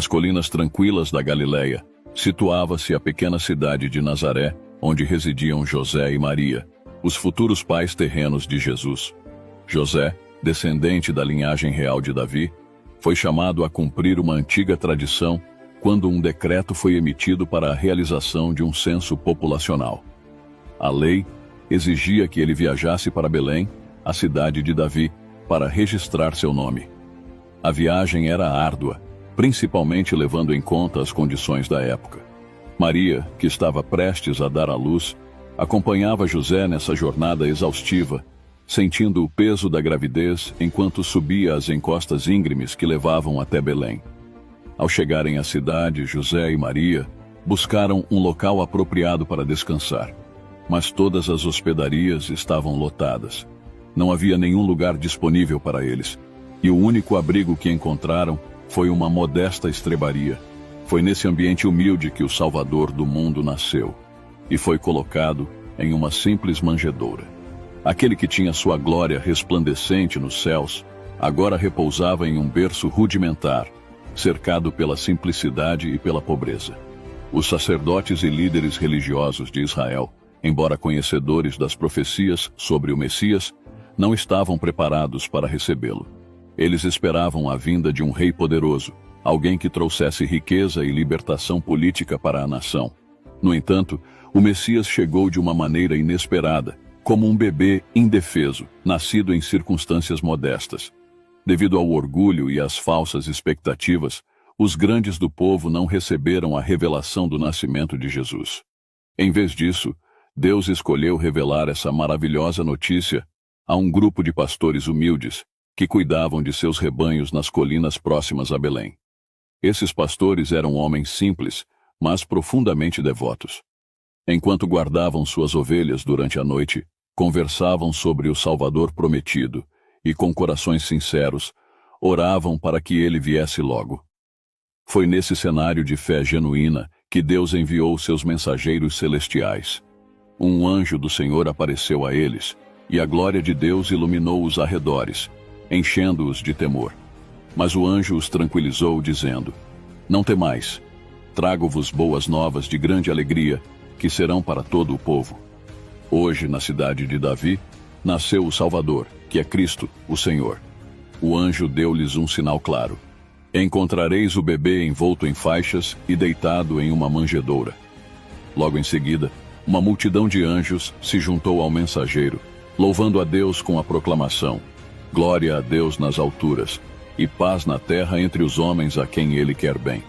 Nas colinas tranquilas da Galileia, situava-se a pequena cidade de Nazaré, onde residiam José e Maria, os futuros pais terrenos de Jesus. José, descendente da linhagem real de Davi, foi chamado a cumprir uma antiga tradição quando um decreto foi emitido para a realização de um censo populacional. A lei exigia que ele viajasse para Belém, a cidade de Davi, para registrar seu nome. A viagem era árdua, principalmente levando em conta as condições da época. Maria, que estava prestes a dar à luz, acompanhava José nessa jornada exaustiva, sentindo o peso da gravidez enquanto subia as encostas íngremes que levavam até Belém. Ao chegarem à cidade, José e Maria buscaram um local apropriado para descansar, mas todas as hospedarias estavam lotadas. Não havia nenhum lugar disponível para eles, e o único abrigo que encontraram foi uma modesta estrebaria. Foi nesse ambiente humilde que o Salvador do mundo nasceu, e foi colocado em uma simples manjedoura. Aquele que tinha sua glória resplandecente nos céus, agora repousava em um berço rudimentar, cercado pela simplicidade e pela pobreza. Os sacerdotes e líderes religiosos de Israel, embora conhecedores das profecias sobre o Messias, não estavam preparados para recebê-lo. Eles esperavam a vinda de um rei poderoso, alguém que trouxesse riqueza e libertação política para a nação. No entanto, o Messias chegou de uma maneira inesperada, como um bebê indefeso, nascido em circunstâncias modestas. Devido ao orgulho e às falsas expectativas, os grandes do povo não receberam a revelação do nascimento de Jesus. Em vez disso, Deus escolheu revelar essa maravilhosa notícia a um grupo de pastores humildes que cuidavam de seus rebanhos nas colinas próximas a Belém. Esses pastores eram homens simples, mas profundamente devotos. Enquanto guardavam suas ovelhas durante a noite, conversavam sobre o Salvador prometido e, com corações sinceros, oravam para que ele viesse logo. Foi nesse cenário de fé genuína que Deus enviou seus mensageiros celestiais. Um anjo do Senhor apareceu a eles, e a glória de Deus iluminou os arredores, enchendo-os de temor. Mas o anjo os tranquilizou, dizendo: Não temais, trago-vos boas novas de grande alegria, que serão para todo o povo. Hoje, na cidade de Davi, nasceu o Salvador, que é Cristo, o Senhor. O anjo deu-lhes um sinal claro: Encontrareis o bebê envolto em faixas e deitado em uma manjedoura. Logo em seguida, uma multidão de anjos se juntou ao mensageiro, louvando a Deus com a proclamação: Glória a Deus nas alturas, e paz na terra entre os homens a quem ele quer bem.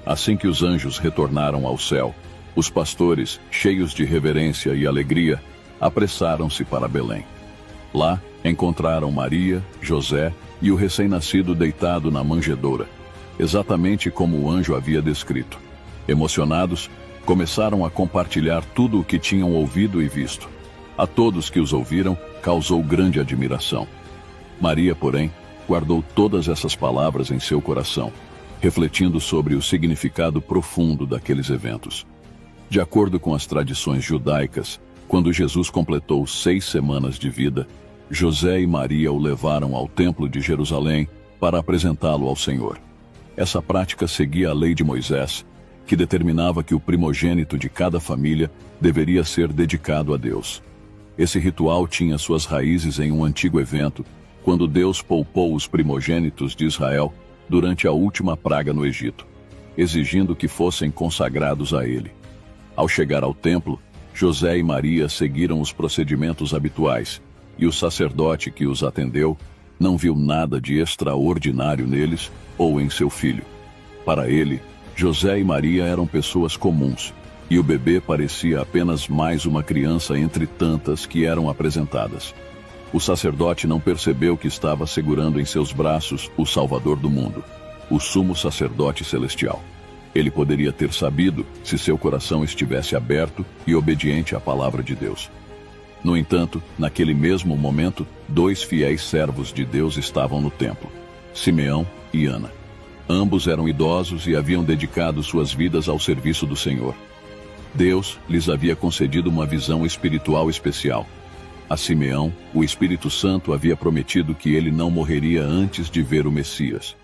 Assim que os anjos retornaram ao céu, os pastores, cheios de reverência e alegria, apressaram-se para Belém. Lá, encontraram Maria, José e o recém-nascido deitado na manjedoura, exatamente como o anjo havia descrito. Emocionados, começaram a compartilhar tudo o que tinham ouvido e visto. A todos que os ouviram, causou grande admiração. Maria, porém, guardou todas essas palavras em seu coração, refletindo sobre o significado profundo daqueles eventos. De acordo com as tradições judaicas, quando Jesus completou 6 semanas de vida, José e Maria o levaram ao templo de Jerusalém para apresentá-lo ao Senhor. Essa prática seguia a lei de Moisés, que determinava que o primogênito de cada família deveria ser dedicado a Deus. Esse ritual tinha suas raízes em um antigo evento, quando Deus poupou os primogênitos de Israel durante a última praga no Egito, exigindo que fossem consagrados a ele. Ao chegar ao templo, José e Maria seguiram os procedimentos habituais, e o sacerdote que os atendeu não viu nada de extraordinário neles ou em seu filho. Para ele, José e Maria eram pessoas comuns, e o bebê parecia apenas mais uma criança entre tantas que eram apresentadas. O sacerdote não percebeu que estava segurando em seus braços o Salvador do mundo, o sumo sacerdote celestial. Ele poderia ter sabido se seu coração estivesse aberto e obediente à palavra de Deus. No entanto, naquele mesmo momento, 2 fiéis servos de Deus estavam no templo, Simeão e Ana. Ambos eram idosos e haviam dedicado suas vidas ao serviço do Senhor. Deus lhes havia concedido uma visão espiritual especial. A Simeão, o Espírito Santo havia prometido que ele não morreria antes de ver o Messias.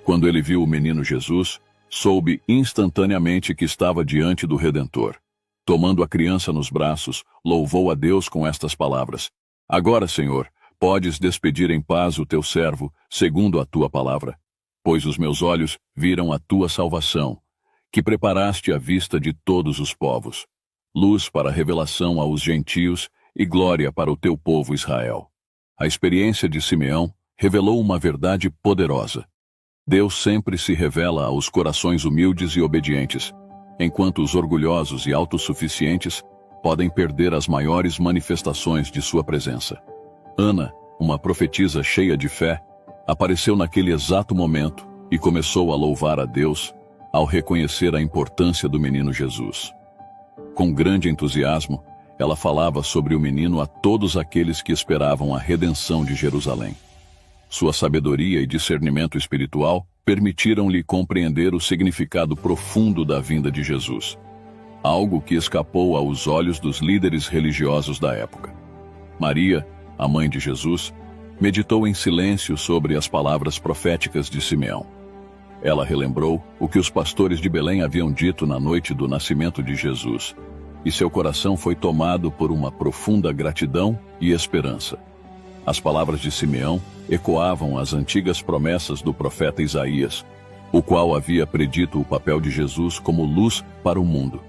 Quando ele viu o menino Jesus, soube instantaneamente que estava diante do Redentor. Tomando a criança nos braços, louvou a Deus com estas palavras: Agora, Senhor, podes despedir em paz o teu servo, segundo a tua palavra. Pois os meus olhos viram a tua salvação, que preparaste à vista de todos os povos, luz para a revelação aos gentios e glória para o teu povo Israel. A experiência de Simeão revelou uma verdade poderosa. Deus sempre se revela aos corações humildes e obedientes, enquanto os orgulhosos e autossuficientes podem perder as maiores manifestações de sua presença. Ana, uma profetisa cheia de fé, apareceu naquele exato momento e começou a louvar a Deus ao reconhecer a importância do menino Jesus. Com grande entusiasmo, ela falava sobre o menino a todos aqueles que esperavam a redenção de Jerusalém. Sua sabedoria e discernimento espiritual permitiram-lhe compreender o significado profundo da vinda de Jesus, algo que escapou aos olhos dos líderes religiosos da época. Maria, a mãe de Jesus, meditou em silêncio sobre as palavras proféticas de Simeão. Ela relembrou o que os pastores de Belém haviam dito na noite do nascimento de Jesus, e seu coração foi tomado por uma profunda gratidão e esperança. As palavras de Simeão ecoavam as antigas promessas do profeta Isaías, o qual havia predito o papel de Jesus como luz para o mundo.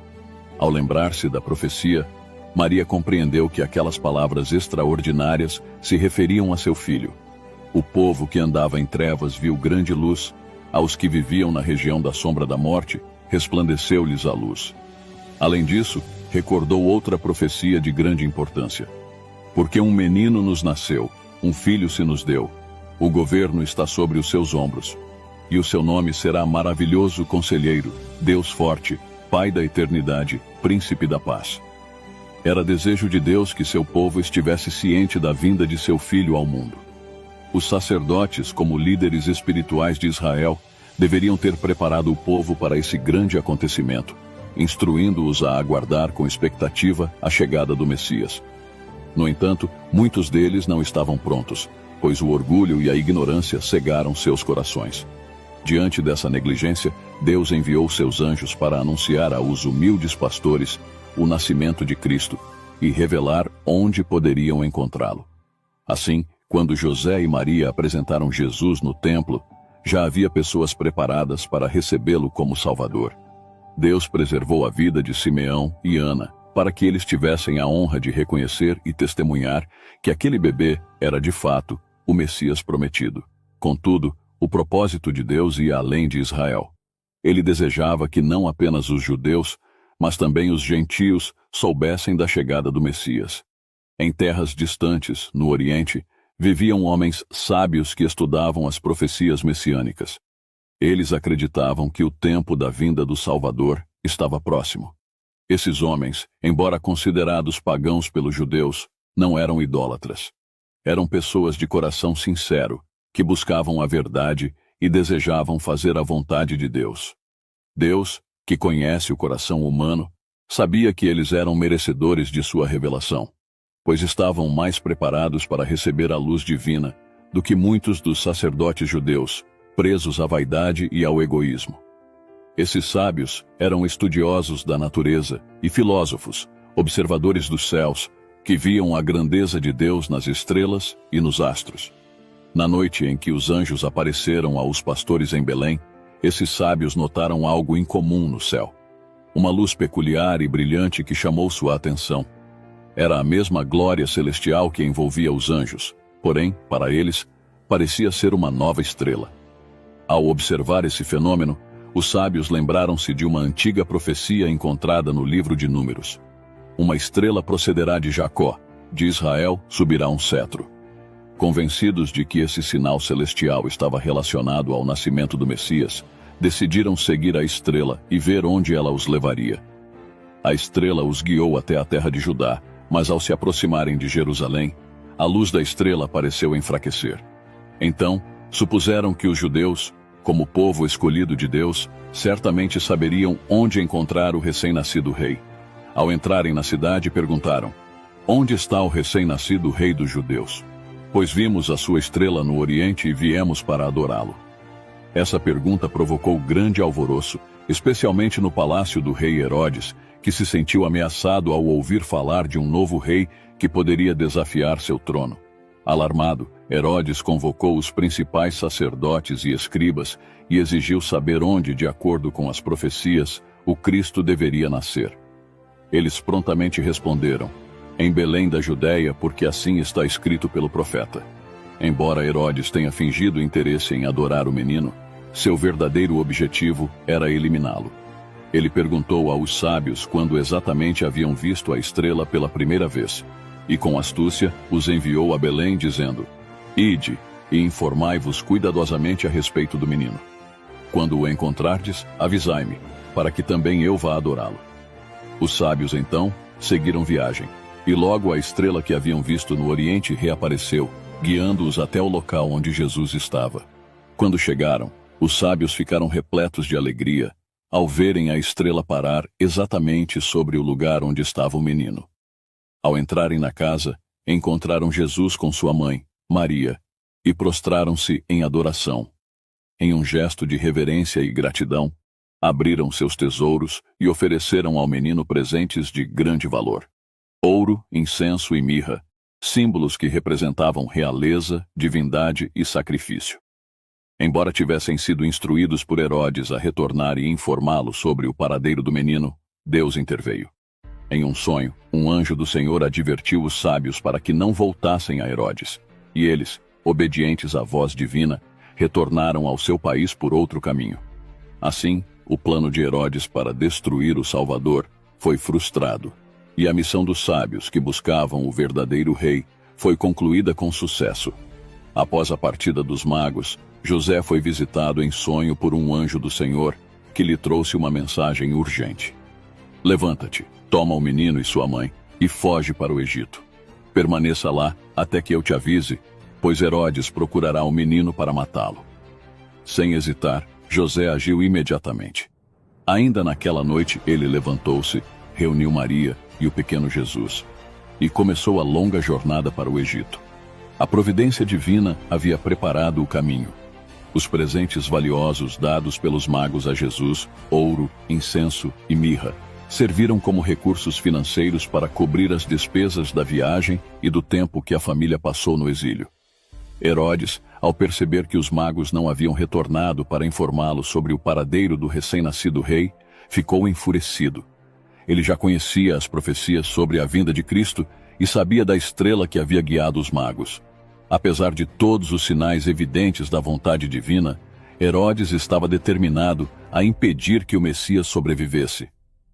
Ao lembrar-se da profecia, Maria compreendeu que aquelas palavras extraordinárias se referiam a seu filho. O povo que andava em trevas viu grande luz, aos que viviam na região da sombra da morte, resplandeceu-lhes a luz. Além disso, recordou outra profecia de grande importância. Porque um menino nos nasceu, um filho se nos deu. O governo está sobre os seus ombros. E o seu nome será Maravilhoso Conselheiro, Deus Forte, Pai da Eternidade, Príncipe da Paz. Era desejo de Deus que seu povo estivesse ciente da vinda de seu filho ao mundo. Os sacerdotes, como líderes espirituais de Israel, deveriam ter preparado o povo para esse grande acontecimento, instruindo-os a aguardar com expectativa a chegada do Messias. No entanto, muitos deles não estavam prontos, pois o orgulho e a ignorância cegaram seus corações. Diante dessa negligência, Deus enviou seus anjos para anunciar aos humildes pastores o nascimento de Cristo e revelar onde poderiam encontrá-lo. Assim, quando José e Maria apresentaram Jesus no templo, já havia pessoas preparadas para recebê-lo como Salvador. Deus preservou a vida de Simeão e Ana, para que eles tivessem a honra de reconhecer e testemunhar que aquele bebê era de fato o Messias prometido. Contudo, o propósito de Deus ia além de Israel. Ele desejava que não apenas os judeus, mas também os gentios soubessem da chegada do Messias. Em terras distantes, no Oriente, viviam homens sábios que estudavam as profecias messiânicas. Eles acreditavam que o tempo da vinda do Salvador estava próximo. Esses homens, embora considerados pagãos pelos judeus, não eram idólatras. Eram pessoas de coração sincero, que buscavam a verdade e desejavam fazer a vontade de Deus. Deus, que conhece o coração humano, sabia que eles eram merecedores de sua revelação, pois estavam mais preparados para receber a luz divina do que muitos dos sacerdotes judeus, presos à vaidade e ao egoísmo. Esses sábios eram estudiosos da natureza e filósofos, observadores dos céus, que viam a grandeza de Deus nas estrelas e nos astros. Na noite em que os anjos apareceram aos pastores em Belém, esses sábios notaram algo incomum no céu. Uma luz peculiar e brilhante que chamou sua atenção. Era a mesma glória celestial que envolvia os anjos, porém, para eles, parecia ser uma nova estrela. Ao observar esse fenômeno, os sábios lembraram-se de uma antiga profecia encontrada no livro de Números. Uma estrela procederá de Jacó, de Israel subirá um cetro. Convencidos de que esse sinal celestial estava relacionado ao nascimento do Messias, decidiram seguir a estrela e ver onde ela os levaria. A estrela os guiou até a terra de Judá, mas ao se aproximarem de Jerusalém, a luz da estrela pareceu enfraquecer. Então, supuseram que os judeus, como povo escolhido de Deus, certamente saberiam onde encontrar o recém-nascido rei. Ao entrarem na cidade, perguntaram: "Onde está o recém-nascido rei dos judeus? Pois vimos a sua estrela no Oriente e viemos para adorá-lo." Essa pergunta provocou grande alvoroço, especialmente no palácio do rei Herodes, que se sentiu ameaçado ao ouvir falar de um novo rei que poderia desafiar seu trono. Alarmado, Herodes convocou os principais sacerdotes e escribas e exigiu saber onde, de acordo com as profecias, o Cristo deveria nascer. Eles prontamente responderam: em Belém da Judéia, porque assim está escrito pelo profeta. Embora Herodes tenha fingido interesse em adorar o menino, seu verdadeiro objetivo era eliminá-lo. Ele perguntou aos sábios quando exatamente haviam visto a estrela pela primeira vez, e com astúcia os enviou a Belém, dizendo: ide e informai-vos cuidadosamente a respeito do menino. Quando o encontrardes, avisai-me, para que também eu vá adorá-lo. Os sábios, então, seguiram viagem, e logo a estrela que haviam visto no Oriente reapareceu, guiando-os até o local onde Jesus estava. Quando chegaram, os sábios ficaram repletos de alegria ao verem a estrela parar exatamente sobre o lugar onde estava o menino. Ao entrarem na casa, encontraram Jesus com sua mãe, Maria, e prostraram-se em adoração. Em um gesto de reverência e gratidão, abriram seus tesouros e ofereceram ao menino presentes de grande valor: ouro, incenso e mirra, símbolos que representavam realeza, divindade e sacrifício. Embora tivessem sido instruídos por Herodes a retornar e informá-lo sobre o paradeiro do menino, Deus interveio. Em um sonho, um anjo do Senhor advertiu os sábios para que não voltassem a Herodes, e eles, obedientes à voz divina, retornaram ao seu país por outro caminho. Assim, o plano de Herodes para destruir o Salvador foi frustrado, e a missão dos sábios que buscavam o verdadeiro rei foi concluída com sucesso. Após a partida dos magos, José foi visitado em sonho por um anjo do Senhor, que lhe trouxe uma mensagem urgente: levanta-te, toma o menino e sua mãe, e foge para o Egito. Permaneça lá até que eu te avise, pois Herodes procurará o menino para matá-lo. Sem hesitar, José agiu imediatamente. Ainda naquela noite ele levantou-se, reuniu Maria e o pequeno Jesus, e começou a longa jornada para o Egito. A providência divina havia preparado o caminho. Os presentes valiosos dados pelos magos a Jesus, ouro, incenso e mirra, serviram como recursos financeiros para cobrir as despesas da viagem e do tempo que a família passou no exílio. Herodes, ao perceber que os magos não haviam retornado para informá-lo sobre o paradeiro do recém-nascido rei, ficou enfurecido. Ele já conhecia as profecias sobre a vinda de Cristo e sabia da estrela que havia guiado os magos. Apesar de todos os sinais evidentes da vontade divina, Herodes estava determinado a impedir que o Messias sobrevivesse.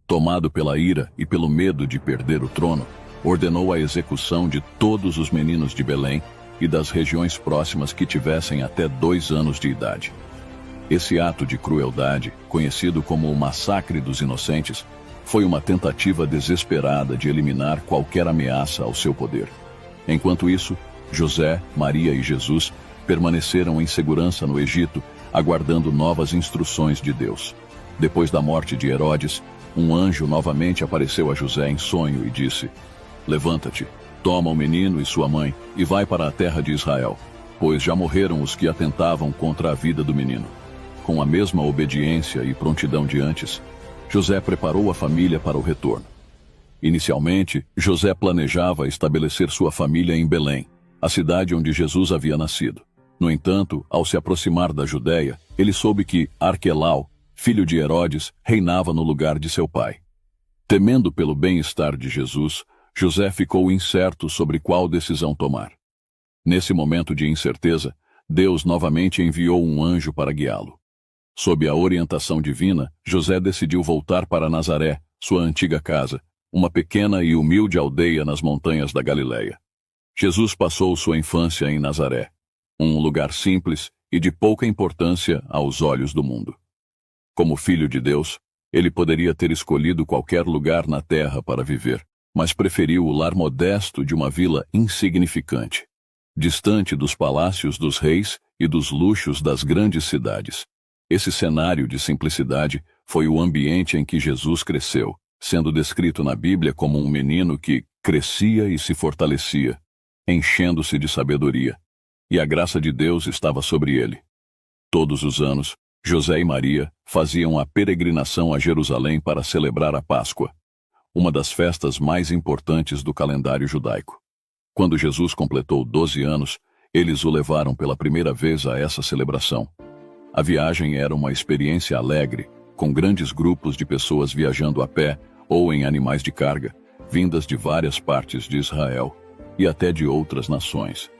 Tomado pela ira e pelo medo de perder o trono, ordenou a execução de todos os meninos de Belém e das regiões próximas que tivessem até 2 anos de idade. Esse ato de crueldade, conhecido como o Massacre dos Inocentes, foi uma tentativa desesperada de eliminar qualquer ameaça ao seu poder. Enquanto isso, José, Maria e Jesus permaneceram em segurança no Egito, aguardando novas instruções de Deus. Depois da morte de Herodes, um anjo novamente apareceu a José em sonho e disse: levanta-te, toma o menino e sua mãe e vai para a terra de Israel, pois já morreram os que atentavam contra a vida do menino. Com a mesma obediência e prontidão de antes, José preparou a família para o retorno. Inicialmente, José planejava estabelecer sua família em Belém, a cidade onde Jesus havia nascido. No entanto, ao se aproximar da Judéia, ele soube que Arquelau, filho de Herodes, reinava no lugar de seu pai. Temendo pelo bem-estar de Jesus, José ficou incerto sobre qual decisão tomar. Nesse momento de incerteza, Deus novamente enviou um anjo para guiá-lo. Sob a orientação divina, José decidiu voltar para Nazaré, sua antiga casa, uma pequena e humilde aldeia nas montanhas da Galileia. Jesus passou sua infância em Nazaré, um lugar simples e de pouca importância aos olhos do mundo. Como filho de Deus, ele poderia ter escolhido qualquer lugar na terra para viver, mas preferiu o lar modesto de uma vila insignificante, distante dos palácios dos reis e dos luxos das grandes cidades. Esse cenário de simplicidade foi o ambiente em que Jesus cresceu, sendo descrito na Bíblia como um menino que crescia e se fortalecia, enchendo-se de sabedoria, e a graça de Deus estava sobre ele. Todos os anos, José e Maria faziam a peregrinação a Jerusalém para celebrar a Páscoa, uma das festas mais importantes do calendário judaico. Quando Jesus completou 12 anos, eles o levaram pela primeira vez a essa celebração. A viagem era uma experiência alegre, com grandes grupos de pessoas viajando a pé ou em animais de carga, vindas de várias partes de Israel e até de outras nações.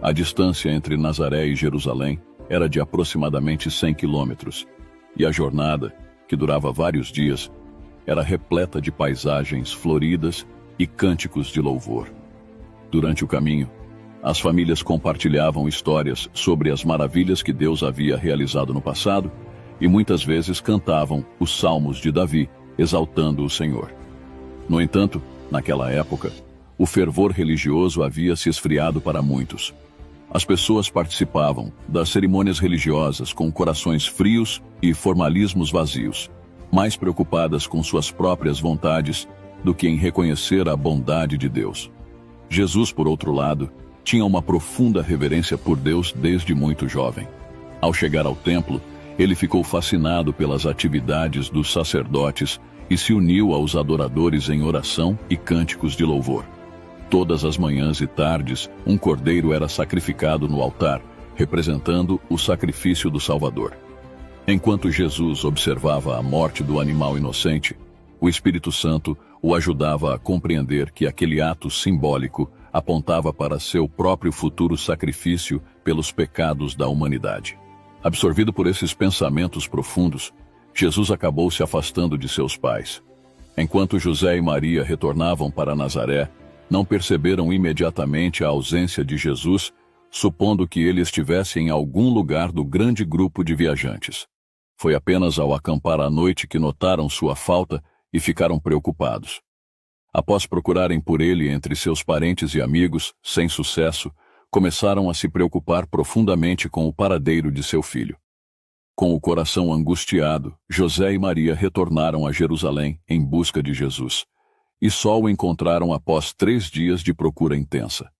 A distância entre Nazaré e Jerusalém era de aproximadamente 100 quilômetros, e a jornada, que durava vários dias, era repleta de paisagens floridas e cânticos de louvor. Durante o caminho, as famílias compartilhavam histórias sobre as maravilhas que Deus havia realizado no passado e muitas vezes cantavam os salmos de Davi, exaltando o Senhor. No entanto, naquela época, o fervor religioso havia se esfriado para muitos. As pessoas participavam das cerimônias religiosas com corações frios e formalismos vazios, mais preocupadas com suas próprias vontades do que em reconhecer a bondade de Deus. Jesus, por outro lado, tinha uma profunda reverência por Deus desde muito jovem. Ao chegar ao templo, ele ficou fascinado pelas atividades dos sacerdotes e se uniu aos adoradores em oração e cânticos de louvor. Todas as manhãs e tardes, um cordeiro era sacrificado no altar, representando o sacrifício do Salvador. Enquanto Jesus observava a morte do animal inocente, o Espírito Santo o ajudava a compreender que aquele ato simbólico apontava para seu próprio futuro sacrifício pelos pecados da humanidade. Absorvido por esses pensamentos profundos, Jesus acabou se afastando de seus pais. Enquanto José e Maria retornavam para Nazaré, não perceberam imediatamente a ausência de Jesus, supondo que ele estivesse em algum lugar do grande grupo de viajantes. Foi apenas ao acampar à noite que notaram sua falta e ficaram preocupados. Após procurarem por ele entre seus parentes e amigos, sem sucesso, começaram a se preocupar profundamente com o paradeiro de seu filho. Com o coração angustiado, José e Maria retornaram a Jerusalém em busca de Jesus, e só o encontraram após 3 dias de procura intensa.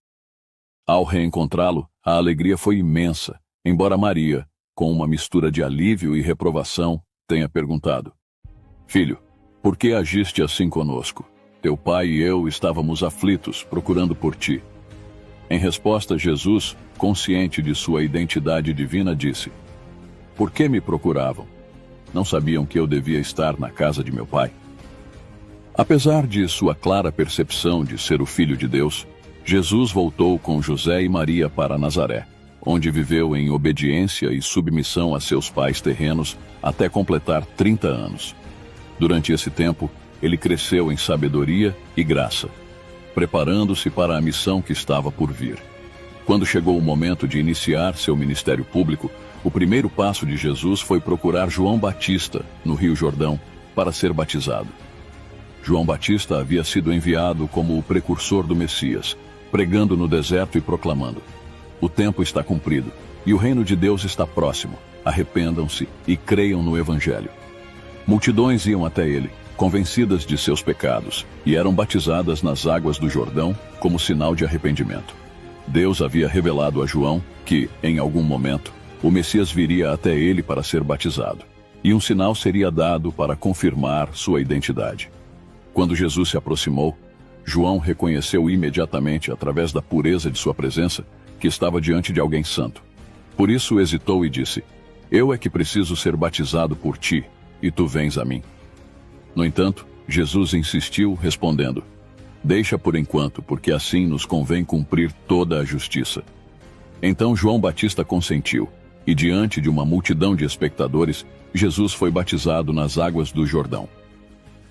Ao reencontrá-lo, a alegria foi imensa, embora Maria, com uma mistura de alívio e reprovação, tenha perguntado: "Filho, por que agiste assim conosco? Teu pai e eu estávamos aflitos, procurando por ti." Em resposta, Jesus, consciente de sua identidade divina, disse: "Por que me procuravam? Não sabiam que eu devia estar na casa de meu pai?" Apesar de sua clara percepção de ser o Filho de Deus, Jesus voltou com José e Maria para Nazaré, onde viveu em obediência e submissão a seus pais terrenos até completar 30 anos. Durante esse tempo, ele cresceu em sabedoria e graça, preparando-se para a missão que estava por vir. Quando chegou o momento de iniciar seu ministério público, o primeiro passo de Jesus foi procurar João Batista, no Rio Jordão, para ser batizado. João Batista havia sido enviado como o precursor do Messias, pregando no deserto e proclamando: "O tempo está cumprido, e o reino de Deus está próximo. Arrependam-se e creiam no Evangelho." Multidões iam até ele, convencidas de seus pecados, e eram batizadas nas águas do Jordão como sinal de arrependimento. Deus havia revelado a João que, em algum momento, o Messias viria até ele para ser batizado, e um sinal seria dado para confirmar sua identidade. Quando Jesus se aproximou, João reconheceu imediatamente, através da pureza de sua presença, que estava diante de alguém santo. Por isso hesitou e disse: "Eu é que preciso ser batizado por ti, e tu vens a mim." No entanto, Jesus insistiu, respondendo: "Deixa por enquanto, porque assim nos convém cumprir toda a justiça." Então João Batista consentiu, e diante de uma multidão de espectadores, Jesus foi batizado nas águas do Jordão.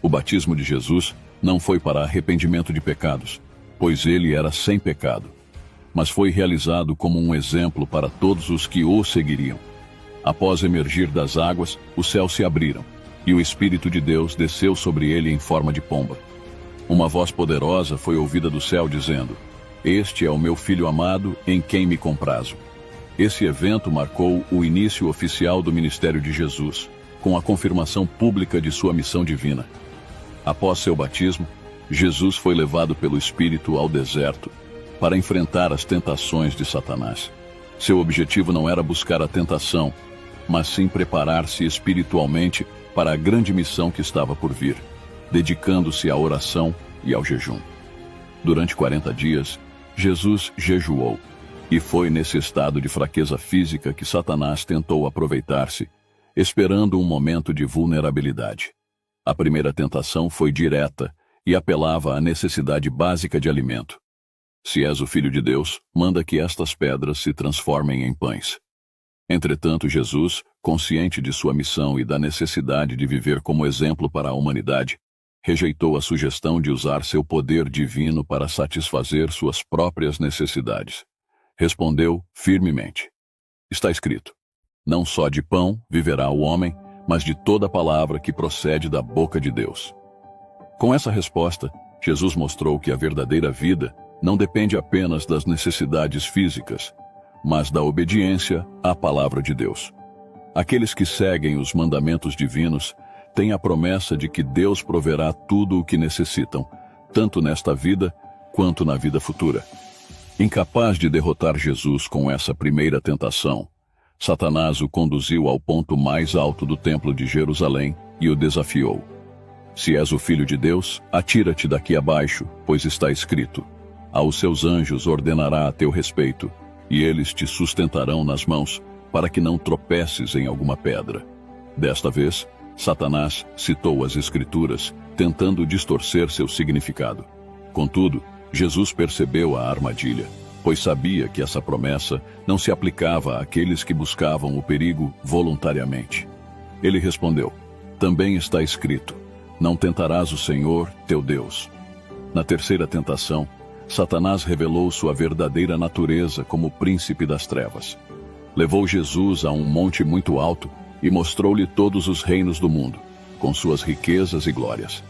O batismo de Jesus não foi para arrependimento de pecados, pois ele era sem pecado, mas foi realizado como um exemplo para todos os que o seguiriam. Após emergir das águas, os céus se abriram, e o Espírito de Deus desceu sobre ele em forma de pomba. Uma voz poderosa foi ouvida do céu dizendo: "Este é o meu Filho amado, em quem me comprazo." Esse evento marcou o início oficial do ministério de Jesus, com a confirmação pública de sua missão divina. Após seu batismo, Jesus foi levado pelo Espírito ao deserto para enfrentar as tentações de Satanás. Seu objetivo não era buscar a tentação, mas sim preparar-se espiritualmente para a grande missão que estava por vir, dedicando-se à oração e ao jejum. Durante 40 dias, Jesus jejuou, e foi nesse estado de fraqueza física que Satanás tentou aproveitar-se, esperando um momento de vulnerabilidade. A primeira tentação foi direta e apelava à necessidade básica de alimento. Se és o Filho de Deus, manda que estas pedras se transformem em pães. Entretanto, Jesus, consciente de sua missão e da necessidade de viver como exemplo para a humanidade, rejeitou a sugestão de usar seu poder divino para satisfazer suas próprias necessidades. Respondeu firmemente: está escrito, não só de pão viverá o homem, mas de toda palavra que procede da boca de Deus. Com essa resposta, Jesus mostrou que a verdadeira vida não depende apenas das necessidades físicas, mas da obediência à palavra de Deus. Aqueles que seguem os mandamentos divinos têm a promessa de que Deus proverá tudo o que necessitam, tanto nesta vida quanto na vida futura. Incapaz de derrotar Jesus com essa primeira tentação, Satanás o conduziu ao ponto mais alto do templo de Jerusalém e o desafiou. Se és o Filho de Deus, atira-te daqui abaixo, pois está escrito: aos seus anjos ordenará a teu respeito, e eles te sustentarão nas mãos, para que não tropeces em alguma pedra. Desta vez, Satanás citou as Escrituras, tentando distorcer seu significado. Contudo, Jesus percebeu a armadilha, pois sabia que essa promessa não se aplicava àqueles que buscavam o perigo voluntariamente. Ele respondeu: também está escrito, não tentarás o Senhor, teu Deus. Na terceira tentação, Satanás revelou sua verdadeira natureza como príncipe das trevas. Levou Jesus a um monte muito alto e mostrou-lhe todos os reinos do mundo, com suas riquezas e glórias.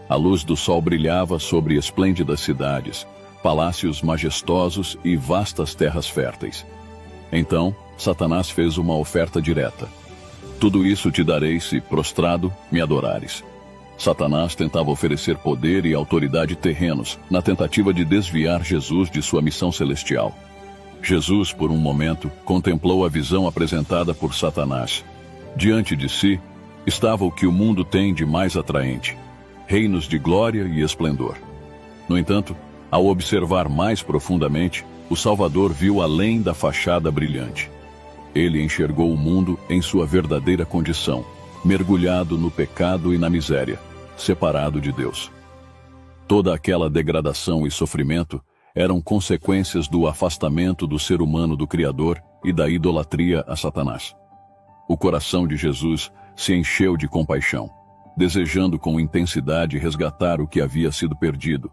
A luz do sol brilhava sobre esplêndidas cidades, palácios majestosos e vastas terras férteis. Então, Satanás fez uma oferta direta: tudo isso te darei se, prostrado, me adorares. Satanás tentava oferecer poder e autoridade terrenos, na tentativa de desviar Jesus de sua missão celestial. Jesus, por um momento, contemplou a visão apresentada por Satanás. Diante de si, estava o que o mundo tem de mais atraente: reinos de glória e esplendor. No entanto, ao observar mais profundamente, o Salvador viu além da fachada brilhante. Ele enxergou o mundo em sua verdadeira condição, mergulhado no pecado e na miséria, separado de Deus. Toda aquela degradação e sofrimento eram consequências do afastamento do ser humano do Criador e da idolatria a Satanás. O coração de Jesus se encheu de compaixão, desejando com intensidade resgatar o que havia sido perdido,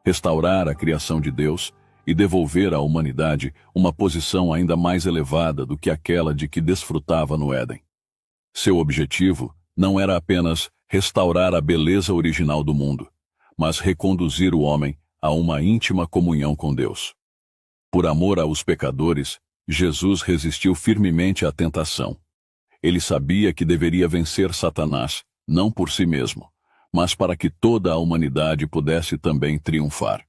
restaurar a criação de Deus e devolver à humanidade uma posição ainda mais elevada do que aquela de que desfrutava no Éden. Seu objetivo não era apenas restaurar a beleza original do mundo, mas reconduzir o homem a uma íntima comunhão com Deus. Por amor aos pecadores, Jesus resistiu firmemente à tentação. Ele sabia que deveria vencer Satanás, não por si mesmo, mas para que toda a humanidade pudesse também triunfar.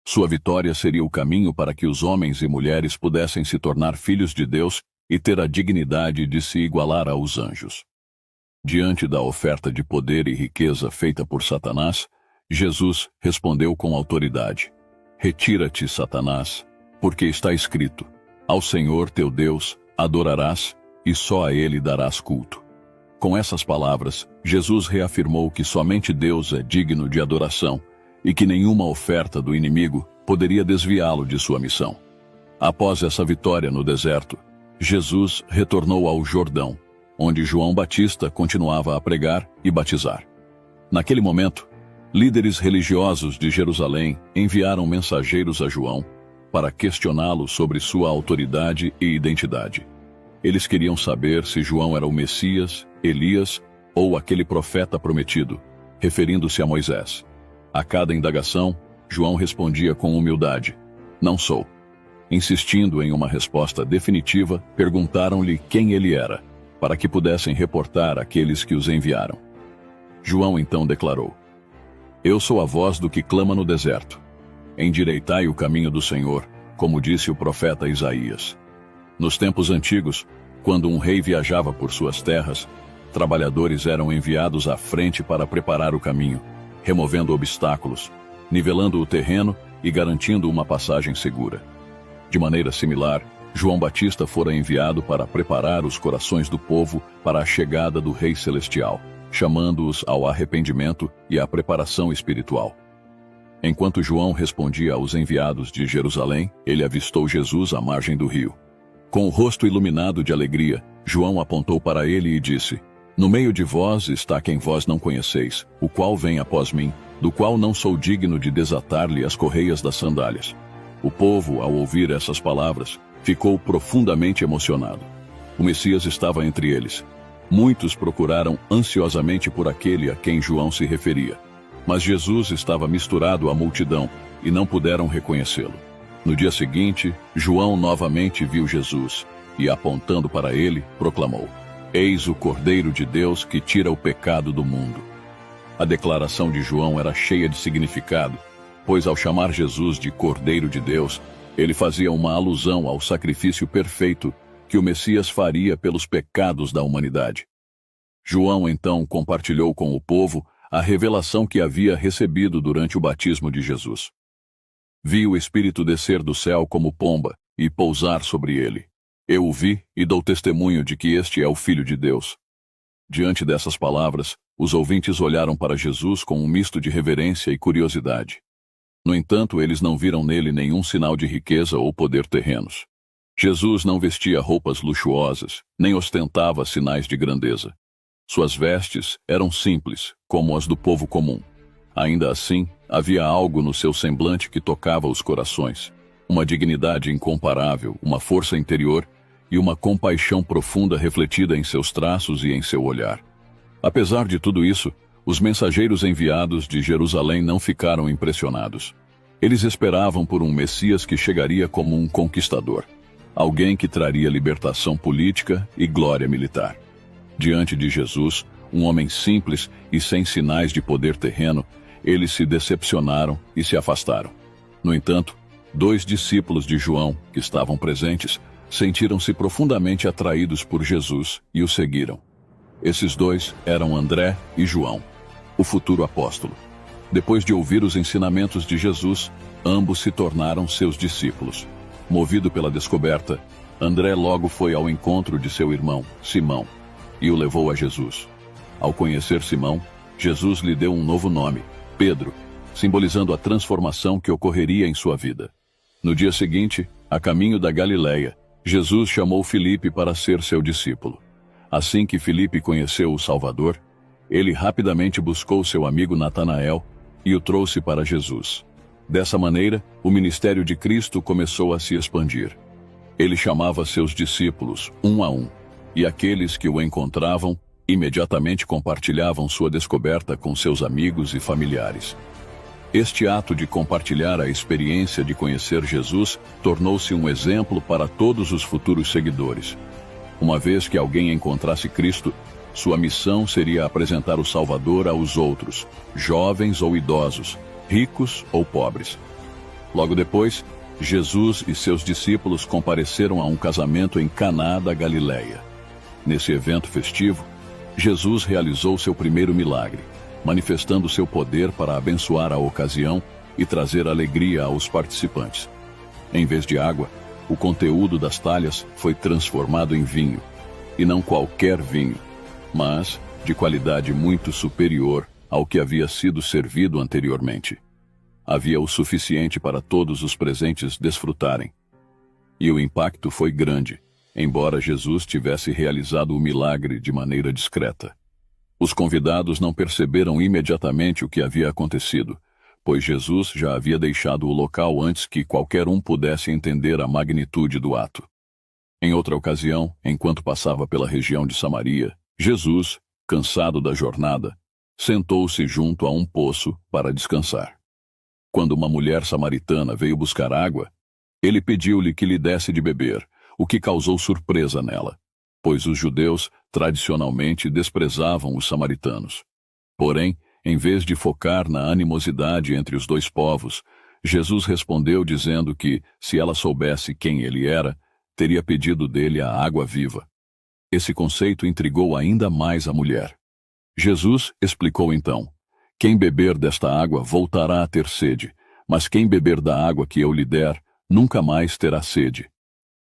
Sua vitória seria o caminho para que os homens e mulheres pudessem se tornar filhos de Deus e ter a dignidade de se igualar aos anjos. Diante da oferta de poder e riqueza feita por Satanás, Jesus respondeu com autoridade: retira-te, Satanás, porque está escrito: ao Senhor teu Deus adorarás e só a Ele darás culto. Com essas palavras, Jesus reafirmou que somente Deus é digno de adoração e que nenhuma oferta do inimigo poderia desviá-lo de sua missão. Após essa vitória no deserto, Jesus retornou ao Jordão, onde João Batista continuava a pregar e batizar. Naquele momento, líderes religiosos de Jerusalém enviaram mensageiros a João para questioná-lo sobre sua autoridade e identidade. Eles queriam saber se João era o Messias, Elias ou aquele profeta prometido, referindo-se a Moisés. A cada indagação, João respondia com humildade: não sou. Insistindo em uma resposta definitiva, perguntaram-lhe quem ele era, para que pudessem reportar àqueles que os enviaram. João então declarou: eu sou a voz do que clama no deserto. Endireitai o caminho do Senhor, como disse o profeta Isaías. Nos tempos antigos, Quando um rei viajava por suas terras, trabalhadores eram enviados à frente para preparar o caminho, removendo obstáculos, nivelando o terreno e garantindo uma passagem segura. De maneira similar, João Batista fora enviado para preparar os corações do povo para a chegada do Rei Celestial, chamando-os ao arrependimento e à preparação espiritual. Enquanto João respondia aos enviados de Jerusalém, ele avistou Jesus à margem do rio. Com o rosto iluminado de alegria, João apontou para ele e disse: "No meio de vós está quem vós não conheceis, o qual vem após mim, do qual não sou digno de desatar-lhe as correias das sandálias." O povo, ao ouvir essas palavras, ficou profundamente emocionado. O Messias estava entre eles. Muitos procuraram ansiosamente por aquele a quem João se referia. Mas Jesus estava misturado à multidão e não puderam reconhecê-lo. No dia seguinte, João novamente viu Jesus e, apontando para ele, proclamou: "Eis o Cordeiro de Deus que tira o pecado do mundo." A declaração de João era cheia de significado, pois ao chamar Jesus de Cordeiro de Deus, ele fazia uma alusão ao sacrifício perfeito que o Messias faria pelos pecados da humanidade. João então compartilhou com o povo a revelação que havia recebido durante o batismo de Jesus. Vi o Espírito descer do céu como pomba e pousar sobre ele. Eu o vi e dou testemunho de que este é o Filho de Deus. Diante dessas palavras, os ouvintes olharam para Jesus com um misto de reverência e curiosidade. No entanto, eles não viram nele nenhum sinal de riqueza ou poder terrenos. Jesus não vestia roupas luxuosas, nem ostentava sinais de grandeza. Suas vestes eram simples, como as do povo comum. Ainda assim, havia algo no seu semblante que tocava os corações. Uma dignidade incomparável, uma força interior e uma compaixão profunda refletida em seus traços e em seu olhar. Apesar de tudo isso, os mensageiros enviados de Jerusalém não ficaram impressionados. Eles esperavam por um Messias que chegaria como um conquistador, alguém que traria libertação política e glória militar. Diante de Jesus, um homem simples e sem sinais de poder terreno, eles se decepcionaram e se afastaram. No entanto, 2 discípulos de João, que estavam presentes, sentiram-se profundamente atraídos por Jesus e o seguiram. Esses 2 eram André e João, o futuro apóstolo. Depois de ouvir os ensinamentos de Jesus, ambos se tornaram seus discípulos. Movido pela descoberta, André logo foi ao encontro de seu irmão, Simão, e o levou a Jesus. Ao conhecer Simão, Jesus lhe deu um novo nome, Pedro, simbolizando a transformação que ocorreria em sua vida. No dia seguinte, a caminho da Galileia, Jesus chamou Filipe para ser seu discípulo. Assim que Filipe conheceu o Salvador, ele rapidamente buscou seu amigo Natanael e o trouxe para Jesus. Dessa maneira, o ministério de Cristo começou a se expandir. Ele chamava seus discípulos, um a um, e aqueles que o encontravam imediatamente compartilhavam sua descoberta com seus amigos e familiares. Este ato de compartilhar a experiência de conhecer Jesus tornou-se um exemplo para todos os futuros seguidores. Uma vez que alguém encontrasse Cristo, sua missão seria apresentar o Salvador aos outros, jovens ou idosos, ricos ou pobres. Logo depois, Jesus e seus discípulos compareceram a um casamento em Caná da Galileia. Nesse evento festivo, Jesus realizou seu primeiro milagre, manifestando seu poder para abençoar a ocasião e trazer alegria aos participantes. Em vez de água, o conteúdo das talhas foi transformado em vinho, e não qualquer vinho, mas de qualidade muito superior ao que havia sido servido anteriormente. Havia o suficiente para todos os presentes desfrutarem. E o impacto foi grande, embora Jesus tivesse realizado o milagre de maneira discreta. Os convidados não perceberam imediatamente o que havia acontecido, pois Jesus já havia deixado o local antes que qualquer um pudesse entender a magnitude do ato. Em outra ocasião, enquanto passava pela região de Samaria, Jesus, cansado da jornada, sentou-se junto a um poço para descansar. Quando uma mulher samaritana veio buscar água, ele pediu-lhe que lhe desse de beber, o que causou surpresa nela, pois os judeus tradicionalmente desprezavam os samaritanos. Porém, em vez de focar na animosidade entre os 2 povos, Jesus respondeu dizendo que, se ela soubesse quem ele era, teria pedido dele a água viva. Esse conceito intrigou ainda mais a mulher. Jesus explicou então: quem beber desta água voltará a ter sede, mas quem beber da água que eu lhe der, nunca mais terá sede.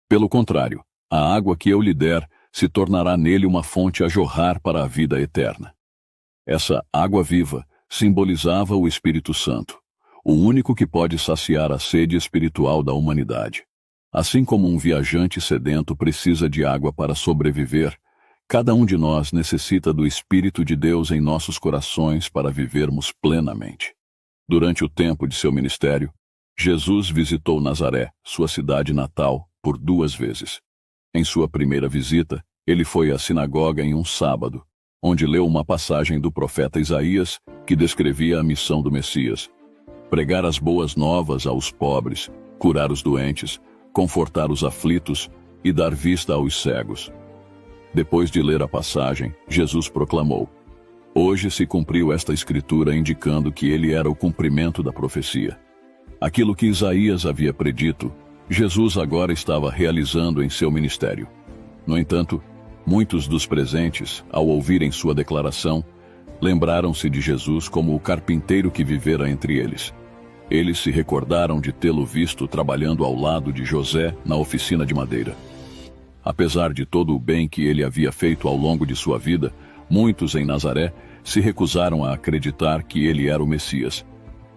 Pelo contrário, a água que eu lhe der se tornará nele uma fonte a jorrar para a vida eterna. Essa água viva simbolizava o Espírito Santo, o único que pode saciar a sede espiritual da humanidade. Assim como um viajante sedento precisa de água para sobreviver, cada um de nós necessita do Espírito de Deus em nossos corações para vivermos plenamente. Durante o tempo de seu ministério, Jesus visitou Nazaré, sua cidade natal, por 2 vezes. Em sua primeira visita, ele foi à sinagoga em um sábado, onde leu uma passagem do profeta Isaías que descrevia a missão do Messias: pregar as boas novas aos pobres, curar os doentes, confortar os aflitos e dar vista aos cegos. Depois de ler a passagem, Jesus proclamou: hoje se cumpriu esta escritura, indicando que ele era o cumprimento da profecia. Aquilo que Isaías havia predito, Jesus agora estava realizando em seu ministério. No entanto, muitos dos presentes, ao ouvirem sua declaração, lembraram-se de Jesus como o carpinteiro que vivera entre eles. Eles se recordaram de tê-lo visto trabalhando ao lado de José na oficina de madeira. Apesar de todo o bem que ele havia feito ao longo de sua vida, muitos em Nazaré se recusaram a acreditar que ele era o Messias.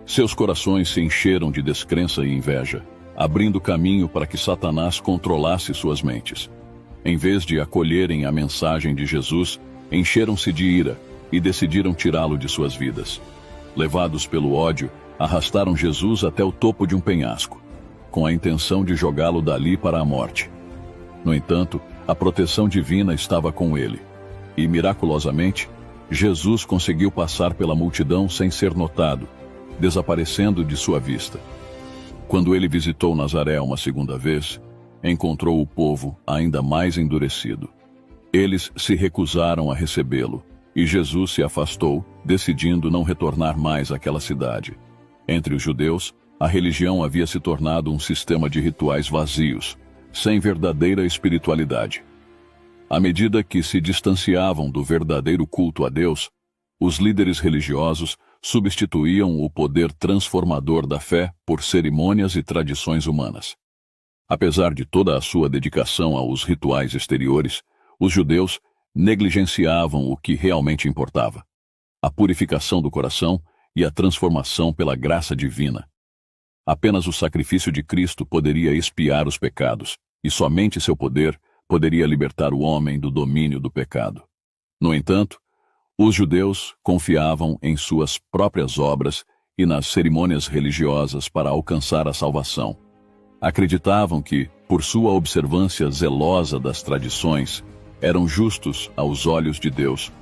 Seus corações se encheram de descrença e inveja, abrindo caminho para que Satanás controlasse suas mentes. Em vez de acolherem a mensagem de Jesus, encheram-se de ira e decidiram tirá-lo de suas vidas. Levados pelo ódio, arrastaram Jesus até o topo de um penhasco, com a intenção de jogá-lo dali para a morte. No entanto, a proteção divina estava com ele, e, miraculosamente, Jesus conseguiu passar pela multidão sem ser notado, desaparecendo de sua vista. Quando ele visitou Nazaré uma segunda vez, encontrou o povo ainda mais endurecido. Eles se recusaram a recebê-lo, e Jesus se afastou, decidindo não retornar mais àquela cidade. Entre os judeus, a religião havia se tornado um sistema de rituais vazios, sem verdadeira espiritualidade. À medida que se distanciavam do verdadeiro culto a Deus, os líderes religiosos substituíam o poder transformador da fé por cerimônias e tradições humanas. Apesar de toda a sua dedicação aos rituais exteriores, os judeus negligenciavam o que realmente importava: a purificação do coração e a transformação pela graça divina. Apenas o sacrifício de Cristo poderia expiar os pecados, e somente seu poder poderia libertar o homem do domínio do pecado. No entanto, os judeus confiavam em suas próprias obras e nas cerimônias religiosas para alcançar a salvação. Acreditavam que, por sua observância zelosa das tradições, eram justos aos olhos de Deus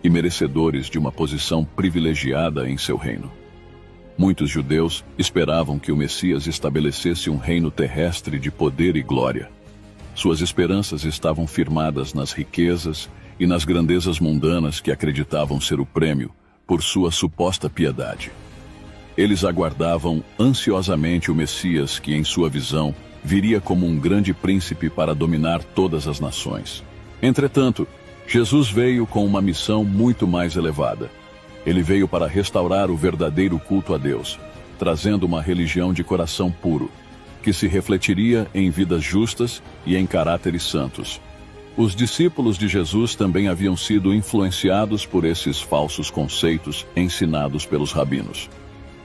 e merecedores de uma posição privilegiada em seu reino. Muitos judeus esperavam que o Messias estabelecesse um reino terrestre de poder e glória. Suas esperanças estavam firmadas nas riquezas e nas grandezas mundanas que acreditavam ser o prêmio por sua suposta piedade. Eles aguardavam ansiosamente o Messias que, em sua visão, viria como um grande príncipe para dominar todas as nações. Entretanto, Jesus veio com uma missão muito mais elevada. Ele veio para restaurar o verdadeiro culto a Deus, trazendo uma religião de coração puro, que se refletiria em vidas justas e em caráteres santos. Os discípulos de Jesus também haviam sido influenciados por esses falsos conceitos ensinados pelos rabinos.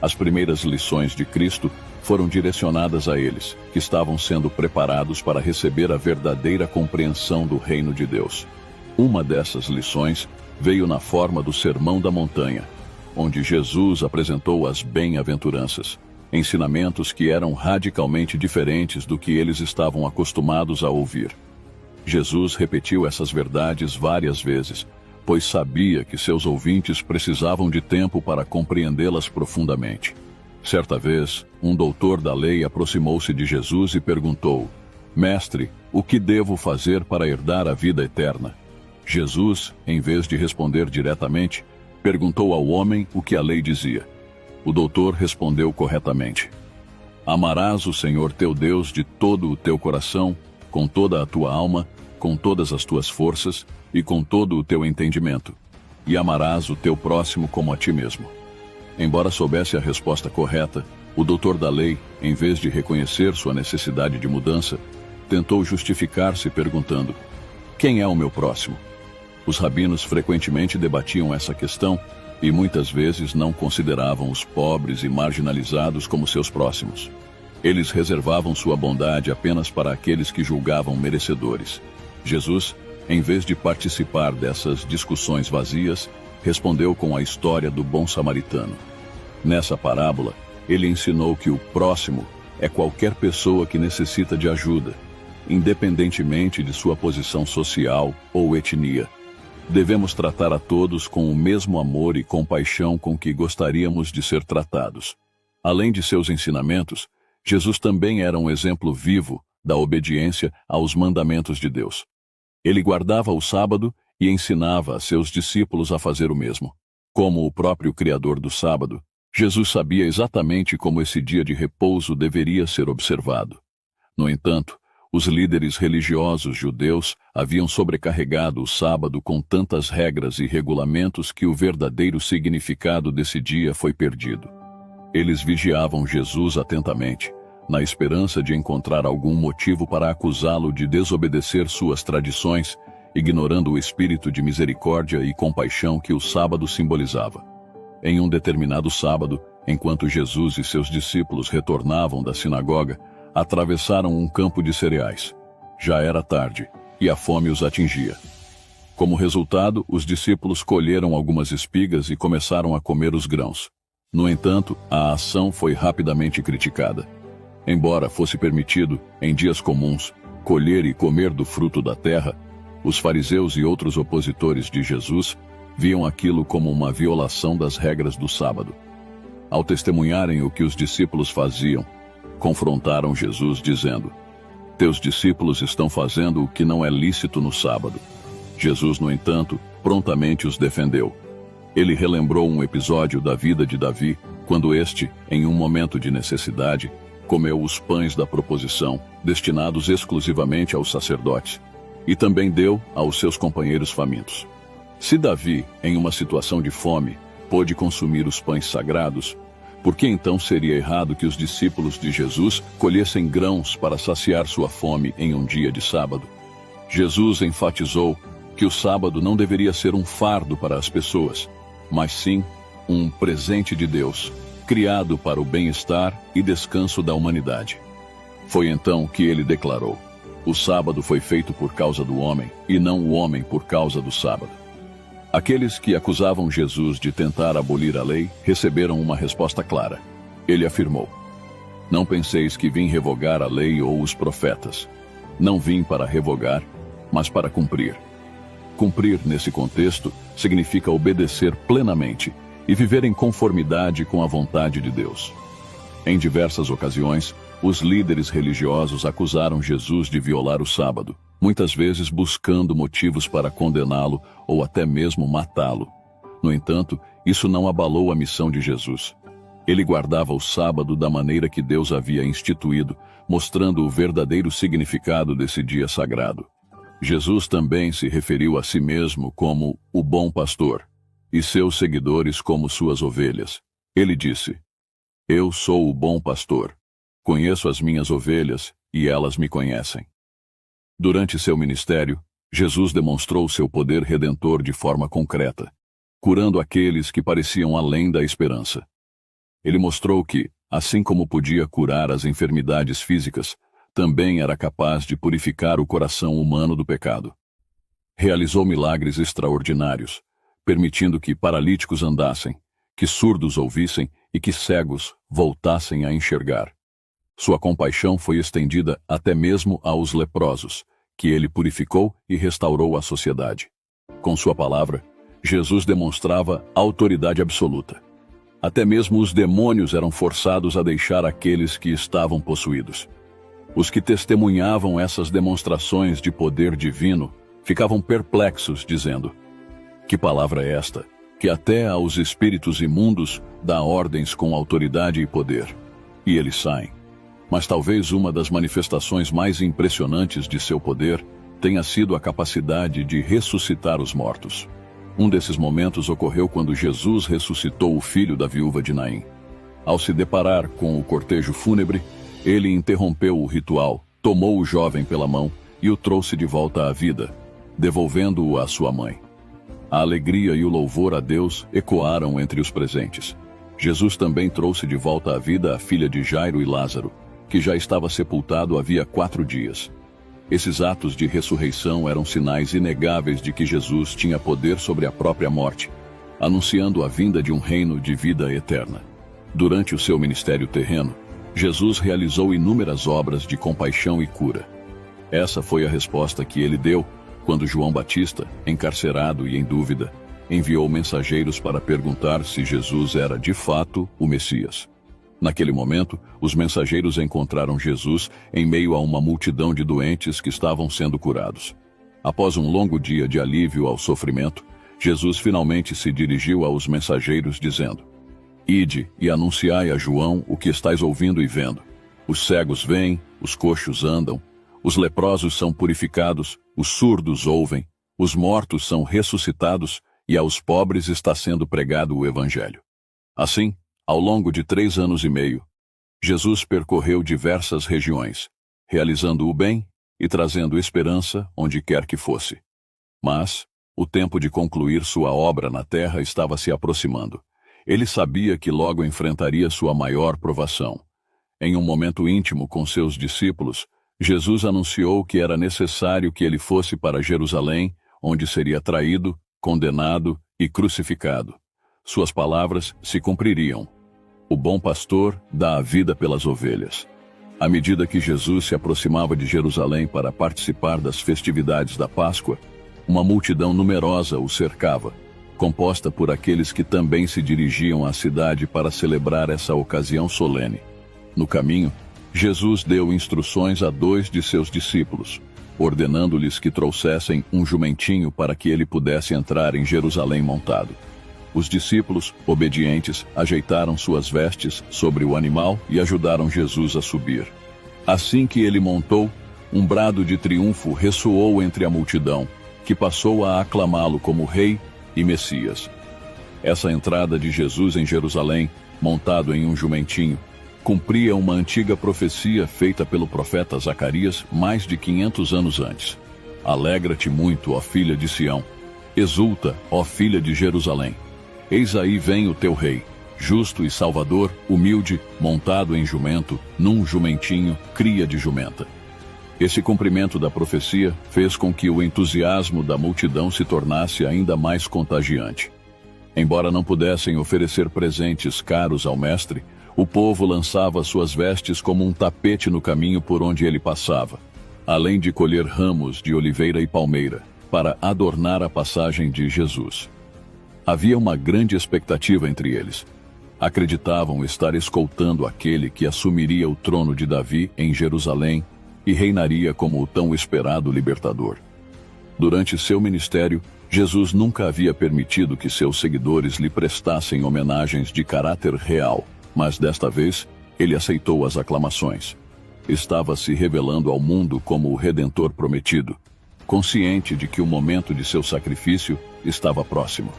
As primeiras lições de Cristo foram direcionadas a eles, que estavam sendo preparados para receber a verdadeira compreensão do reino de Deus. Uma dessas lições veio na forma do Sermão da Montanha, onde Jesus apresentou as bem-aventuranças, ensinamentos que eram radicalmente diferentes do que eles estavam acostumados a ouvir. Jesus repetiu essas verdades várias vezes, pois sabia que seus ouvintes precisavam de tempo para compreendê-las profundamente. Certa vez, um doutor da lei aproximou-se de Jesus e perguntou: Mestre, o que devo fazer para herdar a vida eterna? Jesus, em vez de responder diretamente, perguntou ao homem o que a lei dizia. O doutor respondeu corretamente: Amarás o Senhor teu Deus de todo o teu coração, com toda a tua alma, com todas as tuas forças e com todo o teu entendimento, e amarás o teu próximo como a ti mesmo. Embora soubesse a resposta correta, o doutor da lei, em vez de reconhecer sua necessidade de mudança, tentou justificar-se perguntando: quem é o meu próximo? Os rabinos frequentemente debatiam essa questão e muitas vezes não consideravam os pobres e marginalizados como seus próximos. Eles reservavam sua bondade apenas para aqueles que julgavam merecedores. Jesus, em vez de participar dessas discussões vazias, respondeu com a história do bom samaritano. Nessa parábola, ele ensinou que o próximo é qualquer pessoa que necessita de ajuda, independentemente de sua posição social ou etnia. Devemos tratar a todos com o mesmo amor e compaixão com que gostaríamos de ser tratados. Além de seus ensinamentos, Jesus também era um exemplo vivo da obediência aos mandamentos de Deus. Ele guardava o sábado e ensinava a seus discípulos a fazer o mesmo. Como o próprio Criador do sábado, Jesus sabia exatamente como esse dia de repouso deveria ser observado. No entanto, os líderes religiosos judeus haviam sobrecarregado o sábado com tantas regras e regulamentos que o verdadeiro significado desse dia foi perdido. Eles vigiavam Jesus atentamente, na esperança de encontrar algum motivo para acusá-lo de desobedecer suas tradições, ignorando o espírito de misericórdia e compaixão que o sábado simbolizava. Em um determinado sábado, enquanto Jesus e seus discípulos retornavam da sinagoga, atravessaram um campo de cereais. Já era tarde, e a fome os atingia. Como resultado, os discípulos colheram algumas espigas e começaram a comer os grãos. No entanto, a ação foi rapidamente criticada. Embora fosse permitido, em dias comuns, colher e comer do fruto da terra, os fariseus e outros opositores de Jesus viam aquilo como uma violação das regras do sábado. Ao testemunharem o que os discípulos faziam, confrontaram Jesus dizendo: teus discípulos estão fazendo o que não é lícito no sábado. Jesus, no entanto, prontamente os defendeu. Ele relembrou um episódio da vida de Davi, quando este, em um momento de necessidade, comeu os pães da proposição, destinados exclusivamente aos sacerdotes, e também deu aos seus companheiros famintos. Se Davi, em uma situação de fome, pôde consumir os pães sagrados, por que então seria errado que os discípulos de Jesus colhessem grãos para saciar sua fome em um dia de sábado? Jesus enfatizou que o sábado não deveria ser um fardo para as pessoas, mas sim um presente de Deus, criado para o bem-estar e descanso da humanidade. Foi então que ele declarou: o sábado foi feito por causa do homem, e não o homem por causa do sábado. Aqueles que acusavam Jesus de tentar abolir a lei receberam uma resposta clara. Ele afirmou: não penseis que vim revogar a lei ou os profetas. Não vim para revogar, mas para cumprir. Cumprir, nesse contexto, significa obedecer plenamente e viver em conformidade com a vontade de Deus. Em diversas ocasiões, os líderes religiosos acusaram Jesus de violar o sábado, muitas vezes buscando motivos para condená-lo ou até mesmo matá-lo. No entanto, isso não abalou a missão de Jesus. Ele guardava o sábado da maneira que Deus havia instituído, mostrando o verdadeiro significado desse dia sagrado. Jesus também se referiu a si mesmo como o bom pastor, e seus seguidores como suas ovelhas. Ele disse: eu sou o bom pastor. Conheço as minhas ovelhas e elas me conhecem. Durante seu ministério, Jesus demonstrou seu poder redentor de forma concreta, curando aqueles que pareciam além da esperança. Ele mostrou que, assim como podia curar as enfermidades físicas, também era capaz de purificar o coração humano do pecado. Realizou milagres extraordinários, permitindo que paralíticos andassem, que surdos ouvissem e que cegos voltassem a enxergar. Sua compaixão foi estendida até mesmo aos leprosos, que ele purificou e restaurou à sociedade. Com sua palavra, Jesus demonstrava autoridade absoluta. Até mesmo os demônios eram forçados a deixar aqueles que estavam possuídos. Os que testemunhavam essas demonstrações de poder divino ficavam perplexos, dizendo: que palavra é esta, que até aos espíritos imundos dá ordens com autoridade e poder? E eles saem. Mas talvez uma das manifestações mais impressionantes de seu poder tenha sido a capacidade de ressuscitar os mortos. Um desses momentos ocorreu quando Jesus ressuscitou o filho da viúva de Naim. Ao se deparar com o cortejo fúnebre, ele interrompeu o ritual, tomou o jovem pela mão e o trouxe de volta à vida, devolvendo-o à sua mãe. A alegria e o louvor a Deus ecoaram entre os presentes. Jesus também trouxe de volta à vida a filha de Jairo e Lázaro, que já estava sepultado havia 4 dias. Esses atos de ressurreição eram sinais inegáveis de que Jesus tinha poder sobre a própria morte, anunciando a vinda de um reino de vida eterna. Durante o seu ministério terreno, Jesus realizou inúmeras obras de compaixão e cura. Essa foi a resposta que ele deu quando João Batista, encarcerado e em dúvida, enviou mensageiros para perguntar se Jesus era de fato o Messias. Naquele momento, os mensageiros encontraram Jesus em meio a uma multidão de doentes que estavam sendo curados. Após um longo dia de alívio ao sofrimento, Jesus finalmente se dirigiu aos mensageiros dizendo: Ide e anunciai a João o que estáis ouvindo e vendo. Os cegos veem, os coxos andam, os leprosos são purificados, os surdos ouvem, os mortos são ressuscitados e aos pobres está sendo pregado o Evangelho. Assim, ao longo de 3 anos e meio, Jesus percorreu diversas regiões, realizando o bem e trazendo esperança onde quer que fosse. Mas o tempo de concluir sua obra na terra estava se aproximando. Ele sabia que logo enfrentaria sua maior provação. Em um momento íntimo com seus discípulos, Jesus anunciou que era necessário que ele fosse para Jerusalém, onde seria traído, condenado e crucificado. Suas palavras se cumpririam. O bom pastor dá a vida pelas ovelhas. À medida que Jesus se aproximava de Jerusalém para participar das festividades da Páscoa, uma multidão numerosa o cercava, composta por aqueles que também se dirigiam à cidade para celebrar essa ocasião solene. No caminho, Jesus deu instruções a 2 de seus discípulos, ordenando-lhes que trouxessem um jumentinho para que ele pudesse entrar em Jerusalém montado. Os discípulos, obedientes, ajeitaram suas vestes sobre o animal e ajudaram Jesus a subir. Assim que ele montou, um brado de triunfo ressoou entre a multidão, que passou a aclamá-lo como Rei e Messias. Essa entrada de Jesus em Jerusalém, montado em um jumentinho, cumpria uma antiga profecia feita pelo profeta Zacarias mais de 500 anos antes. Alegra-te muito, ó filha de Sião. Exulta, ó filha de Jerusalém. Eis aí vem o teu rei, justo e salvador, humilde, montado em jumento, num jumentinho, cria de jumenta. Esse cumprimento da profecia fez com que o entusiasmo da multidão se tornasse ainda mais contagiante. Embora não pudessem oferecer presentes caros ao mestre, o povo lançava suas vestes como um tapete no caminho por onde ele passava, além de colher ramos de oliveira e palmeira, para adornar a passagem de Jesus. Havia uma grande expectativa entre eles. Acreditavam estar escoltando aquele que assumiria o trono de Davi em Jerusalém e reinaria como o tão esperado libertador. Durante seu ministério, Jesus nunca havia permitido que seus seguidores lhe prestassem homenagens de caráter real, mas desta vez ele aceitou as aclamações. Estava se revelando ao mundo como o Redentor prometido, consciente de que o momento de seu sacrifício estava próximo.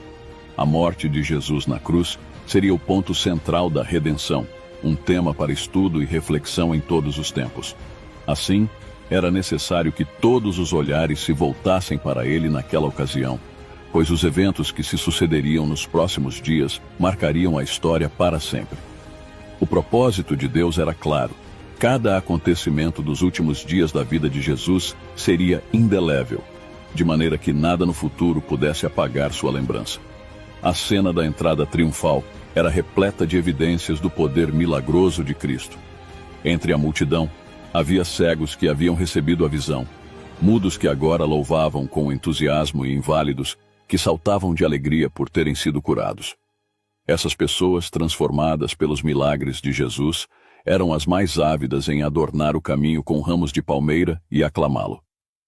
A morte de Jesus na cruz seria o ponto central da redenção, um tema para estudo e reflexão em todos os tempos. Assim, era necessário que todos os olhares se voltassem para ele naquela ocasião, pois os eventos que se sucederiam nos próximos dias marcariam a história para sempre. O propósito de Deus era claro. Cada acontecimento dos últimos dias da vida de Jesus seria indelével, de maneira que nada no futuro pudesse apagar sua lembrança. A cena da entrada triunfal era repleta de evidências do poder milagroso de Cristo. Entre a multidão, havia cegos que haviam recebido a visão, mudos que agora louvavam com entusiasmo e inválidos que saltavam de alegria por terem sido curados. Essas pessoas, transformadas pelos milagres de Jesus, eram as mais ávidas em adornar o caminho com ramos de palmeira e aclamá-lo.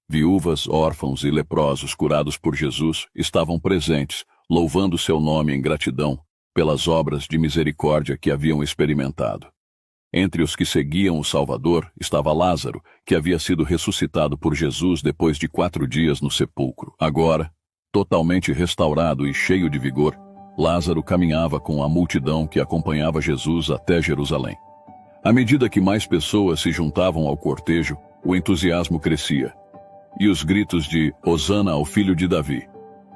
Viúvas, órfãos e leprosos curados por Jesus estavam presentes, louvando seu nome em gratidão pelas obras de misericórdia que haviam experimentado. Entre os que seguiam o Salvador estava Lázaro, que havia sido ressuscitado por Jesus depois de 4 dias no sepulcro. Agora, totalmente restaurado e cheio de vigor, Lázaro caminhava com a multidão que acompanhava Jesus até Jerusalém. À medida que mais pessoas se juntavam ao cortejo, o entusiasmo crescia. E os gritos de Hosana ao filho de Davi,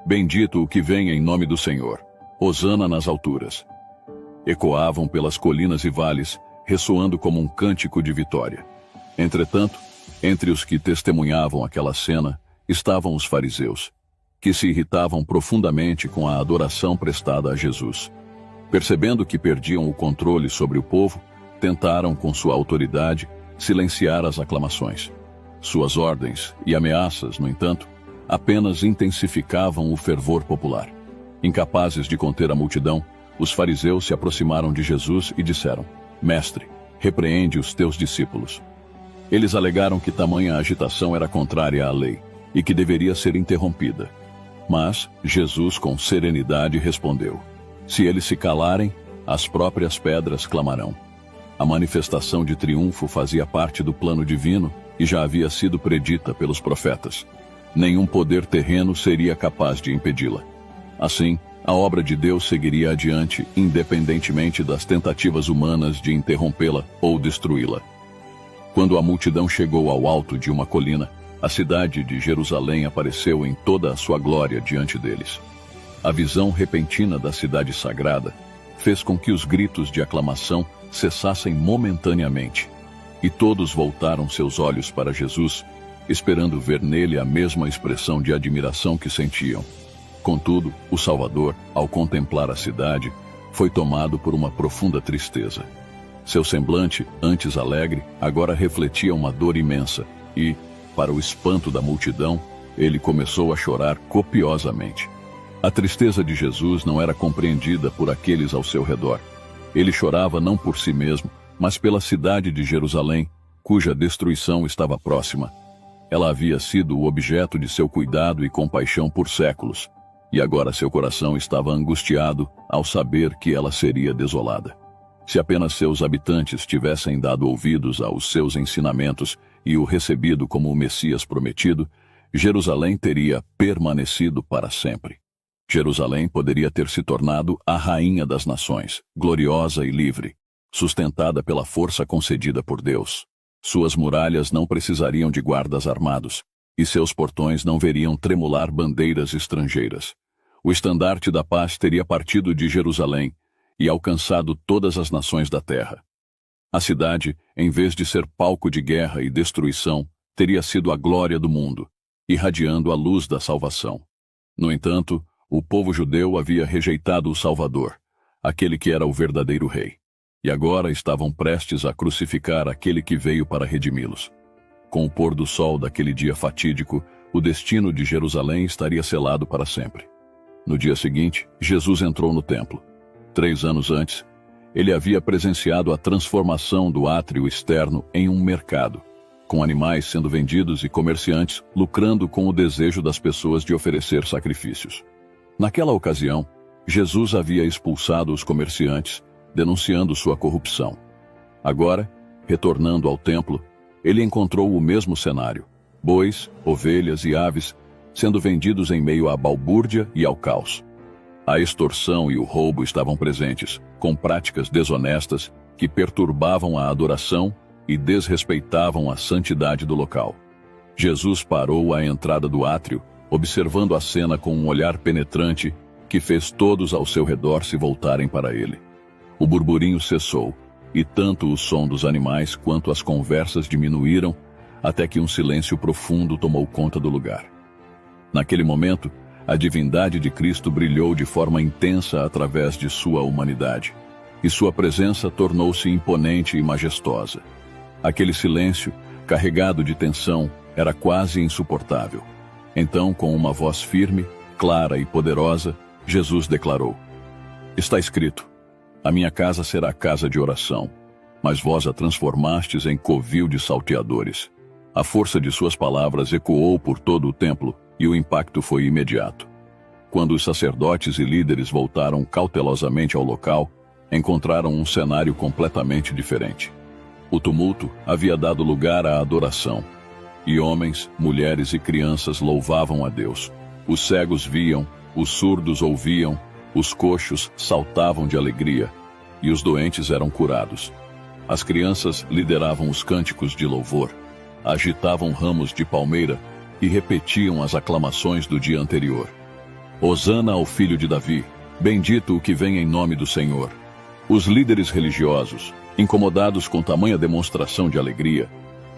bendito o que vem em nome do Senhor, Hosana nas alturas, ecoavam pelas colinas e vales, ressoando como um cântico de vitória. Entretanto, entre os que testemunhavam aquela cena, estavam os fariseus, que se irritavam profundamente com a adoração prestada a Jesus. Percebendo que perdiam o controle sobre o povo, tentaram, com sua autoridade, silenciar as aclamações. Suas ordens e ameaças, no entanto, apenas intensificavam o fervor popular. Incapazes de conter a multidão, os fariseus se aproximaram de Jesus e disseram: Mestre, repreende os teus discípulos. Eles alegaram que tamanha agitação era contrária à lei e que deveria ser interrompida. Mas Jesus, com serenidade, respondeu: Se eles se calarem, as próprias pedras clamarão. A manifestação de triunfo fazia parte do plano divino e já havia sido predita pelos profetas. Nenhum poder terreno seria capaz de impedi-la. Assim, a obra de Deus seguiria adiante, independentemente das tentativas humanas de interrompê-la ou destruí-la. Quando a multidão chegou ao alto de uma colina, a cidade de Jerusalém apareceu em toda a sua glória diante deles. A visão repentina da cidade sagrada fez com que os gritos de aclamação cessassem momentaneamente, e todos voltaram seus olhos para Jesus, esperando ver nele a mesma expressão de admiração que sentiam. Contudo, o Salvador, ao contemplar a cidade, foi tomado por uma profunda tristeza. Seu semblante, antes alegre, agora refletia uma dor imensa e, para o espanto da multidão, ele começou a chorar copiosamente. A tristeza de Jesus não era compreendida por aqueles ao seu redor. Ele chorava não por si mesmo, mas pela cidade de Jerusalém, cuja destruição estava próxima. Ela havia sido o objeto de seu cuidado e compaixão por séculos, e agora seu coração estava angustiado ao saber que ela seria desolada. Se apenas seus habitantes tivessem dado ouvidos aos seus ensinamentos e o recebido como o Messias prometido, Jerusalém teria permanecido para sempre. Jerusalém poderia ter se tornado a rainha das nações, gloriosa e livre, sustentada pela força concedida por Deus. Suas muralhas não precisariam de guardas armados, e seus portões não veriam tremular bandeiras estrangeiras. O estandarte da paz teria partido de Jerusalém e alcançado todas as nações da terra. A cidade, em vez de ser palco de guerra e destruição, teria sido a glória do mundo, irradiando a luz da salvação. No entanto, o povo judeu havia rejeitado o Salvador, aquele que era o verdadeiro rei, e agora estavam prestes a crucificar aquele que veio para redimi-los. Com o pôr do sol daquele dia fatídico, o destino de Jerusalém estaria selado para sempre. No dia seguinte, Jesus entrou no templo. 3 anos antes, ele havia presenciado a transformação do átrio externo em um mercado, com animais sendo vendidos e comerciantes lucrando com o desejo das pessoas de oferecer sacrifícios. Naquela ocasião, Jesus havia expulsado os comerciantes, denunciando sua corrupção. Agora, retornando ao templo, ele encontrou o mesmo cenário: bois, ovelhas e aves sendo vendidos em meio à balbúrdia e ao caos. A extorsão e o roubo estavam presentes, com práticas desonestas que perturbavam a adoração e desrespeitavam a santidade do local. Jesus parou à entrada do átrio, observando a cena com um olhar penetrante que fez todos ao seu redor se voltarem para ele. O burburinho cessou, e tanto o som dos animais quanto as conversas diminuíram, até que um silêncio profundo tomou conta do lugar. Naquele momento, a divindade de Cristo brilhou de forma intensa através de sua humanidade, e sua presença tornou-se imponente e majestosa. Aquele silêncio, carregado de tensão, era quase insuportável. Então, com uma voz firme, clara e poderosa, Jesus declarou: Está escrito, a minha casa será casa de oração, mas vós a transformastes em covil de salteadores. A força de suas palavras ecoou por todo o templo, e o impacto foi imediato. Quando os sacerdotes e líderes voltaram cautelosamente ao local, encontraram um cenário completamente diferente. O tumulto havia dado lugar à adoração. E homens, mulheres e crianças louvavam a Deus. Os cegos viam, os surdos ouviam, os coxos saltavam de alegria, e os doentes eram curados. As crianças lideravam os cânticos de louvor, agitavam ramos de palmeira e repetiam as aclamações do dia anterior. Hosana ao filho de Davi, bendito o que vem em nome do Senhor. Os líderes religiosos, incomodados com tamanha demonstração de alegria,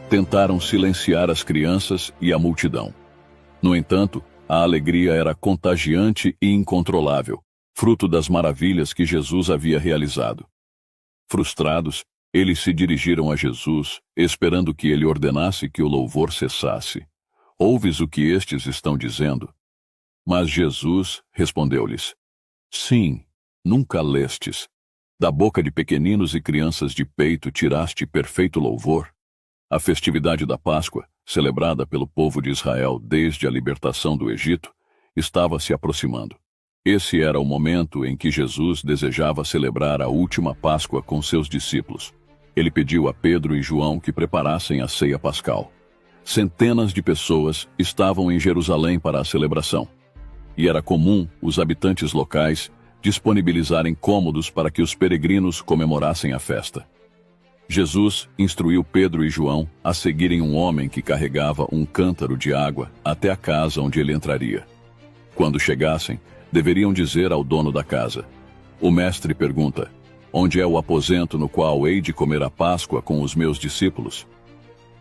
tentaram silenciar as crianças e a multidão. No entanto, a alegria era contagiante e incontrolável, fruto das maravilhas que Jesus havia realizado. Frustrados, eles se dirigiram a Jesus, esperando que ele ordenasse que o louvor cessasse. Ouves o que estes estão dizendo? Mas Jesus respondeu-lhes: Sim, nunca lestes. Da boca de pequeninos e crianças de peito tiraste perfeito louvor. A festividade da Páscoa, celebrada pelo povo de Israel desde a libertação do Egito, estava se aproximando. Esse era o momento em que Jesus desejava celebrar a última Páscoa com seus discípulos. Ele pediu a Pedro e João que preparassem a ceia pascal. Centenas de pessoas estavam em Jerusalém para a celebração. E era comum os habitantes locais disponibilizarem cômodos para que os peregrinos comemorassem a festa. Jesus instruiu Pedro e João a seguirem um homem que carregava um cântaro de água até a casa onde ele entraria. Quando chegassem, deveriam dizer ao dono da casa: O mestre pergunta: Onde é o aposento no qual hei de comer a Páscoa com os meus discípulos?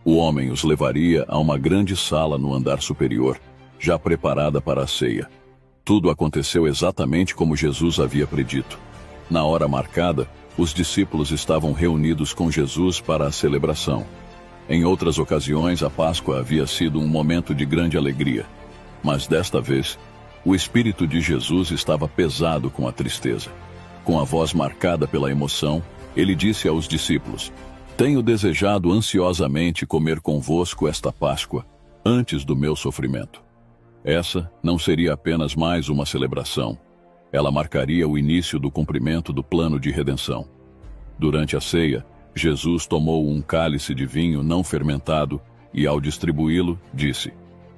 O homem os levaria a uma grande sala no andar superior, já preparada para a ceia. Tudo aconteceu exatamente como Jesus havia predito. Na hora marcada, os discípulos estavam reunidos com Jesus para a celebração. Em outras ocasiões, a Páscoa havia sido um momento de grande alegria. Mas desta vez, o espírito de Jesus estava pesado com a tristeza. Com a voz marcada pela emoção, ele disse aos discípulos: Tenho desejado ansiosamente comer convosco esta Páscoa, antes do meu sofrimento. Essa não seria apenas mais uma celebração. Ela marcaria o início do cumprimento do plano de redenção. Durante a ceia, Jesus tomou um cálice de vinho não fermentado e, ao distribuí-lo, disse: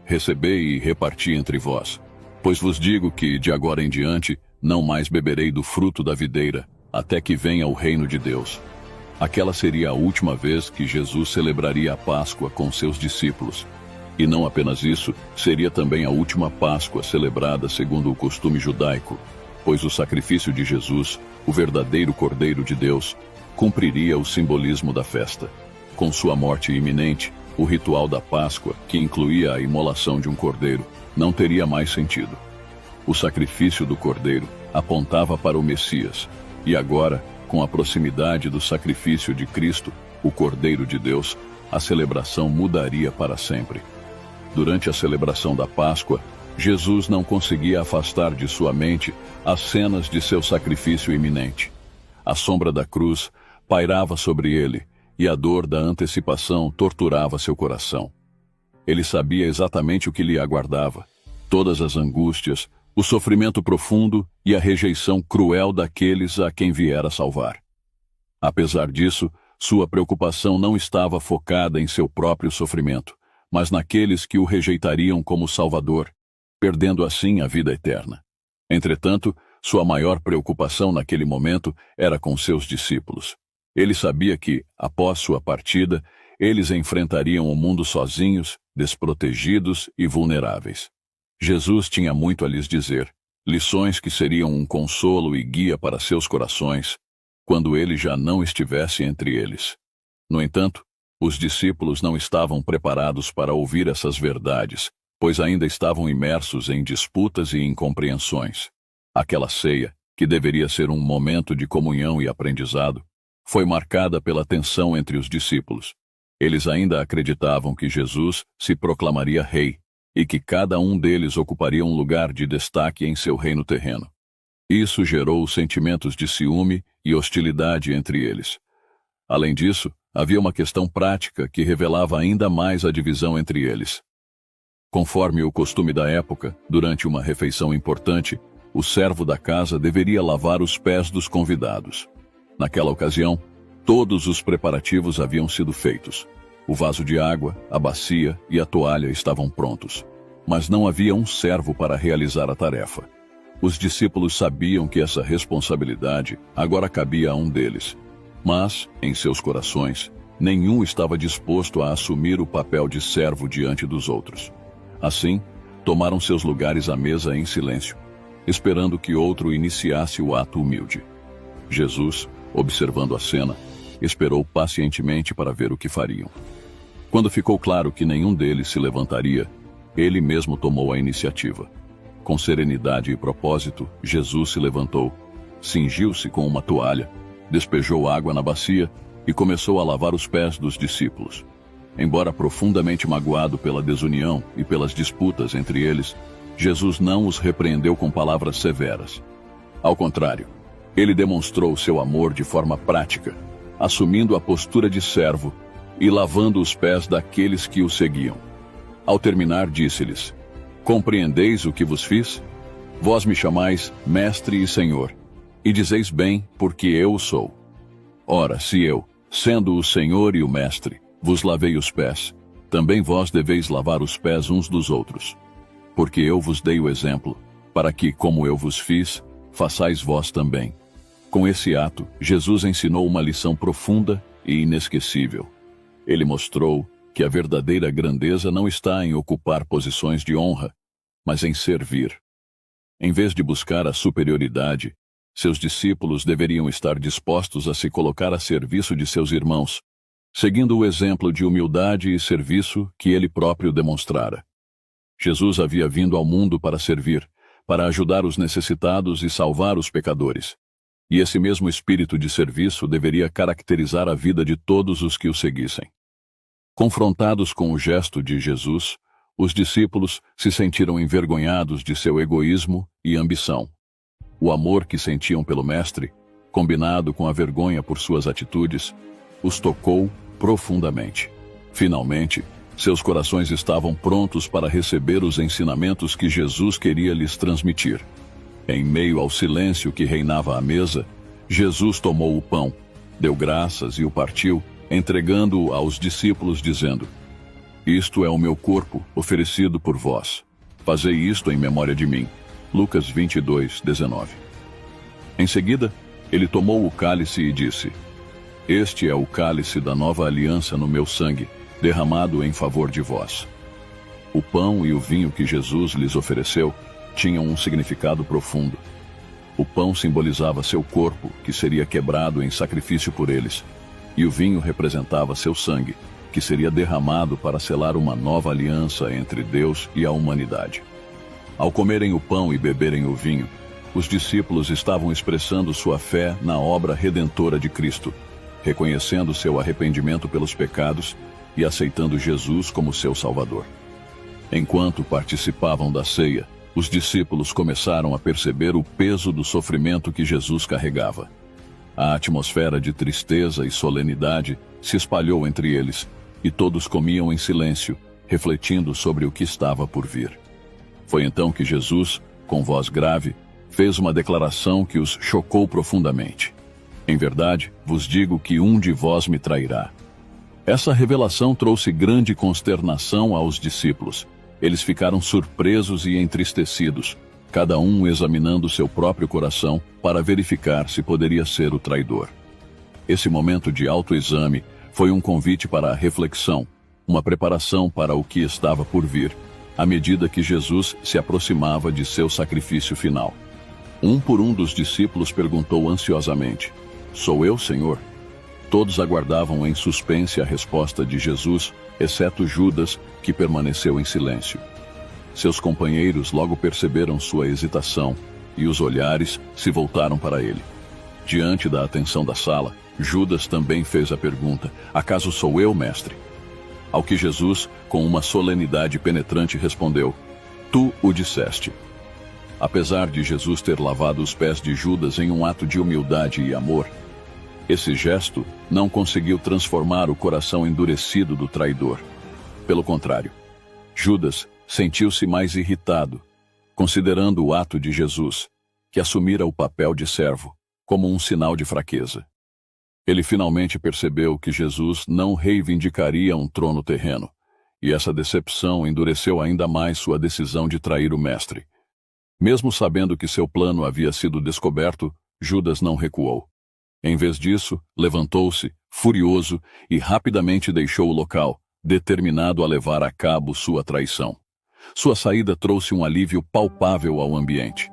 Recebei e reparti entre vós, pois vos digo que, de agora em diante, não mais beberei do fruto da videira, até que venha o reino de Deus. Aquela seria a última vez que Jesus celebraria a Páscoa com seus discípulos. E não apenas isso, seria também a última Páscoa celebrada segundo o costume judaico, pois o sacrifício de Jesus, o verdadeiro Cordeiro de Deus, cumpriria o simbolismo da festa. Com sua morte iminente, o ritual da Páscoa, que incluía a imolação de um cordeiro, não teria mais sentido. O sacrifício do cordeiro apontava para o Messias, e agora, com a proximidade do sacrifício de Cristo, o Cordeiro de Deus, a celebração mudaria para sempre. Durante a celebração da Páscoa, Jesus não conseguia afastar de sua mente as cenas de seu sacrifício iminente. A sombra da cruz pairava sobre ele, e a dor da antecipação torturava seu coração. Ele sabia exatamente o que lhe aguardava: todas as angústias, o sofrimento profundo e a rejeição cruel daqueles a quem viera salvar. Apesar disso, sua preocupação não estava focada em seu próprio sofrimento, mas naqueles que o rejeitariam como Salvador, perdendo assim a vida eterna. Entretanto, sua maior preocupação naquele momento era com seus discípulos. Ele sabia que, após sua partida, eles enfrentariam o mundo sozinhos, desprotegidos e vulneráveis. Jesus tinha muito a lhes dizer, lições que seriam um consolo e guia para seus corações, quando ele já não estivesse entre eles. No entanto, os discípulos não estavam preparados para ouvir essas verdades, pois ainda estavam imersos em disputas e incompreensões. Aquela ceia, que deveria ser um momento de comunhão e aprendizado, foi marcada pela tensão entre os discípulos. Eles ainda acreditavam que Jesus se proclamaria rei e que cada um deles ocuparia um lugar de destaque em seu reino terreno. Isso gerou sentimentos de ciúme e hostilidade entre eles. Além disso, havia uma questão prática que revelava ainda mais a divisão entre eles. Conforme o costume da época, durante uma refeição importante, o servo da casa deveria lavar os pés dos convidados. Naquela ocasião, Todos os preparativos haviam sido feitos. O vaso de água, a bacia e a toalha estavam prontos. Mas não havia um servo para realizar a tarefa. Os discípulos sabiam que essa responsabilidade agora cabia a um deles. Mas, em seus corações, nenhum estava disposto a assumir o papel de servo diante dos outros. Assim, tomaram seus lugares à mesa em silêncio, esperando que outro iniciasse o ato humilde. Jesus, observando a cena, esperou pacientemente para ver o que fariam. Quando ficou claro que nenhum deles se levantaria, ele mesmo tomou a iniciativa. Com serenidade e propósito, Jesus se levantou, cingiu-se com uma toalha, despejou água na bacia e começou a lavar os pés dos discípulos. Embora profundamente magoado pela desunião e pelas disputas entre eles, Jesus não os repreendeu com palavras severas. Ao contrário, ele demonstrou seu amor de forma prática, assumindo a postura de servo e lavando os pés daqueles que o seguiam. Ao terminar, disse-lhes: Compreendeis o que vos fiz? Vós me chamais Mestre e Senhor, e dizeis bem, porque eu o sou. Ora, se eu, sendo o Senhor e o Mestre, vos lavei os pés, também vós deveis lavar os pés uns dos outros. Porque eu vos dei o exemplo, para que, como eu vos fiz, façais vós também. Com esse ato, Jesus ensinou uma lição profunda e inesquecível. Ele mostrou que a verdadeira grandeza não está em ocupar posições de honra, mas em servir. Em vez de buscar a superioridade, seus discípulos deveriam estar dispostos a se colocar a serviço de seus irmãos, seguindo o exemplo de humildade e serviço que ele próprio demonstrara. Jesus havia vindo ao mundo para servir, para ajudar os necessitados e salvar os pecadores. E esse mesmo espírito de serviço deveria caracterizar a vida de todos os que o seguissem. Confrontados com o gesto de Jesus, os discípulos se sentiram envergonhados de seu egoísmo e ambição. O amor que sentiam pelo Mestre, combinado com a vergonha por suas atitudes, os tocou profundamente. Finalmente, seus corações estavam prontos para receber os ensinamentos que Jesus queria lhes transmitir. Em meio ao silêncio que reinava à mesa, Jesus tomou o pão, deu graças e o partiu, entregando-o aos discípulos, dizendo: Isto é o meu corpo, oferecido por vós. Fazei isto em memória de mim. Lucas 22:19. Em seguida, ele tomou o cálice e disse: Este é o cálice da nova aliança no meu sangue, derramado em favor de vós. O pão e o vinho que Jesus lhes ofereceu tinham um significado profundo. O pão simbolizava seu corpo, que seria quebrado em sacrifício por eles, e o vinho representava seu sangue, que seria derramado para selar uma nova aliança entre Deus e a humanidade. Ao comerem o pão e beberem o vinho, os discípulos estavam expressando sua fé na obra redentora de Cristo, reconhecendo seu arrependimento pelos pecados e aceitando Jesus como seu Salvador. Enquanto participavam da ceia, os discípulos começaram a perceber o peso do sofrimento que Jesus carregava. A atmosfera de tristeza e solenidade se espalhou entre eles, e todos comiam em silêncio, refletindo sobre o que estava por vir. Foi então que Jesus, com voz grave, fez uma declaração que os chocou profundamente. Em verdade, vos digo que um de vós me trairá. Essa revelação trouxe grande consternação aos discípulos. Eles ficaram surpresos e entristecidos, cada um examinando seu próprio coração para verificar se poderia ser o traidor. Esse momento de autoexame foi um convite para a reflexão, uma preparação para o que estava por vir, à medida que Jesus se aproximava de seu sacrifício final. Um por um dos discípulos perguntou ansiosamente: Sou eu, Senhor? Todos aguardavam em suspense a resposta de Jesus, exceto Judas, que permaneceu em silêncio. Seus companheiros logo perceberam sua hesitação e os olhares se voltaram para ele. Diante da atenção da sala, Judas também fez a pergunta: Acaso sou eu, mestre? Ao que Jesus, com uma solenidade penetrante, respondeu: Tu o disseste. Apesar de Jesus ter lavado os pés de Judas em um ato de humildade e amor, esse gesto não conseguiu transformar o coração endurecido do traidor. Pelo contrário, Judas sentiu-se mais irritado, considerando o ato de Jesus, que assumira o papel de servo, como um sinal de fraqueza. Ele finalmente percebeu que Jesus não reivindicaria um trono terreno, e essa decepção endureceu ainda mais sua decisão de trair o Mestre. Mesmo sabendo que seu plano havia sido descoberto, Judas não recuou. Em vez disso, levantou-se, furioso, e rapidamente deixou o local, determinado a levar a cabo sua traição. Sua saída trouxe um alívio palpável ao ambiente.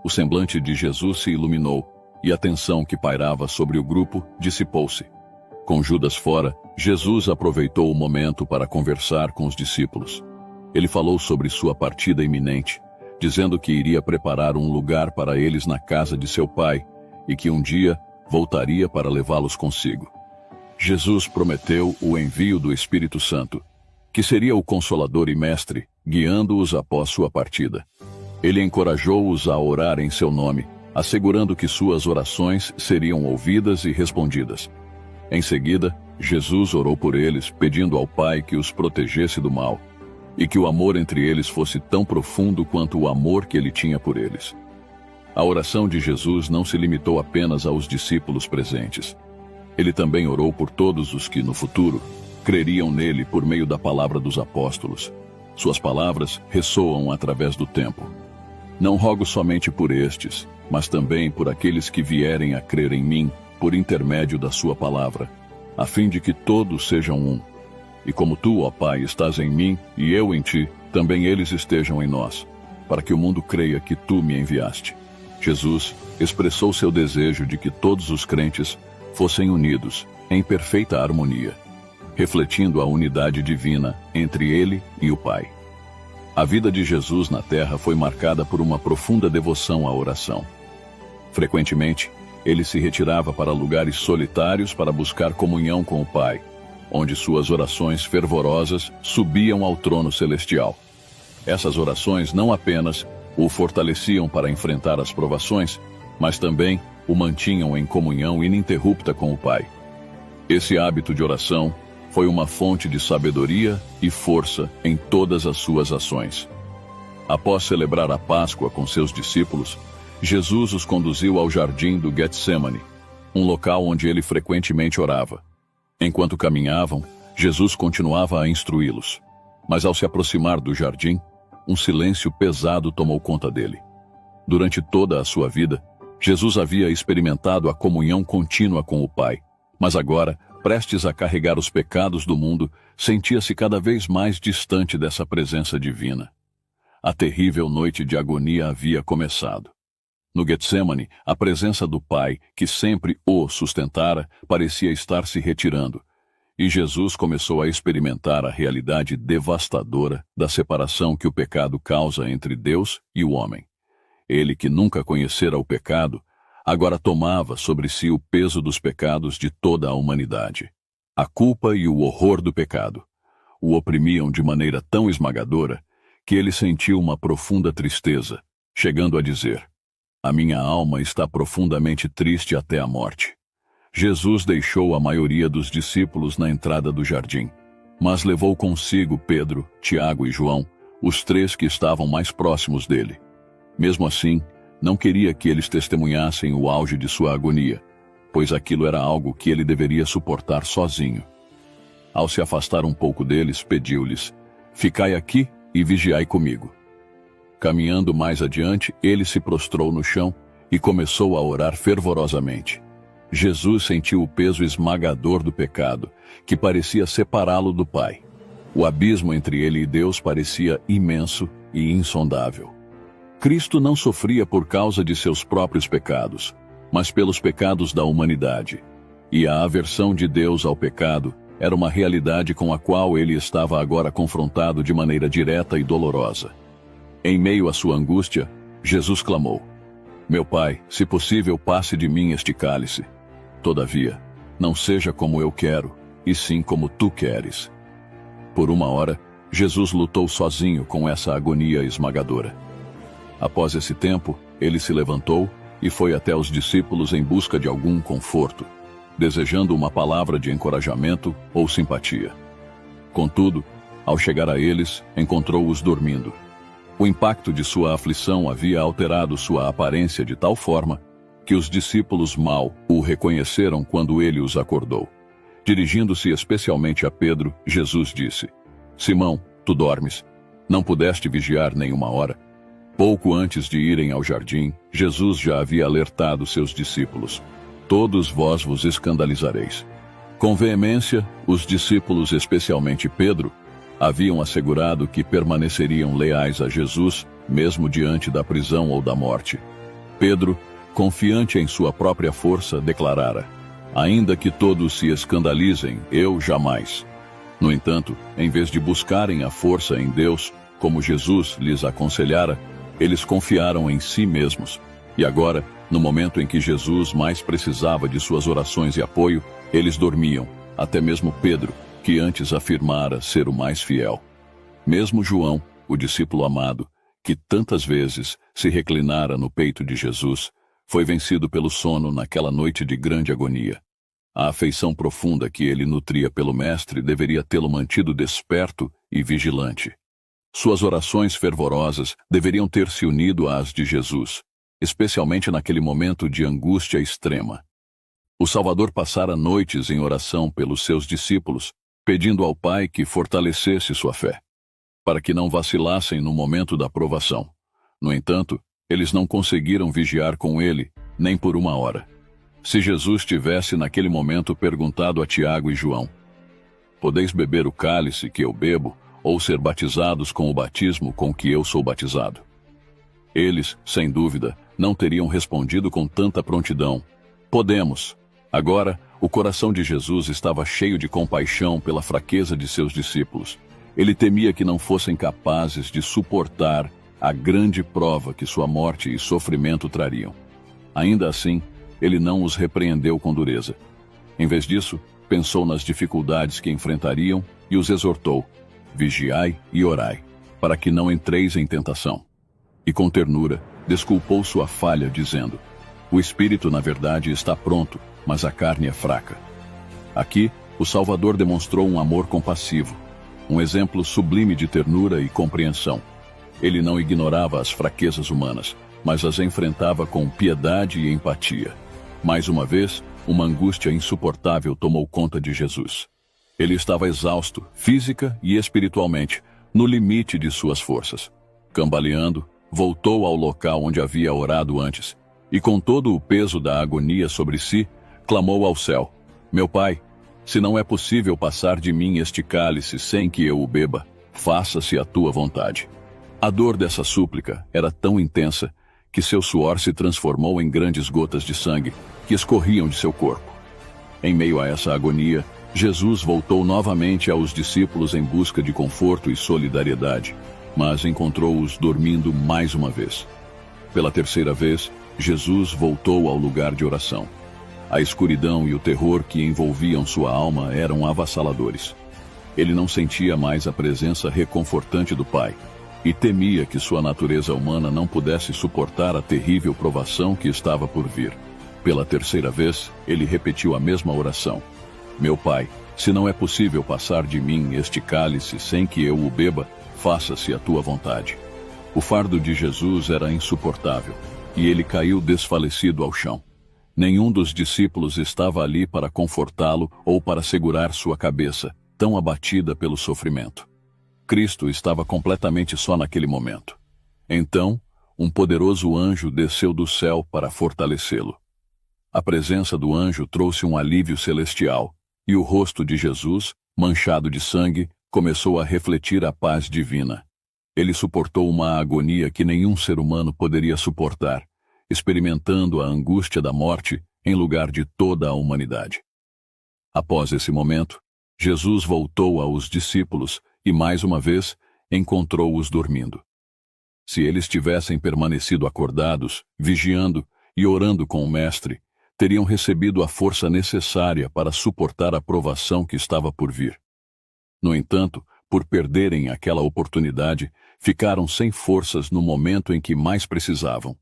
O semblante de Jesus se iluminou, e a tensão que pairava sobre o grupo dissipou-se. Com Judas fora, Jesus aproveitou o momento para conversar com os discípulos. Ele falou sobre sua partida iminente, dizendo que iria preparar um lugar para eles na casa de seu pai e que um dia voltaria para levá-los consigo. Jesus prometeu o envio do Espírito Santo, que seria o Consolador e Mestre, guiando-os após sua partida. Ele encorajou-os a orar em seu nome, assegurando que suas orações seriam ouvidas e respondidas. Em seguida, Jesus orou por eles, pedindo ao Pai que os protegesse do mal, e que o amor entre eles fosse tão profundo quanto o amor que ele tinha por eles. A oração de Jesus não se limitou apenas aos discípulos presentes. Ele também orou por todos os que, no futuro, creriam nele por meio da palavra dos apóstolos. Suas palavras ressoam através do tempo. Não rogo somente por estes, mas também por aqueles que vierem a crer em mim por intermédio da sua palavra, a fim de que todos sejam um. E como tu, ó Pai, estás em mim e eu em ti, também eles estejam em nós, para que o mundo creia que tu me enviaste. Jesus expressou seu desejo de que todos os crentes fossem unidos, em perfeita harmonia, refletindo a unidade divina entre ele e o Pai. A vida de Jesus na terra foi marcada por uma profunda devoção à oração. Frequentemente, ele se retirava para lugares solitários para buscar comunhão com o Pai, onde suas orações fervorosas subiam ao trono celestial. Essas orações não apenas o fortaleciam para enfrentar as provações, mas também o mantinham em comunhão ininterrupta com o Pai. Esse hábito de oração foi uma fonte de sabedoria e força em todas as suas ações. Após celebrar a Páscoa com seus discípulos, Jesus os conduziu ao jardim do Getsêmani, um local onde ele frequentemente orava. Enquanto caminhavam, Jesus continuava a instruí-los. Mas ao se aproximar do jardim, um silêncio pesado tomou conta dele. Durante toda a sua vida, Jesus havia experimentado a comunhão contínua com o Pai, mas agora, prestes a carregar os pecados do mundo, sentia-se cada vez mais distante dessa presença divina. A terrível noite de agonia havia começado. No Getsêmani, a presença do Pai, que sempre o sustentara, parecia estar se retirando, e Jesus começou a experimentar a realidade devastadora da separação que o pecado causa entre Deus e o homem. Ele, que nunca conhecera o pecado, agora tomava sobre si o peso dos pecados de toda a humanidade. A culpa e o horror do pecado o oprimiam de maneira tão esmagadora que ele sentiu uma profunda tristeza, chegando a dizer: "A minha alma está profundamente triste até a morte." Jesus deixou a maioria dos discípulos na entrada do jardim, mas levou consigo Pedro, Tiago e João, os três que estavam mais próximos dele. Mesmo assim, não queria que eles testemunhassem o auge de sua agonia, pois aquilo era algo que ele deveria suportar sozinho. Ao se afastar um pouco deles, pediu-lhes: "Ficai aqui e vigiai comigo." Caminhando mais adiante, ele se prostrou no chão e começou a orar fervorosamente. Jesus sentiu o peso esmagador do pecado, que parecia separá-lo do Pai. O abismo entre ele e Deus parecia imenso e insondável. Cristo não sofria por causa de seus próprios pecados, mas pelos pecados da humanidade. E a aversão de Deus ao pecado era uma realidade com a qual ele estava agora confrontado de maneira direta e dolorosa. Em meio à sua angústia, Jesus clamou: "Meu Pai, se possível, passe de mim este cálice. Todavia, não seja como eu quero, e sim como tu queres." Por uma hora, Jesus lutou sozinho com essa agonia esmagadora. Após esse tempo, ele se levantou e foi até os discípulos em busca de algum conforto, desejando uma palavra de encorajamento ou simpatia. Contudo, ao chegar a eles, encontrou-os dormindo. O impacto de sua aflição havia alterado sua aparência de tal forma que os discípulos mal o reconheceram quando ele os acordou. Dirigindo-se especialmente a Pedro, Jesus disse: Simão, tu dormes? Não pudeste vigiar nem uma hora? Pouco antes de irem ao jardim, Jesus já havia alertado seus discípulos: todos vós vos escandalizareis. Com veemência, os discípulos, especialmente Pedro, haviam assegurado que permaneceriam leais a Jesus, mesmo diante da prisão ou da morte. Pedro, confiante em sua própria força, declarara: ainda que todos se escandalizem, eu jamais. No entanto, em vez de buscarem a força em Deus, como Jesus lhes aconselhara, eles confiaram em si mesmos. E agora, no momento em que Jesus mais precisava de suas orações e apoio, eles dormiam, até mesmo Pedro, que antes afirmara ser o mais fiel. Mesmo João, o discípulo amado, que tantas vezes se reclinara no peito de Jesus, foi vencido pelo sono naquela noite de grande agonia. A afeição profunda que ele nutria pelo Mestre deveria tê-lo mantido desperto e vigilante. Suas orações fervorosas deveriam ter se unido às de Jesus, especialmente naquele momento de angústia extrema. O Salvador passara noites em oração pelos seus discípulos, pedindo ao Pai que fortalecesse sua fé, para que não vacilassem no momento da provação. No entanto, eles não conseguiram vigiar com ele, nem por uma hora. Se Jesus tivesse naquele momento perguntado a Tiago e João: podeis beber o cálice que eu bebo, ou ser batizados com o batismo com que eu sou batizado? Eles, sem dúvida, não teriam respondido com tanta prontidão: podemos. Agora, o coração de Jesus estava cheio de compaixão pela fraqueza de seus discípulos. Ele temia que não fossem capazes de suportar a grande prova que sua morte e sofrimento trariam. Ainda assim, ele não os repreendeu com dureza. Em vez disso, pensou nas dificuldades que enfrentariam e os exortou: vigiai e orai, para que não entreis em tentação. E com ternura, desculpou sua falha, dizendo: o espírito, na verdade, está pronto, mas a carne é fraca. Aqui, o Salvador demonstrou um amor compassivo, um exemplo sublime de ternura e compreensão. Ele não ignorava as fraquezas humanas, mas as enfrentava com piedade e empatia. Mais uma vez, uma angústia insuportável tomou conta de Jesus. Ele estava exausto, física e espiritualmente, no limite de suas forças. Cambaleando, voltou ao local onde havia orado antes, e com todo o peso da agonia sobre si, clamou ao céu: meu Pai, se não é possível passar de mim este cálice sem que eu o beba, faça-se a tua vontade. A dor dessa súplica era tão intensa que seu suor se transformou em grandes gotas de sangue que escorriam de seu corpo. Em meio a essa agonia, Jesus voltou novamente aos discípulos em busca de conforto e solidariedade, mas encontrou-os dormindo mais uma vez. Pela terceira vez, Jesus voltou ao lugar de oração. A escuridão e o terror que envolviam sua alma eram avassaladores. Ele não sentia mais a presença reconfortante do Pai, e temia que sua natureza humana não pudesse suportar a terrível provação que estava por vir. Pela terceira vez, ele repetiu a mesma oração: meu Pai, se não é possível passar de mim este cálice sem que eu o beba, faça-se a tua vontade. O fardo de Jesus era insuportável, e ele caiu desfalecido ao chão. Nenhum dos discípulos estava ali para confortá-lo ou para segurar sua cabeça, tão abatida pelo sofrimento. Cristo estava completamente só naquele momento. Então, um poderoso anjo desceu do céu para fortalecê-lo. A presença do anjo trouxe um alívio celestial, e o rosto de Jesus, manchado de sangue, começou a refletir a paz divina. Ele suportou uma agonia que nenhum ser humano poderia suportar, experimentando a angústia da morte em lugar de toda a humanidade. Após esse momento, Jesus voltou aos discípulos e, mais uma vez, encontrou-os dormindo. Se eles tivessem permanecido acordados, vigiando e orando com o Mestre, teriam recebido a força necessária para suportar a provação que estava por vir. No entanto, por perderem aquela oportunidade, ficaram sem forças no momento em que mais precisavam.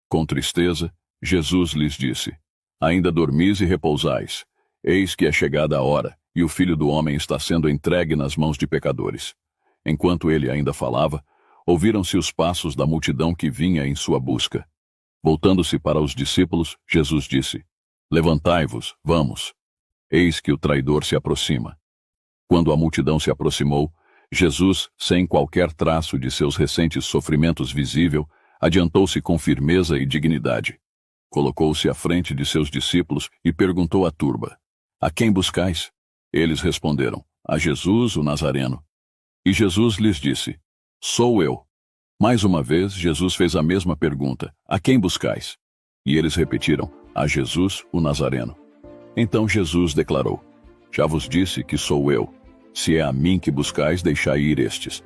Com tristeza, Jesus lhes disse: ainda dormis e repousais. Eis que é chegada a hora, e o Filho do Homem está sendo entregue nas mãos de pecadores. Enquanto ele ainda falava, ouviram-se os passos da multidão que vinha em sua busca. Voltando-se para os discípulos, Jesus disse: Levantai-vos, vamos. Eis que o traidor se aproxima. Quando a multidão se aproximou, Jesus, sem qualquer traço de seus recentes sofrimentos visível, adiantou-se com firmeza e dignidade. Colocou-se à frente de seus discípulos e perguntou à turba: A quem buscais? Eles responderam: A Jesus, o Nazareno. E Jesus lhes disse: Sou eu. Mais uma vez, Jesus fez a mesma pergunta: A quem buscais? E eles repetiram: A Jesus, o Nazareno. Então Jesus declarou: Já vos disse que sou eu. Se é a mim que buscais, deixai ir estes.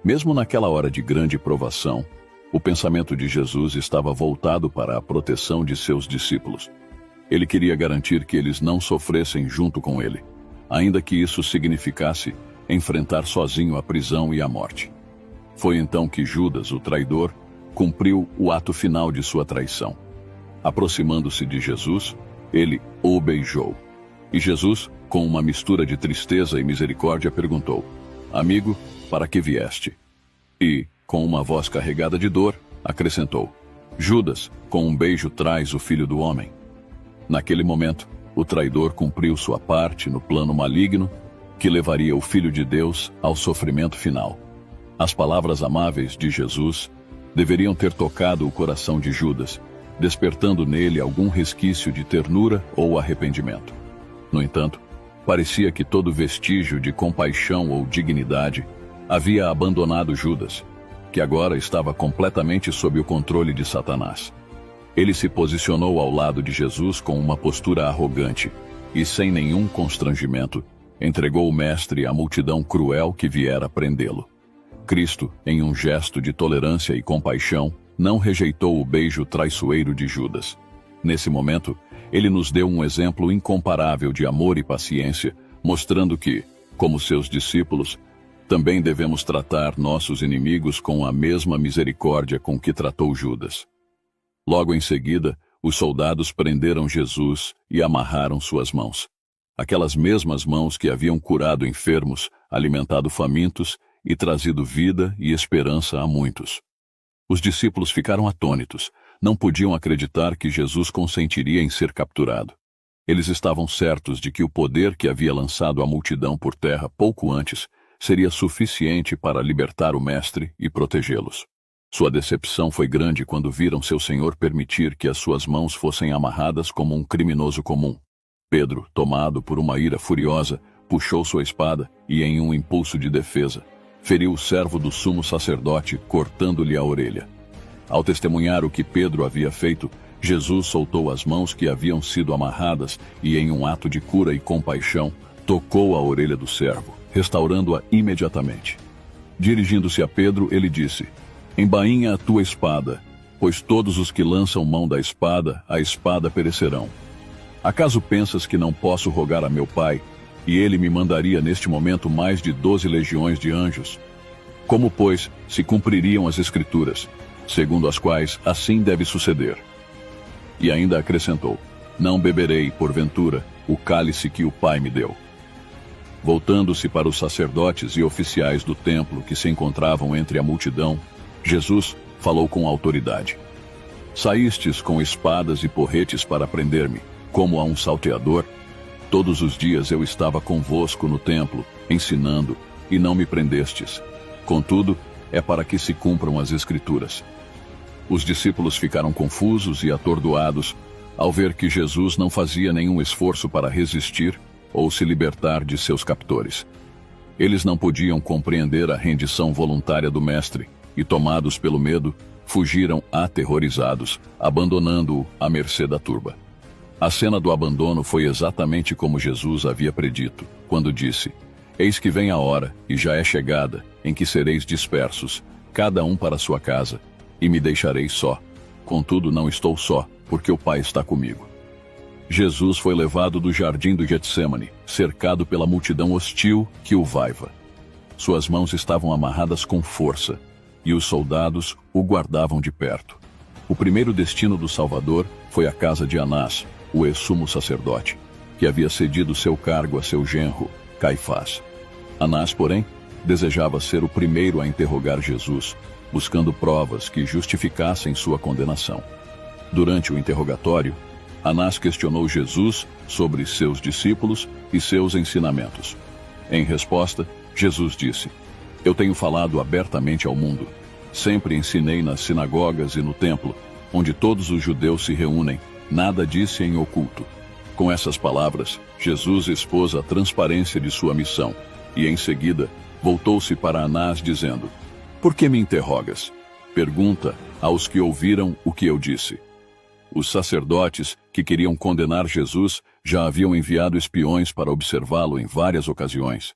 Mesmo naquela hora de grande provação, o pensamento de Jesus estava voltado para a proteção de seus discípulos. Ele queria garantir que eles não sofressem junto com ele, ainda que isso significasse enfrentar sozinho a prisão e a morte. Foi então que Judas, o traidor, cumpriu o ato final de sua traição. Aproximando-se de Jesus, ele o beijou. E Jesus, com uma mistura de tristeza e misericórdia, perguntou: Amigo, para que vieste? E, com uma voz carregada de dor, acrescentou: Judas, com um beijo traz o Filho do Homem. Naquele momento, o traidor cumpriu sua parte no plano maligno que levaria o Filho de Deus ao sofrimento final. As palavras amáveis de Jesus deveriam ter tocado o coração de Judas, despertando nele algum resquício de ternura ou arrependimento. No entanto, parecia que todo vestígio de compaixão ou dignidade havia abandonado Judas, que agora estava completamente sob o controle de Satanás. Ele se posicionou ao lado de Jesus com uma postura arrogante e, sem nenhum constrangimento, entregou o Mestre à multidão cruel que viera prendê-lo. Cristo, em um gesto de tolerância e compaixão, não rejeitou o beijo traiçoeiro de Judas. Nesse momento, ele nos deu um exemplo incomparável de amor e paciência, mostrando que, como seus discípulos, também devemos tratar nossos inimigos com a mesma misericórdia com que tratou Judas. Logo em seguida, os soldados prenderam Jesus e amarraram suas mãos. Aquelas mesmas mãos que haviam curado enfermos, alimentado famintos e trazido vida e esperança a muitos. Os discípulos ficaram atônitos, não podiam acreditar que Jesus consentiria em ser capturado. Eles estavam certos de que o poder que havia lançado a multidão por terra pouco antes seria suficiente para libertar o Mestre e protegê-los. Sua decepção foi grande quando viram seu Senhor permitir que as suas mãos fossem amarradas como um criminoso comum. Pedro, tomado por uma ira furiosa, puxou sua espada e, em um impulso de defesa, feriu o servo do sumo sacerdote, cortando-lhe a orelha. Ao testemunhar o que Pedro havia feito, Jesus soltou as mãos que haviam sido amarradas e, em um ato de cura e compaixão, tocou a orelha do servo, restaurando-a imediatamente. Dirigindo-se a Pedro, ele disse: Embainha a tua espada, pois todos os que lançam mão da espada, a espada perecerão. Acaso pensas que não posso rogar a meu Pai, e ele me mandaria neste momento mais de 12 legiões de anjos? Como, pois, se cumpririam as Escrituras, segundo as quais assim deve suceder? E ainda acrescentou: Não beberei, porventura, o cálice que o Pai me deu. Voltando-se para os sacerdotes e oficiais do templo que se encontravam entre a multidão, Jesus falou com autoridade: Saístes com espadas e porretes para prender-me, como a um salteador? Todos os dias eu estava convosco no templo, ensinando, e não me prendestes. Contudo, é para que se cumpram as Escrituras. Os discípulos ficaram confusos e atordoados ao ver que Jesus não fazia nenhum esforço para resistir ou se libertar de seus captores. Eles não podiam compreender a rendição voluntária do Mestre e, tomados pelo medo, fugiram aterrorizados, abandonando-o à mercê da turba. A cena do abandono foi exatamente como Jesus havia predito, quando disse: Eis que vem a hora, e já é chegada, em que sereis dispersos, cada um para sua casa, e me deixareis só. Contudo, não estou só, porque o Pai está comigo. Jesus foi levado do jardim do Getsêmani, cercado pela multidão hostil que o vaiva. Suas mãos estavam amarradas com força, e os soldados o guardavam de perto. O primeiro destino do Salvador foi a casa de Anás, o ex-sumo sacerdote, que havia cedido seu cargo a seu genro, Caifás. Anás, porém, desejava ser o primeiro a interrogar Jesus, buscando provas que justificassem sua condenação. Durante o interrogatório, Anás questionou Jesus sobre seus discípulos e seus ensinamentos. Em resposta, Jesus disse: Eu tenho falado abertamente ao mundo. Sempre ensinei nas sinagogas e no templo, onde todos os judeus se reúnem. Nada disse em oculto. Com essas palavras, Jesus expôs a transparência de sua missão e, em seguida, voltou-se para Anás dizendo: Por que me interrogas? Pergunta aos que ouviram o que eu disse. Os sacerdotes que queriam condenar Jesus já haviam enviado espiões para observá-lo em várias ocasiões.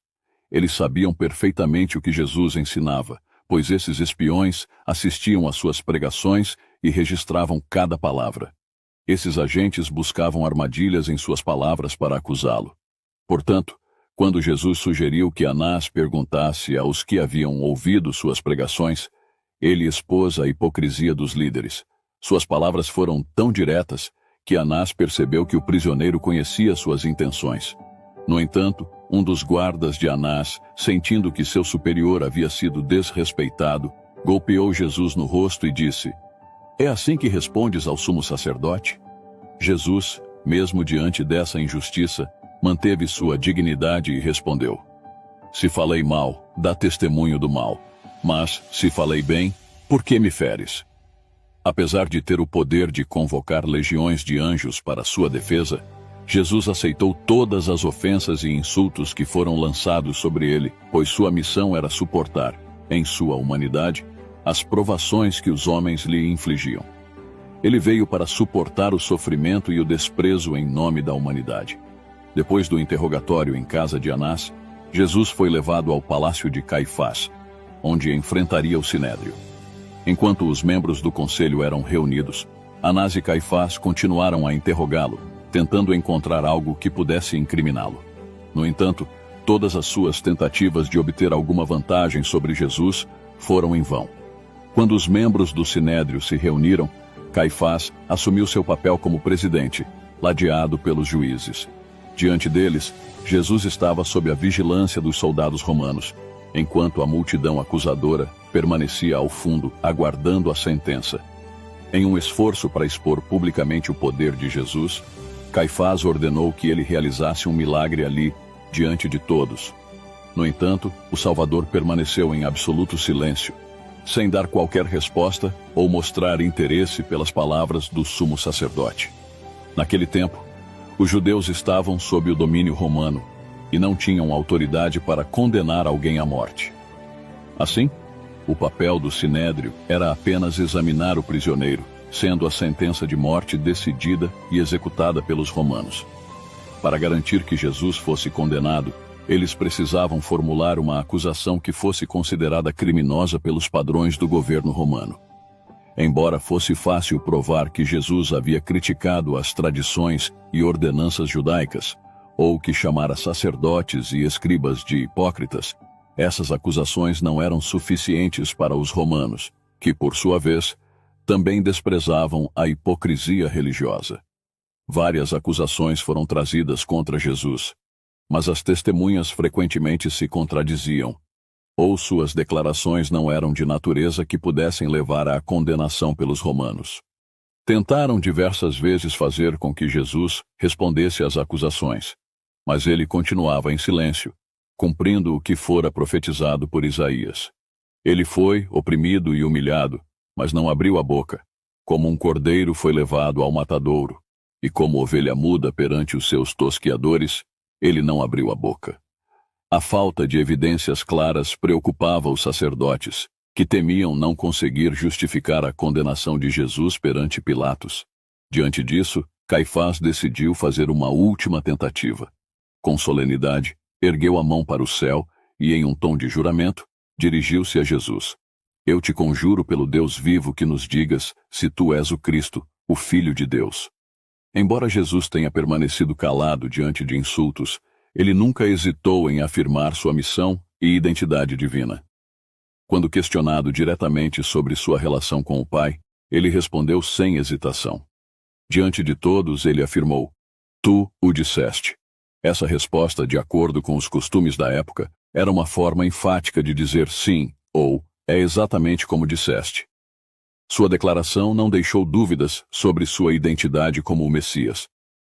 Eles sabiam perfeitamente o que Jesus ensinava, pois esses espiões assistiam às suas pregações e registravam cada palavra. Esses agentes buscavam armadilhas em suas palavras para acusá-lo. Portanto, quando Jesus sugeriu que Anás perguntasse aos que haviam ouvido suas pregações, ele expôs a hipocrisia dos líderes. Suas palavras foram tão diretas que Anás percebeu que o prisioneiro conhecia suas intenções. No entanto, um dos guardas de Anás, sentindo que seu superior havia sido desrespeitado, golpeou Jesus no rosto e disse: É assim que respondes ao sumo sacerdote? Jesus, mesmo diante dessa injustiça, manteve sua dignidade e respondeu: Se falei mal, dá testemunho do mal. Mas, se falei bem, por que me feres? Apesar de ter o poder de convocar legiões de anjos para sua defesa, Jesus aceitou todas as ofensas e insultos que foram lançados sobre ele, pois sua missão era suportar, em sua humanidade, as provações que os homens lhe infligiam. Ele veio para suportar o sofrimento e o desprezo em nome da humanidade. Depois do interrogatório em casa de Anás, Jesus foi levado ao palácio de Caifás, onde enfrentaria o Sinédrio. Enquanto os membros do conselho eram reunidos, Anás e Caifás continuaram a interrogá-lo, tentando encontrar algo que pudesse incriminá-lo. No entanto, todas as suas tentativas de obter alguma vantagem sobre Jesus foram em vão. Quando os membros do Sinédrio se reuniram, Caifás assumiu seu papel como presidente, ladeado pelos juízes. Diante deles, Jesus estava sob a vigilância dos soldados romanos, enquanto a multidão acusadora permanecia ao fundo, aguardando a sentença. Em um esforço para expor publicamente o poder de Jesus, Caifás ordenou que ele realizasse um milagre ali, diante de todos. No entanto, o Salvador permaneceu em absoluto silêncio, sem dar qualquer resposta ou mostrar interesse pelas palavras do sumo sacerdote. Naquele tempo, os judeus estavam sob o domínio romano e não tinham autoridade para condenar alguém à morte. Assim, o papel do Sinédrio era apenas examinar o prisioneiro, sendo a sentença de morte decidida e executada pelos romanos. Para garantir que Jesus fosse condenado, eles precisavam formular uma acusação que fosse considerada criminosa pelos padrões do governo romano. Embora fosse fácil provar que Jesus havia criticado as tradições e ordenanças judaicas, ou que chamara sacerdotes e escribas de hipócritas, essas acusações não eram suficientes para os romanos, que, por sua vez, também desprezavam a hipocrisia religiosa. Várias acusações foram trazidas contra Jesus, mas as testemunhas frequentemente se contradiziam, ou suas declarações não eram de natureza que pudessem levar à condenação pelos romanos. Tentaram diversas vezes fazer com que Jesus respondesse às acusações, mas ele continuava em silêncio, cumprindo o que fora profetizado por Isaías. Ele foi oprimido e humilhado, mas não abriu a boca. Como um cordeiro foi levado ao matadouro, e como ovelha muda perante os seus tosquiadores, ele não abriu a boca. A falta de evidências claras preocupava os sacerdotes, que temiam não conseguir justificar a condenação de Jesus perante Pilatos. Diante disso, Caifás decidiu fazer uma última tentativa. Com solenidade, ergueu a mão para o céu e, em um tom de juramento, dirigiu-se a Jesus. Eu te conjuro pelo Deus vivo que nos digas se tu és o Cristo, o Filho de Deus. Embora Jesus tenha permanecido calado diante de insultos, ele nunca hesitou em afirmar sua missão e identidade divina. Quando questionado diretamente sobre sua relação com o Pai, ele respondeu sem hesitação. Diante de todos, ele afirmou: Tu o disseste. Essa resposta, de acordo com os costumes da época, era uma forma enfática de dizer sim, ou é exatamente como disseste. Sua declaração não deixou dúvidas sobre sua identidade como o Messias.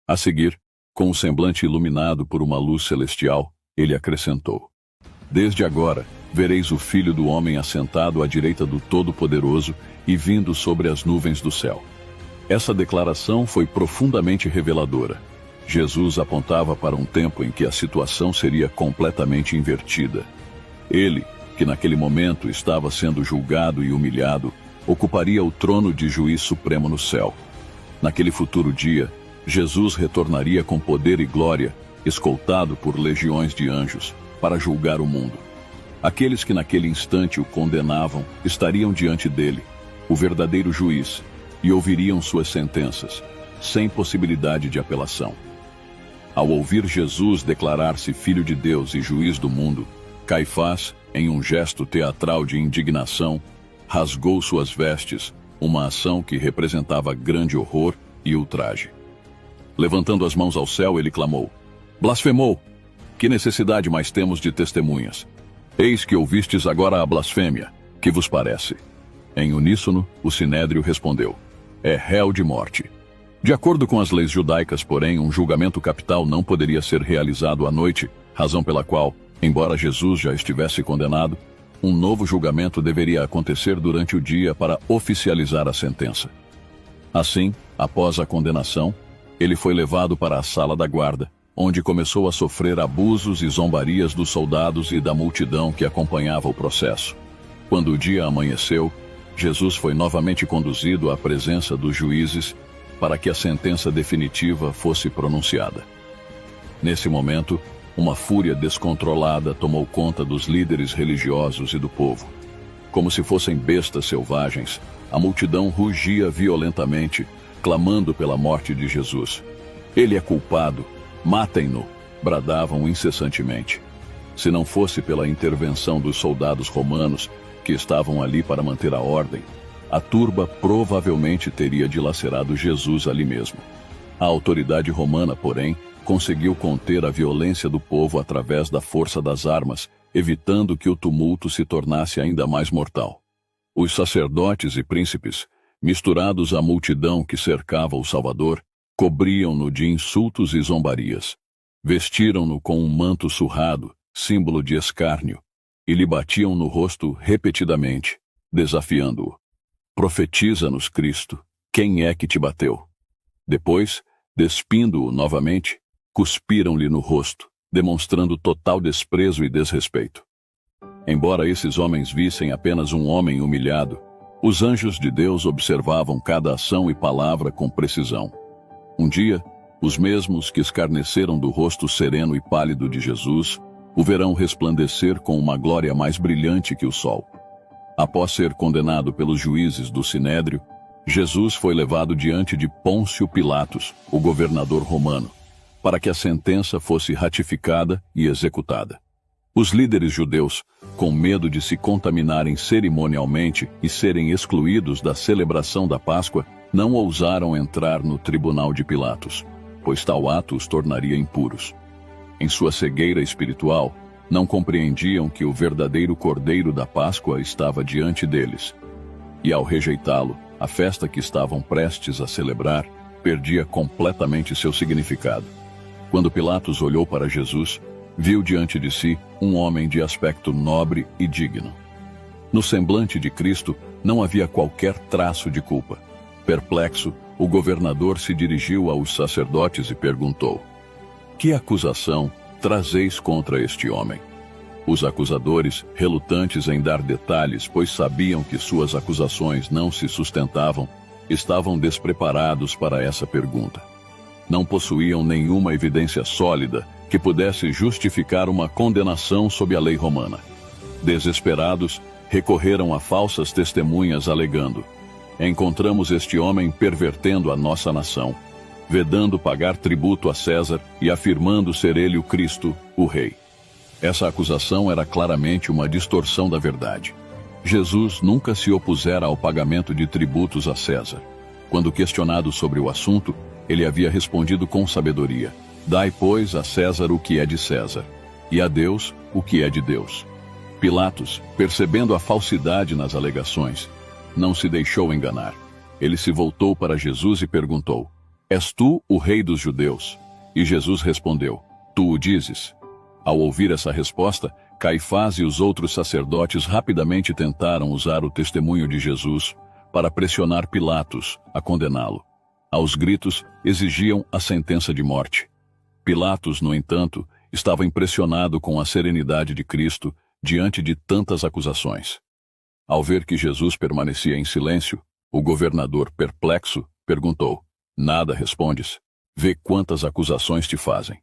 A seguir, com o semblante iluminado por uma luz celestial, ele acrescentou: Desde agora, vereis o Filho do Homem assentado à direita do Todo-Poderoso e vindo sobre as nuvens do céu. Essa declaração foi profundamente reveladora. Jesus apontava para um tempo em que a situação seria completamente invertida. Ele, que naquele momento estava sendo julgado e humilhado, ocuparia o trono de juiz supremo no céu. Naquele futuro dia, Jesus retornaria com poder e glória, escoltado por legiões de anjos, para julgar o mundo. Aqueles que naquele instante o condenavam estariam diante dele, o verdadeiro juiz, e ouviriam suas sentenças, sem possibilidade de apelação. Ao ouvir Jesus declarar-se Filho de Deus e juiz do mundo, Caifás, em um gesto teatral de indignação, rasgou suas vestes, uma ação que representava grande horror e ultraje. Levantando as mãos ao céu, ele clamou: Blasfemou! Que necessidade mais temos de testemunhas? Eis que ouvistes agora a blasfêmia. Que vos parece? Em uníssono, o Sinédrio respondeu: É réu de morte. De acordo com as leis judaicas, porém, um julgamento capital não poderia ser realizado à noite, razão pela qual, embora Jesus já estivesse condenado, um novo julgamento deveria acontecer durante o dia para oficializar a sentença. Assim, após a condenação, ele foi levado para a sala da guarda, onde começou a sofrer abusos e zombarias dos soldados e da multidão que acompanhava o processo. Quando o dia amanheceu, Jesus foi novamente conduzido à presença dos juízes para que a sentença definitiva fosse pronunciada. Nesse momento, uma fúria descontrolada tomou conta dos líderes religiosos e do povo. Como se fossem bestas selvagens, a multidão rugia violentamente, clamando pela morte de Jesus. Ele é culpado, matem-no, bradavam incessantemente. Se não fosse pela intervenção dos soldados romanos, que estavam ali para manter a ordem, a turba provavelmente teria dilacerado Jesus ali mesmo. A autoridade romana, porém, conseguiu conter a violência do povo através da força das armas, evitando que o tumulto se tornasse ainda mais mortal. Os sacerdotes e príncipes, misturados à multidão que cercava o Salvador, cobriam-no de insultos e zombarias. Vestiram-no com um manto surrado, símbolo de escárnio, e lhe batiam no rosto repetidamente, desafiando-o: Profetiza-nos, Cristo, quem é que te bateu? Depois, despindo-o novamente, cuspiram-lhe no rosto, demonstrando total desprezo e desrespeito. Embora esses homens vissem apenas um homem humilhado, os anjos de Deus observavam cada ação e palavra com precisão. Um dia, os mesmos que escarneceram do rosto sereno e pálido de Jesus o verão resplandecer com uma glória mais brilhante que o sol. Após ser condenado pelos juízes do Sinédrio, Jesus foi levado diante de Pôncio Pilatos, o governador romano, para que a sentença fosse ratificada e executada. Os líderes judeus, com medo de se contaminarem cerimonialmente e serem excluídos da celebração da Páscoa, não ousaram entrar no tribunal de Pilatos, pois tal ato os tornaria impuros. Em sua cegueira espiritual, não compreendiam que o verdadeiro Cordeiro da Páscoa estava diante deles. E ao rejeitá-lo, a festa que estavam prestes a celebrar perdia completamente seu significado. Quando Pilatos olhou para Jesus, viu diante de si um homem de aspecto nobre e digno. No semblante de Cristo não havia qualquer traço de culpa. Perplexo, o governador se dirigiu aos sacerdotes e perguntou: Que acusação trazeis contra este homem? Os acusadores, relutantes em dar detalhes, pois sabiam que suas acusações não se sustentavam, estavam despreparados para essa pergunta. Não possuíam nenhuma evidência sólida que pudesse justificar uma condenação sob a lei romana. Desesperados, recorreram a falsas testemunhas alegando: Encontramos este homem pervertendo a nossa nação, vedando pagar tributo a César e afirmando ser ele o Cristo, o Rei. Essa acusação era claramente uma distorção da verdade. Jesus nunca se opusera ao pagamento de tributos a César. Quando questionado sobre o assunto, ele havia respondido com sabedoria: Dai, pois, a César o que é de César, e a Deus o que é de Deus. Pilatos, percebendo a falsidade nas alegações, não se deixou enganar. Ele se voltou para Jesus e perguntou: És tu o rei dos judeus? E Jesus respondeu: Tu o dizes. Ao ouvir essa resposta, Caifás e os outros sacerdotes rapidamente tentaram usar o testemunho de Jesus para pressionar Pilatos a condená-lo. Aos gritos, exigiam a sentença de morte. Pilatos, no entanto, estava impressionado com a serenidade de Cristo diante de tantas acusações. Ao ver que Jesus permanecia em silêncio, o governador, perplexo, perguntou: Nada respondes? Vê quantas acusações te fazem.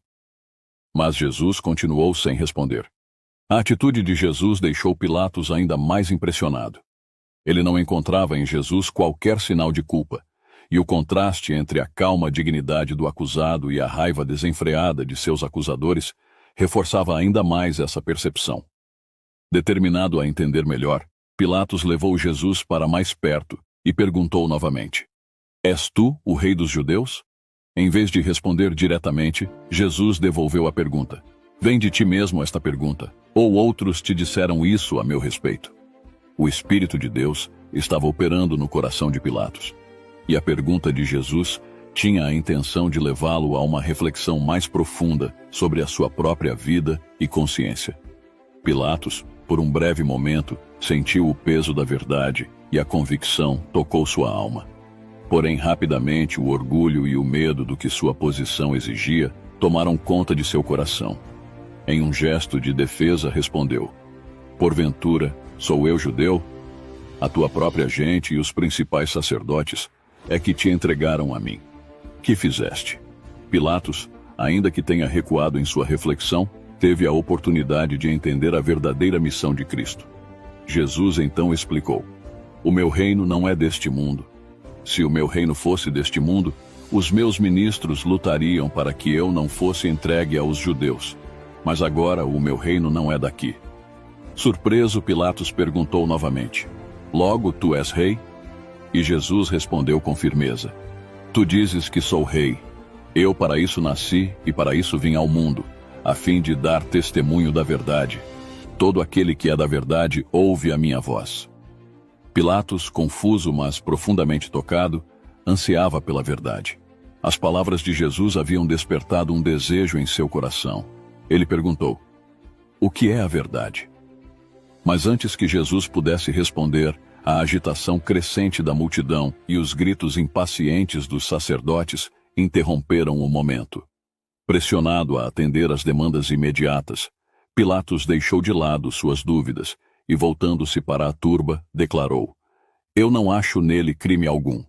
Mas Jesus continuou sem responder. A atitude de Jesus deixou Pilatos ainda mais impressionado. Ele não encontrava em Jesus qualquer sinal de culpa, e o contraste entre a calma dignidade do acusado e a raiva desenfreada de seus acusadores reforçava ainda mais essa percepção. Determinado a entender melhor, Pilatos levou Jesus para mais perto e perguntou novamente: És tu o rei dos judeus? Em vez de responder diretamente, Jesus devolveu a pergunta: Vem de ti mesmo esta pergunta, ou outros te disseram isso a meu respeito? O Espírito de Deus estava operando no coração de Pilatos, e a pergunta de Jesus tinha a intenção de levá-lo a uma reflexão mais profunda sobre a sua própria vida e consciência. Pilatos, por um breve momento, sentiu o peso da verdade e a convicção tocou sua alma. Porém, rapidamente, o orgulho e o medo do que sua posição exigia tomaram conta de seu coração. Em um gesto de defesa, respondeu: Porventura, sou eu judeu? A tua própria gente e os principais sacerdotes é que te entregaram a mim. Que fizeste? Pilatos, ainda que tenha recuado em sua reflexão, teve a oportunidade de entender a verdadeira missão de Cristo. Jesus então explicou: O meu reino não é deste mundo. Se o meu reino fosse deste mundo, os meus ministros lutariam para que eu não fosse entregue aos judeus. Mas agora o meu reino não é daqui. Surpreso, Pilatos perguntou novamente: Logo tu és rei? E Jesus respondeu com firmeza: Tu dizes que sou rei. Eu para isso nasci e para isso vim ao mundo, a fim de dar testemunho da verdade. Todo aquele que é da verdade ouve a minha voz. Pilatos, confuso, mas profundamente tocado, ansiava pela verdade. As palavras de Jesus haviam despertado um desejo em seu coração. Ele perguntou: O que é a verdade? Mas antes que Jesus pudesse responder, a agitação crescente da multidão e os gritos impacientes dos sacerdotes interromperam o momento. Pressionado a atender às demandas imediatas, Pilatos deixou de lado suas dúvidas e, voltando-se para a turba, declarou: Eu não acho nele crime algum.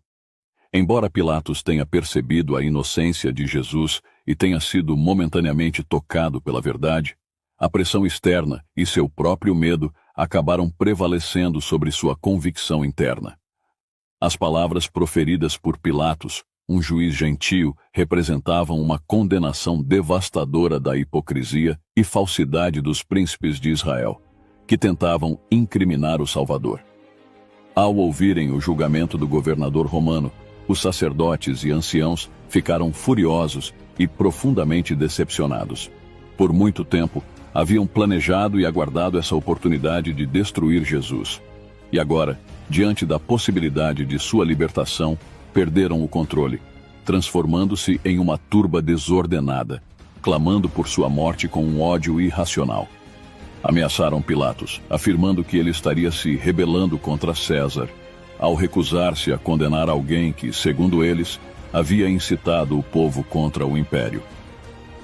Embora Pilatos tenha percebido a inocência de Jesus e tenha sido momentaneamente tocado pela verdade, a pressão externa e seu próprio medo acabaram prevalecendo sobre sua convicção interna. As palavras proferidas por Pilatos, um juiz gentio, representavam uma condenação devastadora da hipocrisia e falsidade dos príncipes de Israel, que tentavam incriminar o Salvador. Ao ouvirem o julgamento do governador romano, os sacerdotes e anciãos ficaram furiosos e profundamente decepcionados. Por muito tempo, haviam planejado e aguardado essa oportunidade de destruir Jesus. E agora, diante da possibilidade de sua libertação, perderam o controle, transformando-se em uma turba desordenada, clamando por sua morte com um ódio irracional. Ameaçaram Pilatos, afirmando que ele estaria se rebelando contra César, ao recusar-se a condenar alguém que, segundo eles, havia incitado o povo contra o império.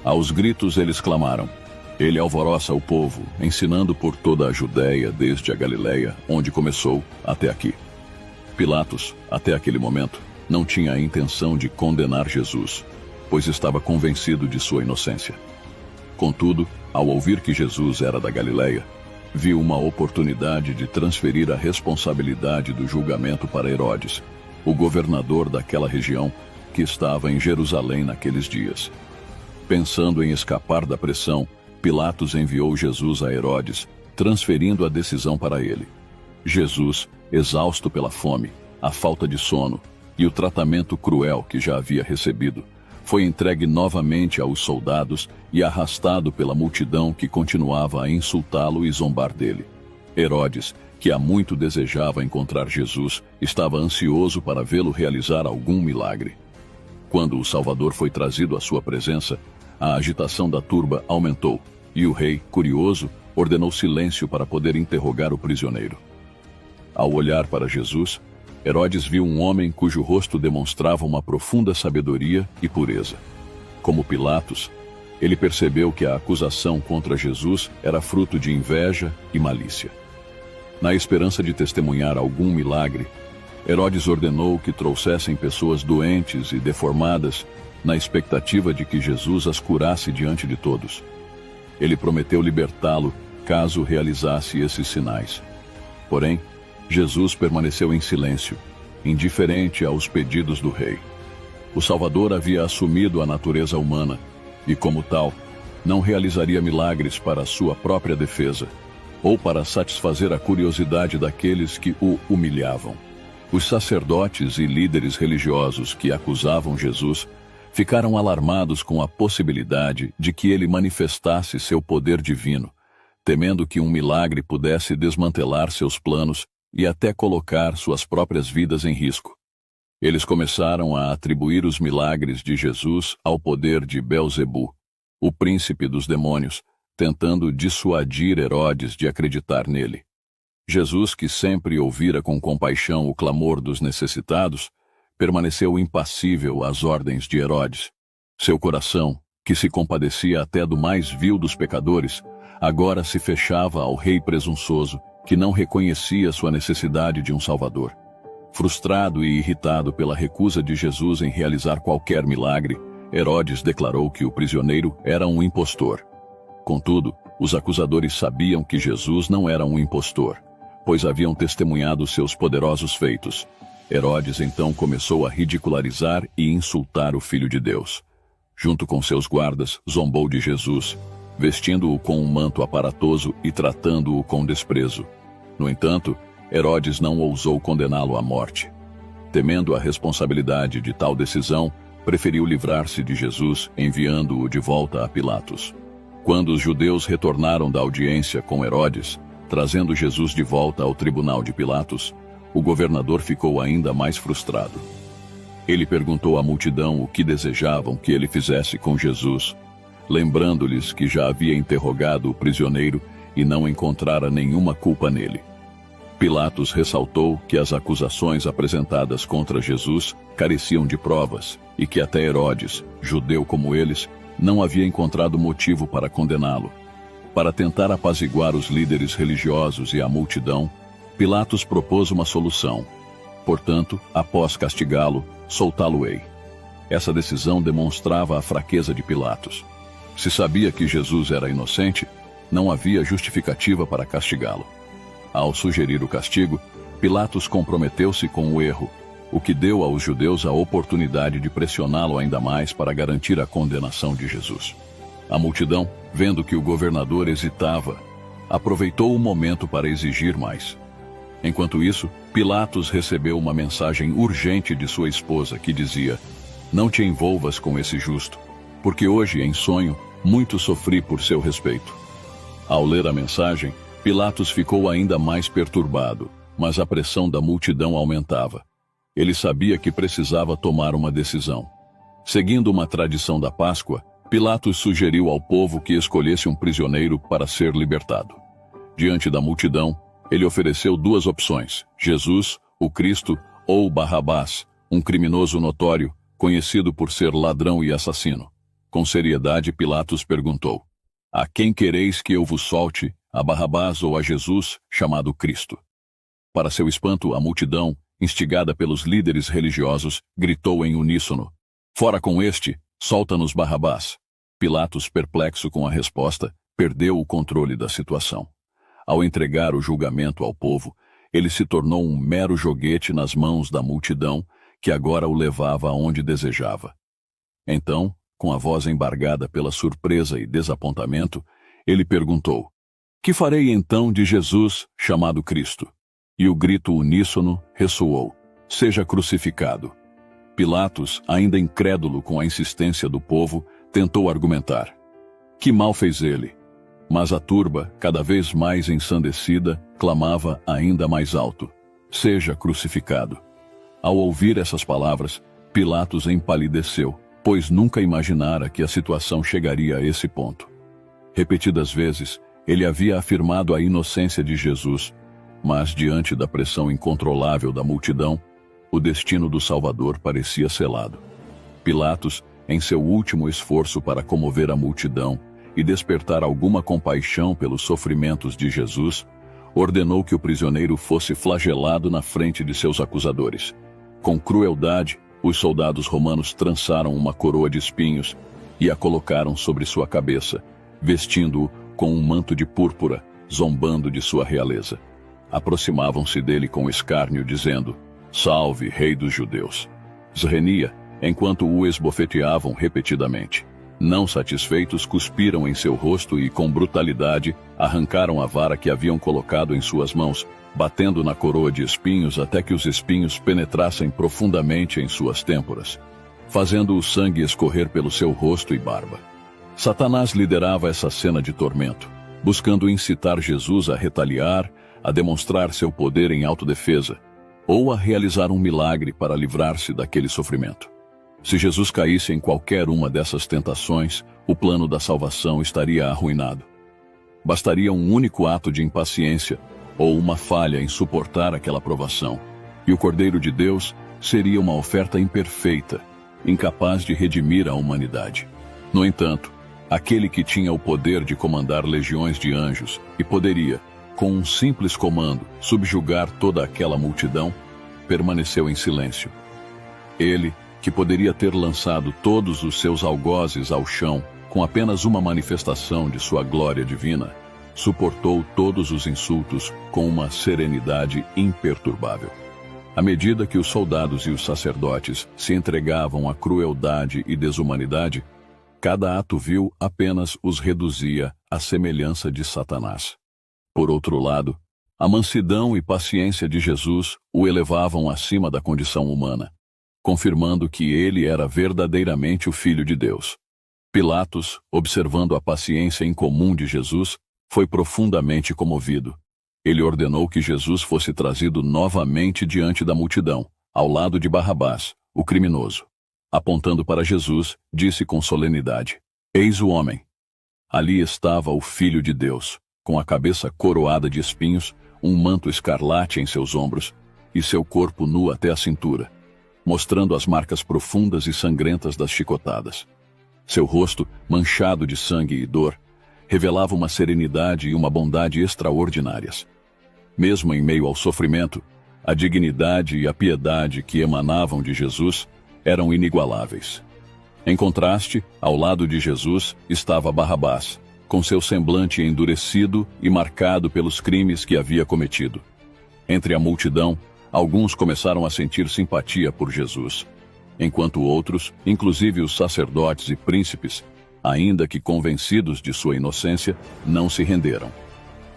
Aos gritos eles clamaram: Ele alvoroça o povo, ensinando por toda a Judéia, desde a Galileia, onde começou, até aqui. Pilatos, até aquele momento, não tinha a intenção de condenar Jesus, pois estava convencido de sua inocência. Contudo, ao ouvir que Jesus era da Galileia, viu uma oportunidade de transferir a responsabilidade do julgamento para Herodes, o governador daquela região que estava em Jerusalém naqueles dias. Pensando em escapar da pressão, Pilatos enviou Jesus a Herodes, transferindo a decisão para ele. Jesus, exausto pela fome, a falta de sono e o tratamento cruel que já havia recebido, foi entregue novamente aos soldados e arrastado pela multidão que continuava a insultá-lo e zombar dele. Herodes, que há muito desejava encontrar Jesus, estava ansioso para vê-lo realizar algum milagre. Quando o Salvador foi trazido à sua presença, a agitação da turba aumentou, e o rei, curioso, ordenou silêncio para poder interrogar o prisioneiro. Ao olhar para Jesus, Herodes viu um homem cujo rosto demonstrava uma profunda sabedoria e pureza. Como Pilatos, ele percebeu que a acusação contra Jesus era fruto de inveja e malícia. Na esperança de testemunhar algum milagre, Herodes ordenou que trouxessem pessoas doentes e deformadas, na expectativa de que Jesus as curasse diante de todos. Ele prometeu libertá-lo caso realizasse esses sinais. Porém, Jesus permaneceu em silêncio, indiferente aos pedidos do rei. O Salvador havia assumido a natureza humana e, como tal, não realizaria milagres para sua própria defesa ou para satisfazer a curiosidade daqueles que o humilhavam. Os sacerdotes e líderes religiosos que acusavam Jesus ficaram alarmados com a possibilidade de que ele manifestasse seu poder divino, temendo que um milagre pudesse desmantelar seus planos e até colocar suas próprias vidas em risco. Eles começaram a atribuir os milagres de Jesus ao poder de Belzebu, o príncipe dos demônios, tentando dissuadir Herodes de acreditar nele. Jesus, que sempre ouvira com compaixão o clamor dos necessitados, permaneceu impassível às ordens de Herodes. Seu coração, que se compadecia até do mais vil dos pecadores, agora se fechava ao rei presunçoso, que não reconhecia sua necessidade de um Salvador. Frustrado e irritado pela recusa de Jesus em realizar qualquer milagre, Herodes declarou que o prisioneiro era um impostor. Contudo, os acusadores sabiam que Jesus não era um impostor, pois haviam testemunhado seus poderosos feitos. Herodes então começou a ridicularizar e insultar o Filho de Deus. Junto com seus guardas, zombou de Jesus, vestindo-o com um manto aparatoso e tratando-o com desprezo. No entanto, Herodes não ousou condená-lo à morte. Temendo a responsabilidade de tal decisão, preferiu livrar-se de Jesus, enviando-o de volta a Pilatos. Quando os judeus retornaram da audiência com Herodes, trazendo Jesus de volta ao tribunal de Pilatos, o governador ficou ainda mais frustrado. Ele perguntou à multidão o que desejavam que ele fizesse com Jesus, lembrando-lhes que já havia interrogado o prisioneiro e não encontrara nenhuma culpa nele. Pilatos ressaltou que as acusações apresentadas contra Jesus careciam de provas e que até Herodes, judeu como eles, não havia encontrado motivo para condená-lo. Para tentar apaziguar os líderes religiosos e a multidão, Pilatos propôs uma solução. Portanto, após castigá-lo, soltá-lo-ei. Essa decisão demonstrava a fraqueza de Pilatos. Se sabia que Jesus era inocente, não havia justificativa para castigá-lo. Ao sugerir o castigo, Pilatos comprometeu-se com o erro, o que deu aos judeus a oportunidade de pressioná-lo ainda mais para garantir a condenação de Jesus. A multidão, vendo que o governador hesitava, aproveitou o momento para exigir mais. Enquanto isso, Pilatos recebeu uma mensagem urgente de sua esposa que dizia: "Não te envolvas com esse justo, porque hoje, em sonho, muito sofri por seu respeito." Ao ler a mensagem, Pilatos ficou ainda mais perturbado, mas a pressão da multidão aumentava. Ele sabia que precisava tomar uma decisão. Seguindo uma tradição da Páscoa, Pilatos sugeriu ao povo que escolhesse um prisioneiro para ser libertado. Diante da multidão, ele ofereceu duas opções: Jesus, o Cristo, ou Barrabás, um criminoso notório, conhecido por ser ladrão e assassino. Com seriedade, Pilatos perguntou: "A quem quereis que eu vos solte, a Barrabás ou a Jesus, chamado Cristo?" Para seu espanto, a multidão, instigada pelos líderes religiosos, gritou em uníssono: "Fora com este, solta-nos Barrabás." Pilatos, perplexo com a resposta, perdeu o controle da situação. Ao entregar o julgamento ao povo, ele se tornou um mero joguete nas mãos da multidão, que agora o levava aonde desejava. Então, com a voz embargada pela surpresa e desapontamento, ele perguntou: "Que farei então de Jesus, chamado Cristo?" E o grito uníssono ressoou: "Seja crucificado." Pilatos, ainda incrédulo com a insistência do povo, tentou argumentar: "Que mal fez ele? Mas a turba, cada vez mais ensandecida, clamava ainda mais alto: seja crucificado. Ao ouvir essas palavras, Pilatos empalideceu, pois nunca imaginara que a situação chegaria a esse ponto. Repetidas vezes, ele havia afirmado a inocência de Jesus, mas diante da pressão incontrolável da multidão, o destino do Salvador parecia selado. Pilatos, em seu último esforço para comover a multidão e despertar alguma compaixão pelos sofrimentos de Jesus, ordenou que o prisioneiro fosse flagelado na frente de seus acusadores. Com crueldade, os soldados romanos trançaram uma coroa de espinhos e a colocaram sobre sua cabeça, vestindo-o com um manto de púrpura, zombando de sua realeza. Aproximavam-se dele com escárnio, dizendo: salve, rei dos judeus! Zrenia, enquanto o esbofeteavam repetidamente. Não satisfeitos, cuspiram em seu rosto e, com brutalidade, arrancaram a vara que haviam colocado em suas mãos, batendo na coroa de espinhos até que os espinhos penetrassem profundamente em suas têmporas, fazendo o sangue escorrer pelo seu rosto e barba. Satanás liderava essa cena de tormento, buscando incitar Jesus a retaliar, a demonstrar seu poder em autodefesa, ou a realizar um milagre para livrar-se daquele sofrimento. Se Jesus caísse em qualquer uma dessas tentações, o plano da salvação estaria arruinado. Bastaria um único ato de impaciência ou uma falha em suportar aquela provação, e o Cordeiro de Deus seria uma oferta imperfeita, incapaz de redimir a humanidade. No entanto, aquele que tinha o poder de comandar legiões de anjos e poderia, com um simples comando, subjugar toda aquela multidão, permaneceu em silêncio. Ele, que poderia ter lançado todos os seus algozes ao chão com apenas uma manifestação de sua glória divina, suportou todos os insultos com uma serenidade imperturbável. À medida que os soldados e os sacerdotes se entregavam à crueldade e desumanidade, cada ato vil apenas os reduzia à semelhança de Satanás. Por outro lado, a mansidão e paciência de Jesus o elevavam acima da condição humana, confirmando que ele era verdadeiramente o Filho de Deus. Pilatos, observando a paciência incomum de Jesus, foi profundamente comovido. Ele ordenou que Jesus fosse trazido novamente diante da multidão, ao lado de Barrabás, o criminoso. Apontando para Jesus, disse com solenidade: eis o homem. Ali estava o Filho de Deus, com a cabeça coroada de espinhos, um manto escarlate em seus ombros e seu corpo nu até a cintura, mostrando as marcas profundas e sangrentas das chicotadas. Seu rosto, manchado de sangue e dor, revelava uma serenidade e uma bondade extraordinárias. Mesmo em meio ao sofrimento, a dignidade e a piedade que emanavam de Jesus eram inigualáveis. Em contraste, ao lado de Jesus estava Barrabás, com seu semblante endurecido e marcado pelos crimes que havia cometido. Entre a multidão, alguns começaram a sentir simpatia por Jesus, enquanto outros, inclusive os sacerdotes e príncipes, ainda que convencidos de sua inocência, não se renderam.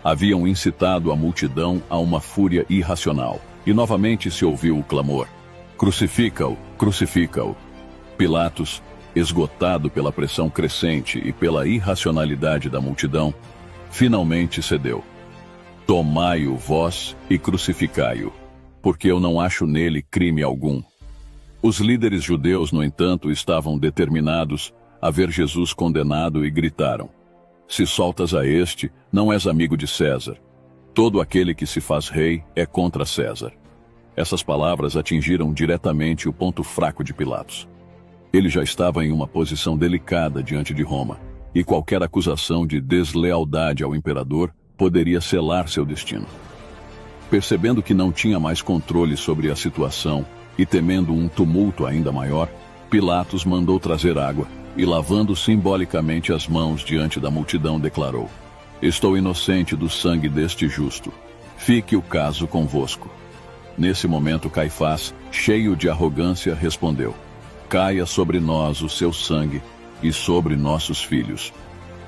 Haviam incitado a multidão a uma fúria irracional, e novamente se ouviu o clamor: crucifica-o, crucifica-o. Pilatos, esgotado pela pressão crescente e pela irracionalidade da multidão, finalmente cedeu. Tomai-o vós e crucificai-o, porque eu não acho nele crime algum. Os líderes judeus, no entanto, estavam determinados a ver Jesus condenado e gritaram: se soltas a este, não és amigo de César. Todo aquele que se faz rei é contra César. Essas palavras atingiram diretamente o ponto fraco de Pilatos. Ele já estava em uma posição delicada diante de Roma, e qualquer acusação de deslealdade ao imperador poderia selar seu destino. Percebendo que não tinha mais controle sobre a situação e temendo um tumulto ainda maior, Pilatos mandou trazer água e, lavando simbolicamente as mãos diante da multidão, declarou: estou inocente do sangue deste justo. Fique o caso convosco. Nesse momento, Caifás, cheio de arrogância, respondeu: caia sobre nós o seu sangue e sobre nossos filhos.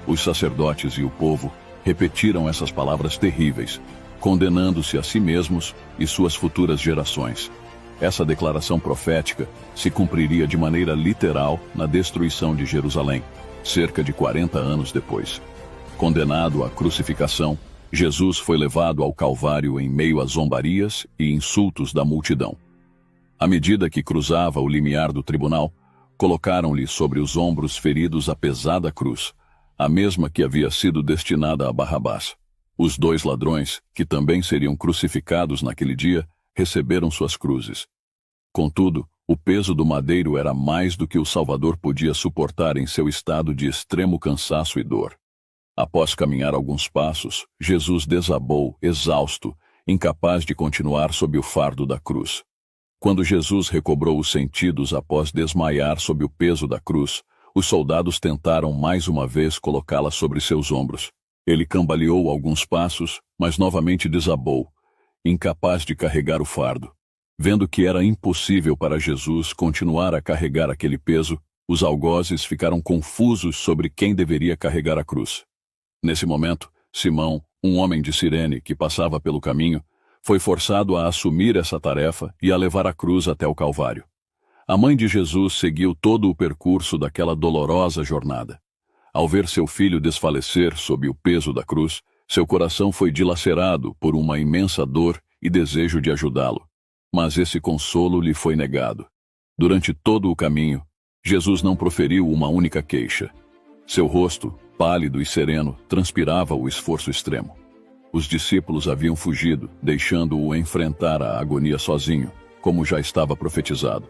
Os sacerdotes e o povo repetiram essas palavras terríveis, condenando-se a si mesmos e suas futuras gerações. Essa declaração profética se cumpriria de maneira literal na destruição de Jerusalém, cerca de 40 anos depois. Condenado à crucificação, Jesus foi levado ao Calvário em meio a zombarias e insultos da multidão. À medida que cruzava o limiar do tribunal, colocaram-lhe sobre os ombros feridos a pesada cruz, a mesma que havia sido destinada a Barrabás. Os 2 ladrões, que também seriam crucificados naquele dia, receberam suas cruzes. Contudo, o peso do madeiro era mais do que o Salvador podia suportar em seu estado de extremo cansaço e dor. Após caminhar alguns passos, Jesus desabou, exausto, incapaz de continuar sob o fardo da cruz. Quando Jesus recobrou os sentidos após desmaiar sob o peso da cruz, os soldados tentaram mais uma vez colocá-la sobre seus ombros. Ele cambaleou alguns passos, mas novamente desabou, incapaz de carregar o fardo. Vendo que era impossível para Jesus continuar a carregar aquele peso, os algozes ficaram confusos sobre quem deveria carregar a cruz. Nesse momento, Simão, um homem de Cirene que passava pelo caminho, foi forçado a assumir essa tarefa e a levar a cruz até o Calvário. A mãe de Jesus seguiu todo o percurso daquela dolorosa jornada. Ao ver seu filho desfalecer sob o peso da cruz, seu coração foi dilacerado por uma imensa dor e desejo de ajudá-lo. Mas esse consolo lhe foi negado. Durante todo o caminho, Jesus não proferiu uma única queixa. Seu rosto, pálido e sereno, transpirava o esforço extremo. Os discípulos haviam fugido, deixando-o enfrentar a agonia sozinho, como já estava profetizado.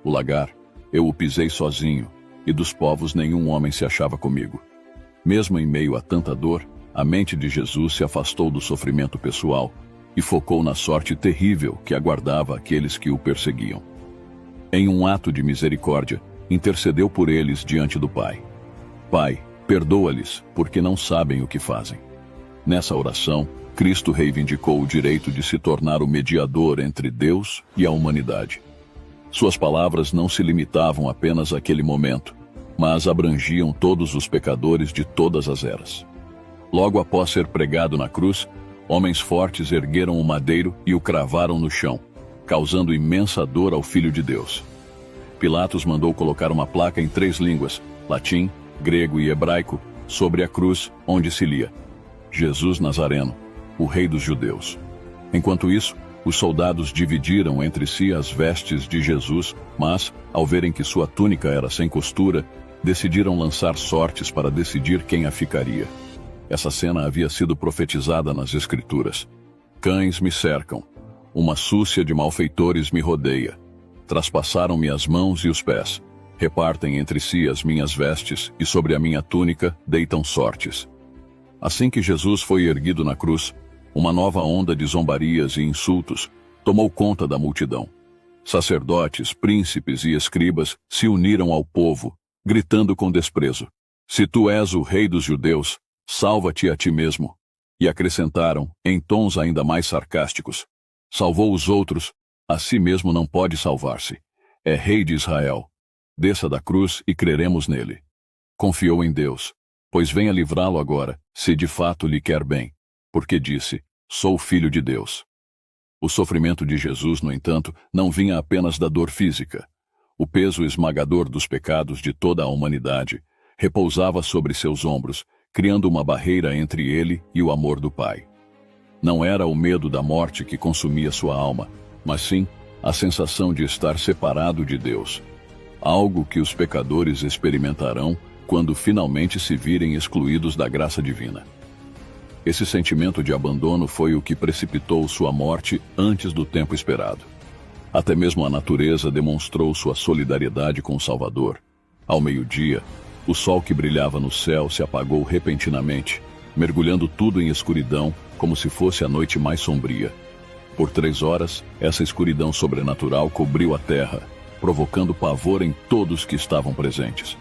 O lagar, eu o pisei sozinho, e dos povos nenhum homem se achava comigo. Mesmo em meio a tanta dor, a mente de Jesus se afastou do sofrimento pessoal e focou na sorte terrível que aguardava aqueles que o perseguiam. Em um ato de misericórdia, intercedeu por eles diante do Pai. Pai, perdoa-lhes, porque não sabem o que fazem. Nessa oração, Cristo reivindicou o direito de se tornar o mediador entre Deus e a humanidade. Suas palavras não se limitavam apenas àquele momento, mas abrangiam todos os pecadores de todas as eras. Logo após ser pregado na cruz, homens fortes ergueram o madeiro e o cravaram no chão, causando imensa dor ao Filho de Deus. Pilatos mandou colocar uma placa em 3 línguas, latim, grego e hebraico, sobre a cruz, onde se lia: Jesus Nazareno, o Rei dos Judeus. Enquanto isso, os soldados dividiram entre si as vestes de Jesus, mas, ao verem que sua túnica era sem costura, decidiram lançar sortes para decidir quem a ficaria. Essa cena havia sido profetizada nas Escrituras. Cães me cercam, uma súcia de malfeitores me rodeia. Traspassaram-me as mãos e os pés, repartem entre si as minhas vestes e sobre a minha túnica deitam sortes. Assim que Jesus foi erguido na cruz, uma nova onda de zombarias e insultos tomou conta da multidão. Sacerdotes, príncipes e escribas se uniram ao povo, gritando com desprezo: Se tu és o Rei dos Judeus, salva-te a ti mesmo. E acrescentaram, em tons ainda mais sarcásticos: Salvou os outros, a si mesmo não pode salvar-se. É Rei de Israel. Desça da cruz e creremos nele. Confiou em Deus, pois venha livrá-lo agora, se de fato lhe quer bem, porque disse: Sou filho de Deus. O sofrimento de Jesus, no entanto, não vinha apenas da dor física. O peso esmagador dos pecados de toda a humanidade repousava sobre seus ombros, criando uma barreira entre ele e o amor do Pai. Não era o medo da morte que consumia sua alma, mas sim a sensação de estar separado de Deus, algo que os pecadores experimentarão quando finalmente se virem excluídos da graça divina. Esse sentimento de abandono foi o que precipitou sua morte antes do tempo esperado. Até mesmo a natureza demonstrou sua solidariedade com o Salvador. Ao meio-dia, o sol que brilhava no céu se apagou repentinamente, mergulhando tudo em escuridão, como se fosse a noite mais sombria. Por 3 horas, essa escuridão sobrenatural cobriu a terra, provocando pavor em todos que estavam presentes.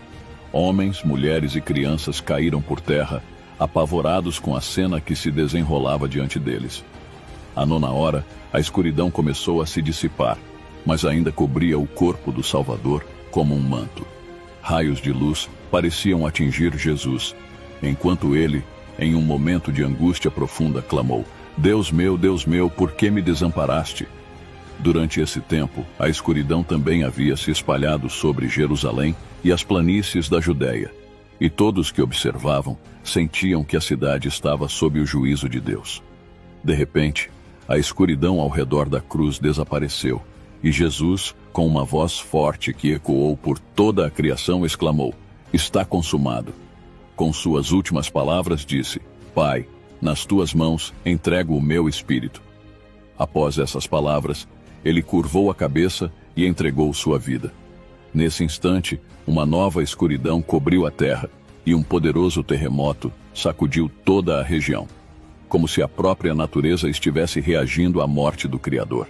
Homens, mulheres e crianças caíram por terra, apavorados com a cena que se desenrolava diante deles. À 9ª hora, a escuridão começou a se dissipar, mas ainda cobria o corpo do Salvador como um manto. Raios de luz pareciam atingir Jesus, enquanto ele, em um momento de angústia profunda, clamou: Deus meu, por que me desamparaste? Durante esse tempo, a escuridão também havia se espalhado sobre Jerusalém e as planícies da Judéia. e todos que observavam sentiam que a cidade estava sob o juízo de Deus. De repente, a escuridão ao redor da cruz desapareceu, e Jesus, com uma voz forte que ecoou por toda a criação, exclamou: "Está consumado." Com suas últimas palavras disse: "Pai, nas tuas mãos entrego o meu espírito." Após essas palavras, ele curvou a cabeça e entregou sua vida. Nesse instante, uma nova escuridão cobriu a terra e um poderoso terremoto sacudiu toda a região, como se a própria natureza estivesse reagindo à morte do Criador.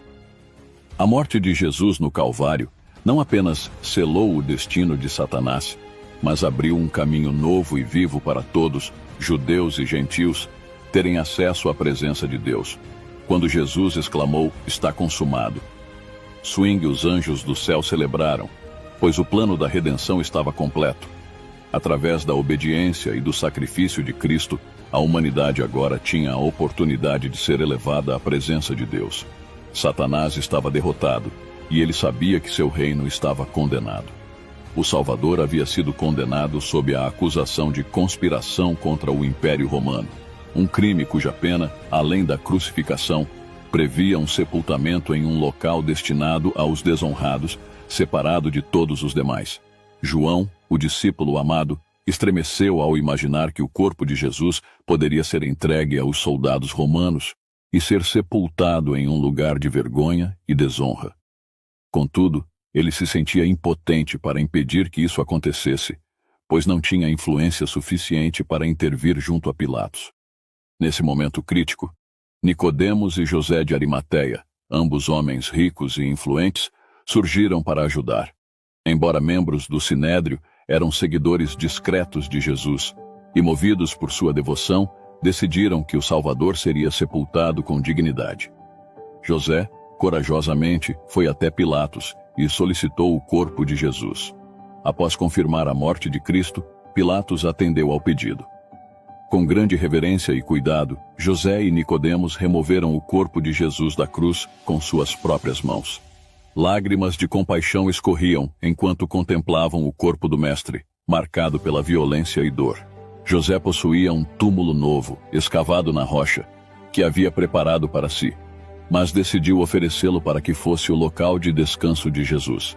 A morte de Jesus no Calvário não apenas selou o destino de Satanás, mas abriu um caminho novo e vivo para todos, judeus e gentios, terem acesso à presença de Deus. Quando Jesus exclamou: "Está consumado", os anjos do céu celebraram, pois o plano da redenção estava completo. Através da obediência e do sacrifício de Cristo, a humanidade agora tinha a oportunidade de ser elevada à presença de Deus. Satanás estava derrotado, e ele sabia que seu reino estava condenado. O Salvador havia sido condenado sob a acusação de conspiração contra o Império Romano, um crime cuja pena, além da crucificação, previa um sepultamento em um local destinado aos desonrados, separado de todos os demais. João, o discípulo amado, estremeceu ao imaginar que o corpo de Jesus poderia ser entregue aos soldados romanos e ser sepultado em um lugar de vergonha e desonra. Contudo, ele se sentia impotente para impedir que isso acontecesse, pois não tinha influência suficiente para intervir junto a Pilatos. Nesse momento crítico, Nicodemos e José de Arimateia, ambos homens ricos e influentes, surgiram para ajudar. Embora membros do Sinédrio, eram seguidores discretos de Jesus e, movidos por sua devoção, decidiram que o Salvador seria sepultado com dignidade. José, corajosamente, foi até Pilatos e solicitou o corpo de Jesus. Após confirmar a morte de Cristo, Pilatos atendeu ao pedido. Com grande reverência e cuidado, José e Nicodemos removeram o corpo de Jesus da cruz com suas próprias mãos. Lágrimas de compaixão escorriam enquanto contemplavam o corpo do Mestre, marcado pela violência e dor. José possuía um túmulo novo, escavado na rocha, que havia preparado para si, mas decidiu oferecê-lo para que fosse o local de descanso de Jesus.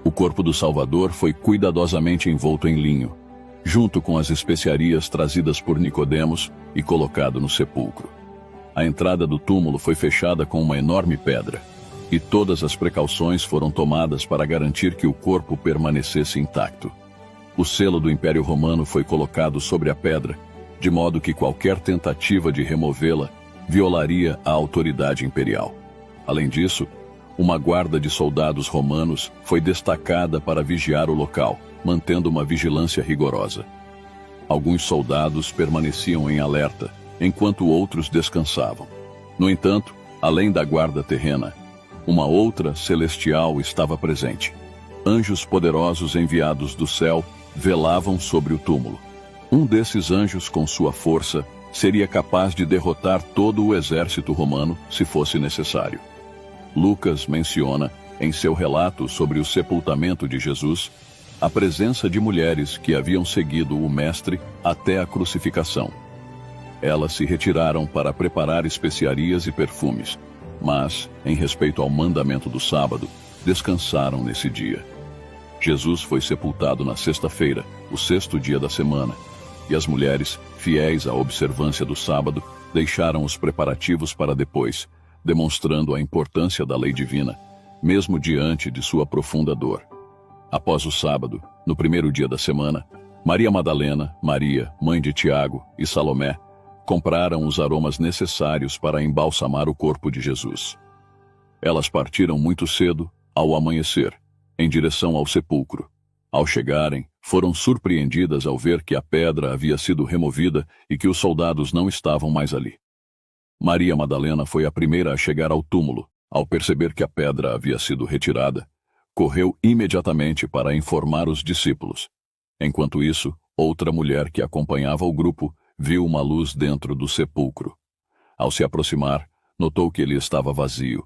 O corpo do Salvador foi cuidadosamente envolto em linho, junto com as especiarias trazidas por Nicodemos, e colocado no sepulcro. A entrada do túmulo foi fechada com uma enorme pedra, e todas as precauções foram tomadas para garantir que o corpo permanecesse intacto. O selo do Império Romano foi colocado sobre a pedra, de modo que qualquer tentativa de removê-la violaria a autoridade imperial. Além disso, uma guarda de soldados romanos foi destacada para vigiar o local, mantendo uma vigilância rigorosa. Alguns soldados permaneciam em alerta, enquanto outros descansavam. No entanto, além da guarda terrena, uma outra celestial estava presente. Anjos poderosos enviados do céu velavam sobre o túmulo. Um desses anjos, com sua força, seria capaz de derrotar todo o exército romano se fosse necessário. Lucas menciona, em seu relato sobre o sepultamento de Jesus, a presença de mulheres que haviam seguido o Mestre até a crucificação. Elas se retiraram para preparar especiarias e perfumes, mas, em respeito ao mandamento do sábado, descansaram nesse dia. Jesus foi sepultado na sexta-feira, o sexto dia da semana, e as mulheres, fiéis à observância do sábado, deixaram os preparativos para depois, demonstrando a importância da lei divina, mesmo diante de sua profunda dor. Após o sábado, no primeiro dia da semana, Maria Madalena, Maria, mãe de Tiago, e Salomé compraram os aromas necessários para embalsamar o corpo de Jesus. Elas partiram muito cedo, ao amanhecer, em direção ao sepulcro. Ao chegarem, foram surpreendidas ao ver que a pedra havia sido removida e que os soldados não estavam mais ali. Maria Madalena foi a primeira a chegar ao túmulo. Ao perceber que a pedra havia sido retirada, correu imediatamente para informar os discípulos. Enquanto isso, outra mulher que acompanhava o grupo viu uma luz dentro do sepulcro. Ao se aproximar, notou que ele estava vazio.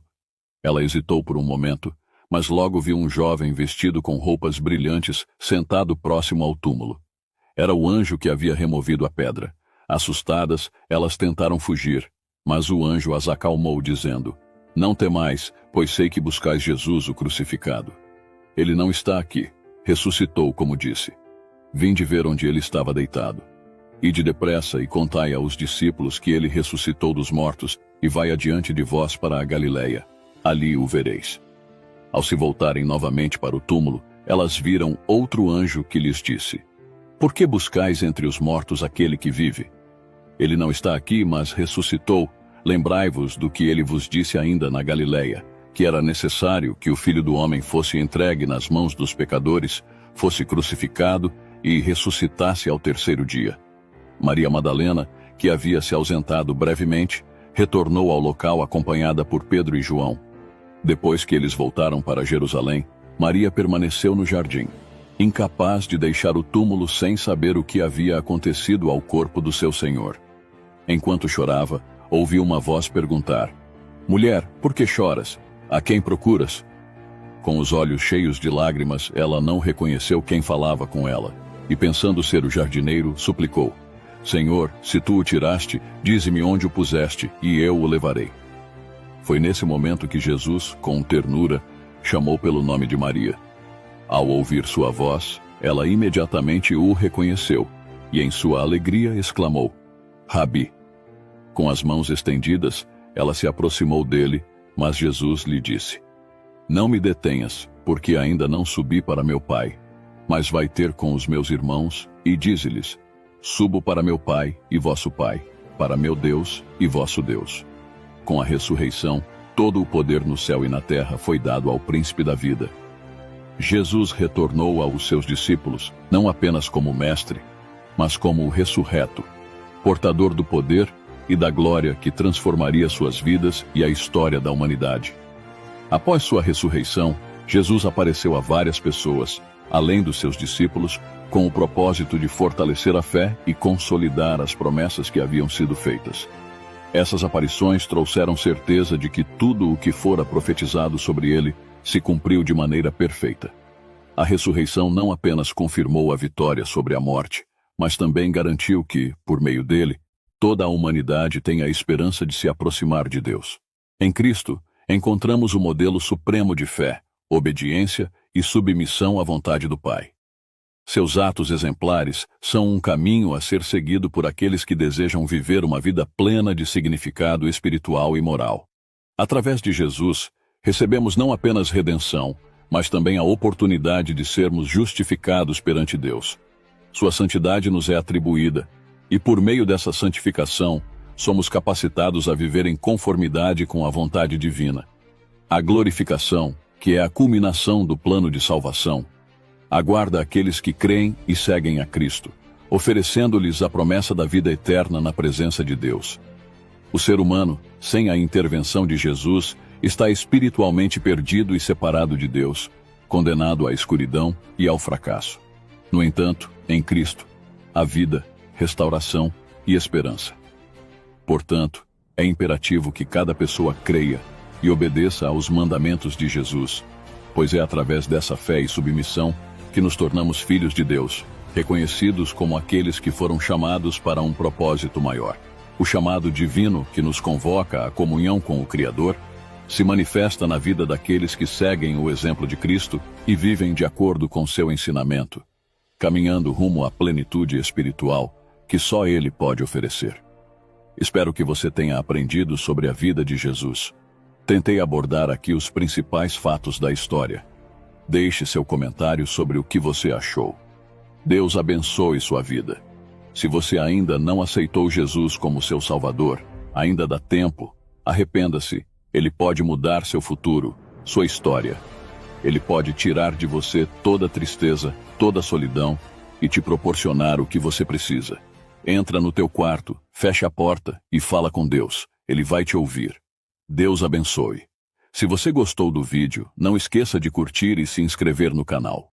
Ela hesitou por um momento, mas logo viu um jovem vestido com roupas brilhantes sentado próximo ao túmulo. Era o anjo que havia removido a pedra. Assustadas, elas tentaram fugir, mas o anjo as acalmou, dizendo: Não temais, pois sei que buscais Jesus, o crucificado. Ele não está aqui. Ressuscitou, como disse. Vinde ver onde ele estava deitado. Ide depressa e contai aos discípulos que ele ressuscitou dos mortos e vai adiante de vós para a Galileia. Ali o vereis. Ao se voltarem novamente para o túmulo, elas viram outro anjo que lhes disse: Por que buscais entre os mortos aquele que vive? Ele não está aqui, mas ressuscitou. Lembrai-vos do que ele vos disse ainda na Galileia, que era necessário que o Filho do Homem fosse entregue nas mãos dos pecadores, fosse crucificado e ressuscitasse ao terceiro dia. Maria Madalena, que havia se ausentado brevemente, retornou ao local acompanhada por Pedro e João. Depois que eles voltaram para Jerusalém, Maria permaneceu no jardim, incapaz de deixar o túmulo sem saber o que havia acontecido ao corpo do seu Senhor. Enquanto chorava, ouviu uma voz perguntar: Mulher, por que choras? A quem procuras? Com os olhos cheios de lágrimas, ela não reconheceu quem falava com ela, e pensando ser o jardineiro, suplicou: Senhor, se tu o tiraste, dize-me onde o puseste, e eu o levarei. Foi nesse momento que Jesus, com ternura, chamou pelo nome de Maria. Ao ouvir sua voz, ela imediatamente o reconheceu, e em sua alegria exclamou: Rabi. Com as mãos estendidas, ela se aproximou dele, mas Jesus lhe disse: Não me detenhas, porque ainda não subi para meu Pai, mas vai ter com os meus irmãos, e dize-lhes: Subo para meu Pai e vosso Pai, para meu Deus e vosso Deus. Com a ressurreição, todo o poder no céu e na terra foi dado ao Príncipe da Vida. Jesus retornou aos seus discípulos, não apenas como mestre, mas como o ressurreto, portador do poder e da glória que transformaria suas vidas e a história da humanidade. Após sua ressurreição, Jesus apareceu a várias pessoas, além dos seus discípulos, com o propósito de fortalecer a fé e consolidar as promessas que haviam sido feitas. Essas aparições trouxeram certeza de que tudo o que fora profetizado sobre ele se cumpriu de maneira perfeita. A ressurreição não apenas confirmou a vitória sobre a morte, mas também garantiu que, por meio dele, toda a humanidade tem a esperança de se aproximar de Deus. Em Cristo, encontramos o modelo supremo de fé, obediência e submissão à vontade do Pai. Seus atos exemplares são um caminho a ser seguido por aqueles que desejam viver uma vida plena de significado espiritual e moral. Através de Jesus, recebemos não apenas redenção, mas também a oportunidade de sermos justificados perante Deus. Sua santidade nos é atribuída, e por meio dessa santificação, somos capacitados a viver em conformidade com a vontade divina. A glorificação, que é a culminação do plano de salvação, aguarda aqueles que creem e seguem a Cristo, oferecendo-lhes a promessa da vida eterna na presença de Deus. O ser humano, sem a intervenção de Jesus, está espiritualmente perdido e separado de Deus, condenado à escuridão e ao fracasso. No entanto, em Cristo, há vida, restauração e esperança. Portanto, é imperativo que cada pessoa creia e obedeça aos mandamentos de Jesus, pois é através dessa fé e submissão que nos tornamos filhos de Deus, reconhecidos como aqueles que foram chamados para um propósito maior. O chamado divino que nos convoca à comunhão com o Criador se manifesta na vida daqueles que seguem o exemplo de Cristo e vivem de acordo com seu ensinamento, caminhando rumo à plenitude espiritual que só Ele pode oferecer. Espero que você tenha aprendido sobre a vida de Jesus. Tentei abordar aqui os principais fatos da história. Deixe seu comentário sobre o que você achou. Deus abençoe sua vida. Se você ainda não aceitou Jesus como seu Salvador, ainda dá tempo, arrependa-se. Ele pode mudar seu futuro, sua história. Ele pode tirar de você toda a tristeza, toda a solidão e te proporcionar o que você precisa. Entra no teu quarto, fecha a porta e fala com Deus. Ele vai te ouvir. Deus abençoe. Se você gostou do vídeo, não esqueça de curtir e se inscrever no canal.